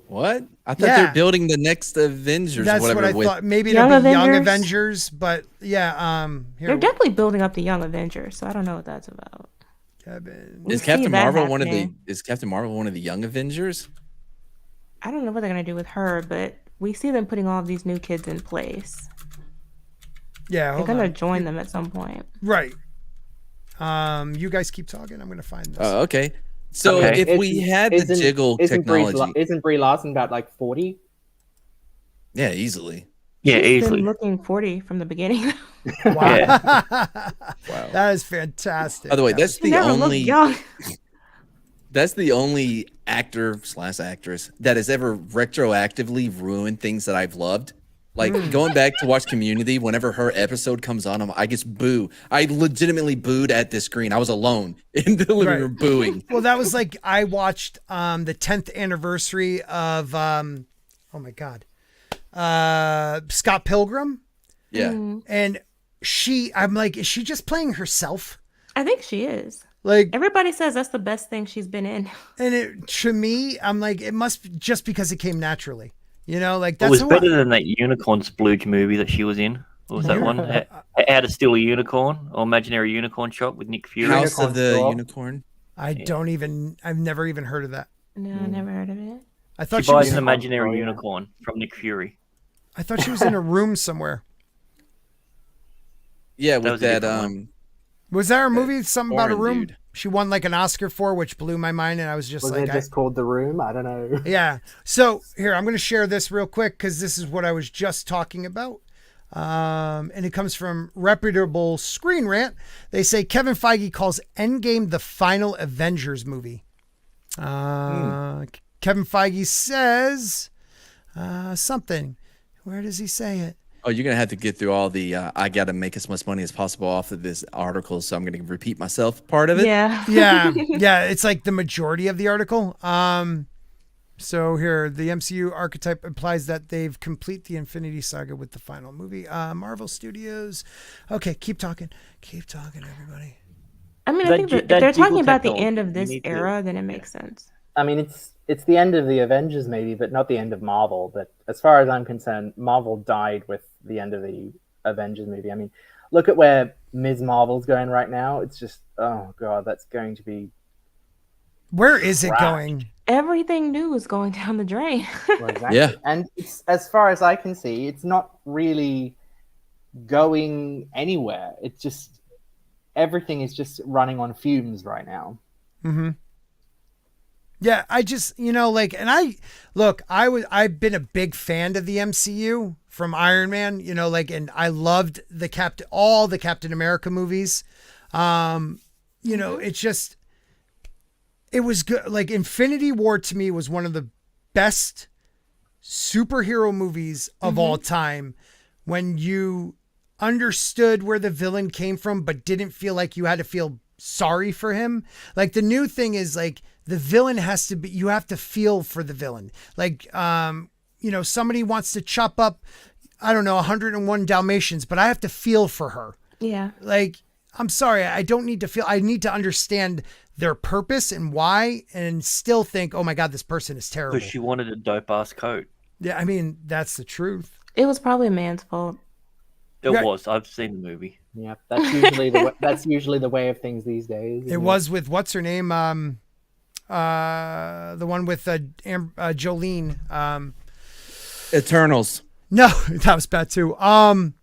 What? I thought they're building the next Avengers. That's whatever, what I thought. Maybe Young there'll be Young Avengers? Avengers, but yeah. They're definitely building up the Young Avengers, so I don't know what that's about. Kevin. Is Captain Marvel one of the Young Avengers? I don't know what they're gonna do with her, but we see them putting all of these new kids in place. Yeah, They're hold gonna on. join them at some point. Right. You guys keep talking. I'm gonna find this. Oh, okay. So if we had the jiggle technology, isn't Brie Larson about like 40? Yeah, easily. Yeah, She's easily. been looking 40 from the beginning. Wow. Yeah. Wow. That is fantastic. By the way, that's She the never looked only young. that's the only actor/actress that has ever retroactively ruined things that I've loved. Like going back to watch Community, whenever her episode comes on, I just boo. I legitimately booed at the screen. I was alone in the living room booing. Well, that was like I watched the 10th anniversary of oh my god, Scott Pilgrim. Yeah, and I'm like, is she just playing herself? I think she is. Like Everybody says that's the best thing she's been in. And to me, I'm like, it must be just because it came naturally. You know, like It that's was better than that Unicorn Splooge movie that she was in. What was that one? How to Steal a Unicorn or Imaginary Unicorn Shop with Nick Fury. House of the Unicorn. I've never even heard of that. No, I never heard of it. I thought She she buys was an imaginary unicorn from Nick Fury. I thought she was in a room somewhere. Yeah, That with was a that different one. Was there a movie, something about a foreign room? dude. She won like an Oscar for, which blew my mind, and I was just Was like, it just called The Room? I don't know. yeah. So here, I'm going to share this real quick because this is what I was just talking about. And it comes from reputable Screen Rant. They say Kevin Feige calls Endgame the final Avengers movie. Kevin Feige says something. Where does he say it? Oh, you're gonna have to get through all the I gotta make as much money as possible off of this article, so I'm gonna repeat myself part of it. Yeah. Yeah. It's like the majority of the article. So here, the MCU archetype implies that they've complete the Infinity Saga with the final movie. Marvel Studios. Okay, keep talking, everybody. I mean, I That think ju- if that they're jiggle talking about the technology, end of you this need to- era, then it makes sense. I mean, it's the end of the Avengers, maybe, but not the end of Marvel. But as far as I'm concerned, Marvel died with the end of the Avengers movie. I mean, look at where Ms. Marvel's going right now. It's just, oh god, that's going to be. Where is it Right. going? Everything new is going down the drain. Well, exactly. Yeah. And it's, as far as I can see, it's not really going anywhere. It's just everything is just running on fumes right now. Mm-hmm. Yeah, I just, and I've been a big fan of the MCU from Iron Man, and I loved all the Captain America movies. It's just, it was good. Like Infinity War to me was one of the best superhero movies of all time, when you understood where the villain came from, but didn't feel like you had to feel sorry for him. Like the new thing is like the villain has to be, you have to feel for the villain. Like, you know, somebody wants to chop up, I don't know, 101 Dalmatians, but I have to feel for her. Yeah. Like, I'm sorry, I don't need to feel, I need to understand their purpose and why, and still think, oh my God, this person is terrible. Because she wanted a dope ass coat. Yeah, I mean, that's the truth. It was probably a man's fault. It Right. was. I've seen the movie. Yeah, that's usually the way of things these days. It was with, what's her name? The one with Jolene. Eternals. No, that was bad too. Magnificent.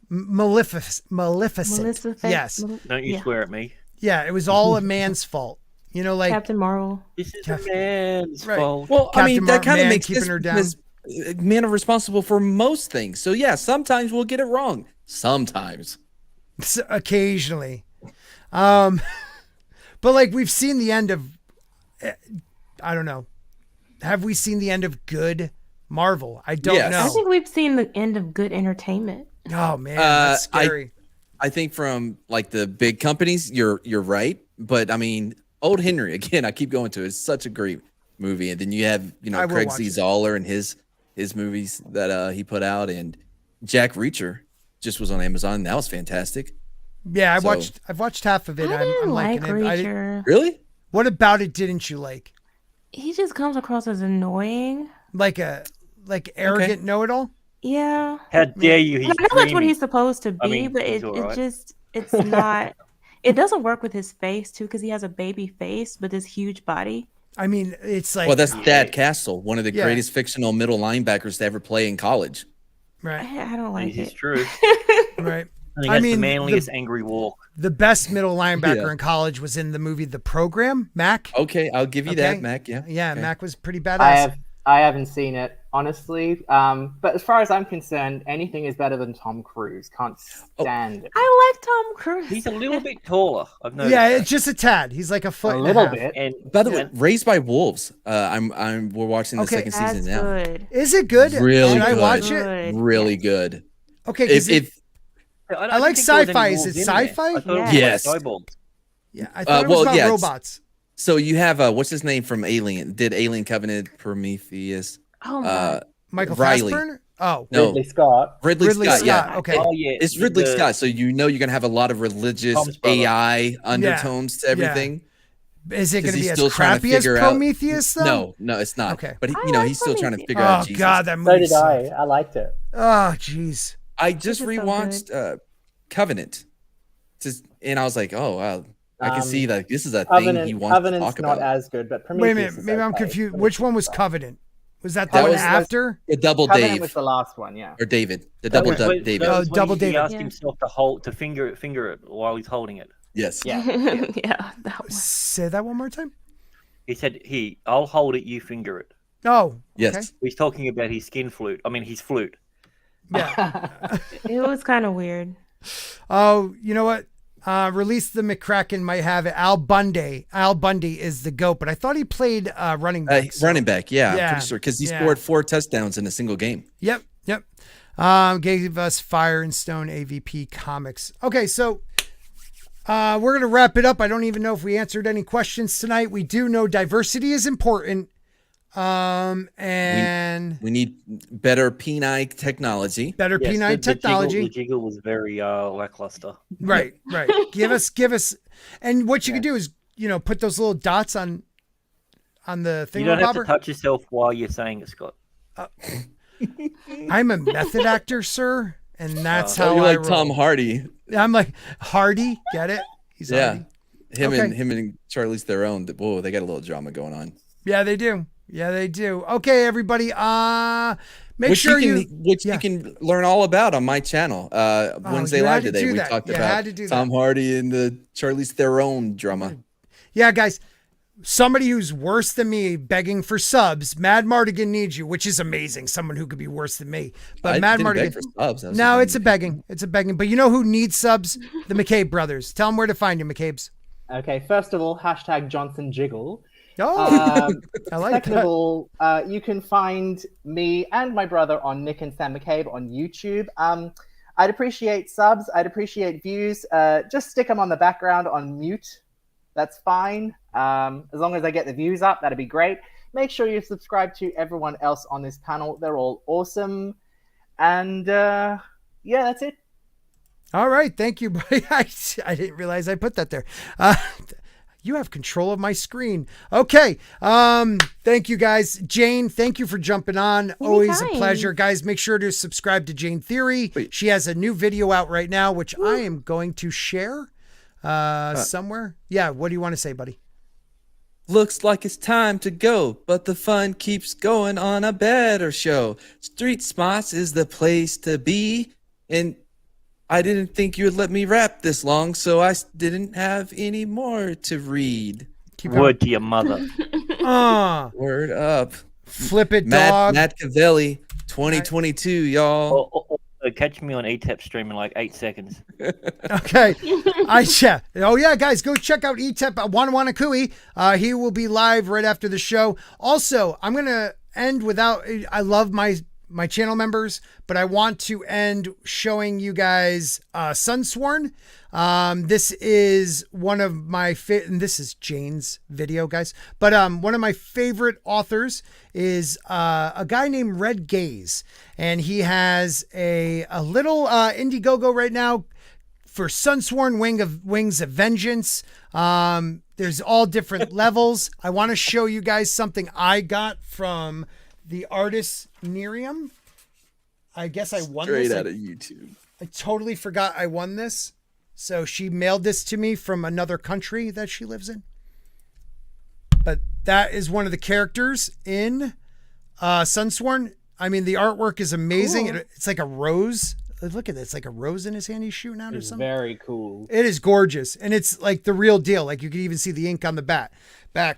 Maleficent. Maleficent. Yes. Don't you Yeah. swear at me. Yeah, it was all a man's fault. You know, like Captain Marvel. This is a man's Right. fault. Well, I mean, that kind of Man makes keeping this her down. because men are responsible for most things. So yeah, sometimes we'll get it wrong. Sometimes. occasionally. But like we've seen the end of, I don't know. Have we seen the end of good Marvel? I don't Yes. know. I think we've seen the end of good entertainment. Oh man, that's scary. I think from like the big companies, you're right. But I mean, Old Henry again. I keep going to it. It's such a great movie. And then you have I will Craig watch Z. it. Zoller and his movies that he put out, and Jack Reacher just was on Amazon. That was fantastic. Yeah, So- I've watched half of it. I didn't I'm like liking it. Reacher. Really? What about it didn't you like? He just comes across as annoying. Like arrogant know-it-all? Yeah. How dare you? He's I know that's what dreamy. he's supposed to be, I mean, but he's it alright. just, it's not, it doesn't work with his face too, because he has a baby face, but this huge body. I mean, it's like Well, that's Thad Castle, one of the Yeah. greatest fictional middle linebackers to ever play in college. right, I don't like This is it. true. right. And he I has mean, the manliest angry walk. The best middle linebacker Yeah. in college was in the movie The Program, Mac. Okay, I'll give you Okay. that, Mac. Yeah. Yeah, Okay. Mac was pretty badass. I haven't seen it honestly, but as far as I'm concerned, anything is better than Tom Cruise. Can't stand it. I like Tom Cruise. He's a little bit taller. I've noticed. Yeah, that. it's just a tad. He's like a foot A and little half. bit. And By the way, and Raised by Wolves. We're watching the Okay, second That's season now. good. Is it good? Really Should I good. watch it? Good. Really good. Okay, 'cause If I like didn't think there was any sci-fi. Is wolves it in there. sci-fi? I thought it was Yes. like eyeballs. yeah, I thought it was well, about yeah, it's- robots. so, you have what's his name from Alien? Did Alien Covenant, Prometheus? Oh my. Michael Riley. Fassbender? Oh, No, Ridley Scott. Ridley Scott. Yeah, Scott. Okay. Oh yeah, it's with Ridley the- Scott. So you're gonna have a lot of religious Tom's brother. AI undertones to everything. Is it going 'Cause to be he's as still trying to crappy as figure out- Prometheus, though? No, it's not. Okay. But I you know, like he's still trying to Prometheus. figure out Oh, Jesus. God, that So movie did I. sucked. I liked it. Oh, jeez. I just It's so rewatched Covenant, and I was like, oh wow, I can see that this is a thing he Covenant, wants to Covenant's talk not about. as good, but Wait a Prometheus minute. is Maybe I'm okay. confused. Prometheus Which one is was fine. Covenant? Was that the That one was- after? The double Covenant Dave was the last one, yeah. or David, the That double was David. That was when Double he David. asked Yeah. himself to finger it while he's holding it. Yes. Yeah. Yeah, that was. Say that one more time. He said, I'll hold it, you finger it." Oh, Yes. okay. He's talking about his skin flute. I mean, his flute. Yeah. It was kind of weird. Oh, you know what? Release the McCracken might have it. Al Bundy. Al Bundy is the GOAT, but I thought he played running back. so- Running back, yeah, Yeah, I'm pretty sure because he yeah. scored 4 touchdowns in a single game. Yep. Gave us Fire and Stone AVP comics. Okay, so we're going to wrap it up. I don't even know if we answered any questions tonight. We do know diversity is important. And We need better P9 technology. better Yes, P9 technology. The jiggle was very lackluster. Right. Give us, and what you could do is, put those little dots on the thing. You don't have to touch yourself while you're saying it, Scott. I'm a method actor, sir, and that's how You're I like Tom roll. Hardy. I'm like Hardy. Get it? He's Yeah. Hardy. Him and Charlize Theron. Whoa, they got a little drama going on. Yeah, they do. Okay, everybody. Make Which sure you yeah. can learn all about on my channel. Wednesday you had Live to today, do we that. talked You about had to do that. Tom Hardy and the Charlize Theron drama. Yeah, guys. Somebody who's worse than me begging for subs. Mad Martigan needs you, which is amazing. Someone who could be worse than me. But I Mad didn't beg Martigan. for subs. I was No, just it's a begging. It's a begging. But you know who needs subs? The McCabe brothers. Tell them where to find you, McCabe's. Okay, first of all, hashtag Johnson Jiggle. Oh, I like Second that. of all, you can find me and my brother on Nick and Sam McCabe on YouTube. I'd appreciate subs. I'd appreciate views. Just stick them on the background on mute. That's fine. As long as I get the views up, that'd be great. Make sure you subscribe to everyone else on this panel. They're all awesome. And yeah, that's it. All right. Thank you, buddy. I didn't realize I put that there. You have control of my screen. Okay. Thank you, guys. Jane, thank you for jumping on. Always a pleasure. Guys, make sure to subscribe to Jane Theory. She has a new video out right now, which I am going to share somewhere. Yeah. What do you want to say, buddy? Looks like it's time to go, but the fun keeps going on a better show. Street Smarts is the place to be. And I didn't think you would let me rap this long, so I didn't have any more to read. Word to your mother. Word up. Flip it, dog. Matt Cavelli, 2022, y'all. Catch me on ETEP stream in like 8 seconds. Okay. Oh yeah, guys, go check out ETEP Wanakui. He will be live right after the show. Also, I'm gonna end without. I love my channel members, but I want to end showing you guys Sunsworn. This is one of my and this is Jane's video, guys. But one of my favorite authors is a guy named Red Gaze, and he has a little Indiegogo right now for Sunsworn Wings of Vengeance. There's all different levels. I want to show you guys something I got from the artist Miriam. I guess I won this. Straight out of YouTube. I totally forgot I won this. So she mailed this to me from another country that she lives in. But that is one of the characters in Sunsworn. I mean, the artwork is amazing. Cool. It's like a rose. Look at it. It's like a rose in his hand he's shooting out or something. Very cool. It is gorgeous. And it's like the real deal. Like you can even see the ink on the back.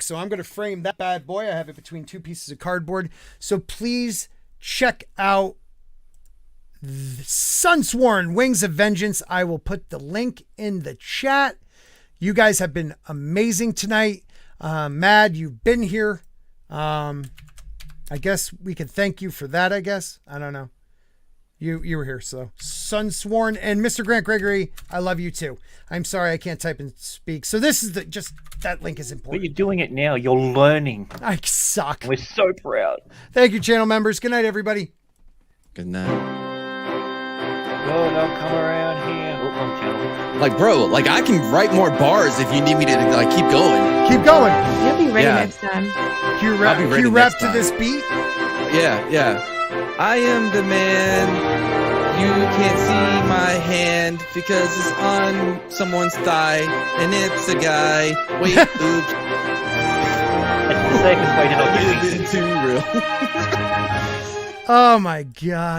So I'm going to frame that bad boy. I have it between two pieces of cardboard. So please check out Sunsworn Wings of Vengeance. I will put the link in the chat. You guys have been amazing tonight. Mad, you've been here. I guess we can thank you for that, I guess. I don't know. You were here, so Sunsworn and Mr. Grant Gregory, I love you too. I'm sorry I can't type and speak. So this is that link is important. But you're doing it now. You're learning. I suck. We're so proud. Thank you, channel members. Good night, everybody. Good night. Good, I'll come around here. Oh, I'm channel. Like, bro, like I can write more bars if you need me to like keep going. Keep going. You'll be ready next time. Can you rap to this beat? Yeah. I am the man. You can't see my hand because it's on someone's thigh, and it's a guy. Wait, oops. It's the safest way to not do it. Too real. Oh my God.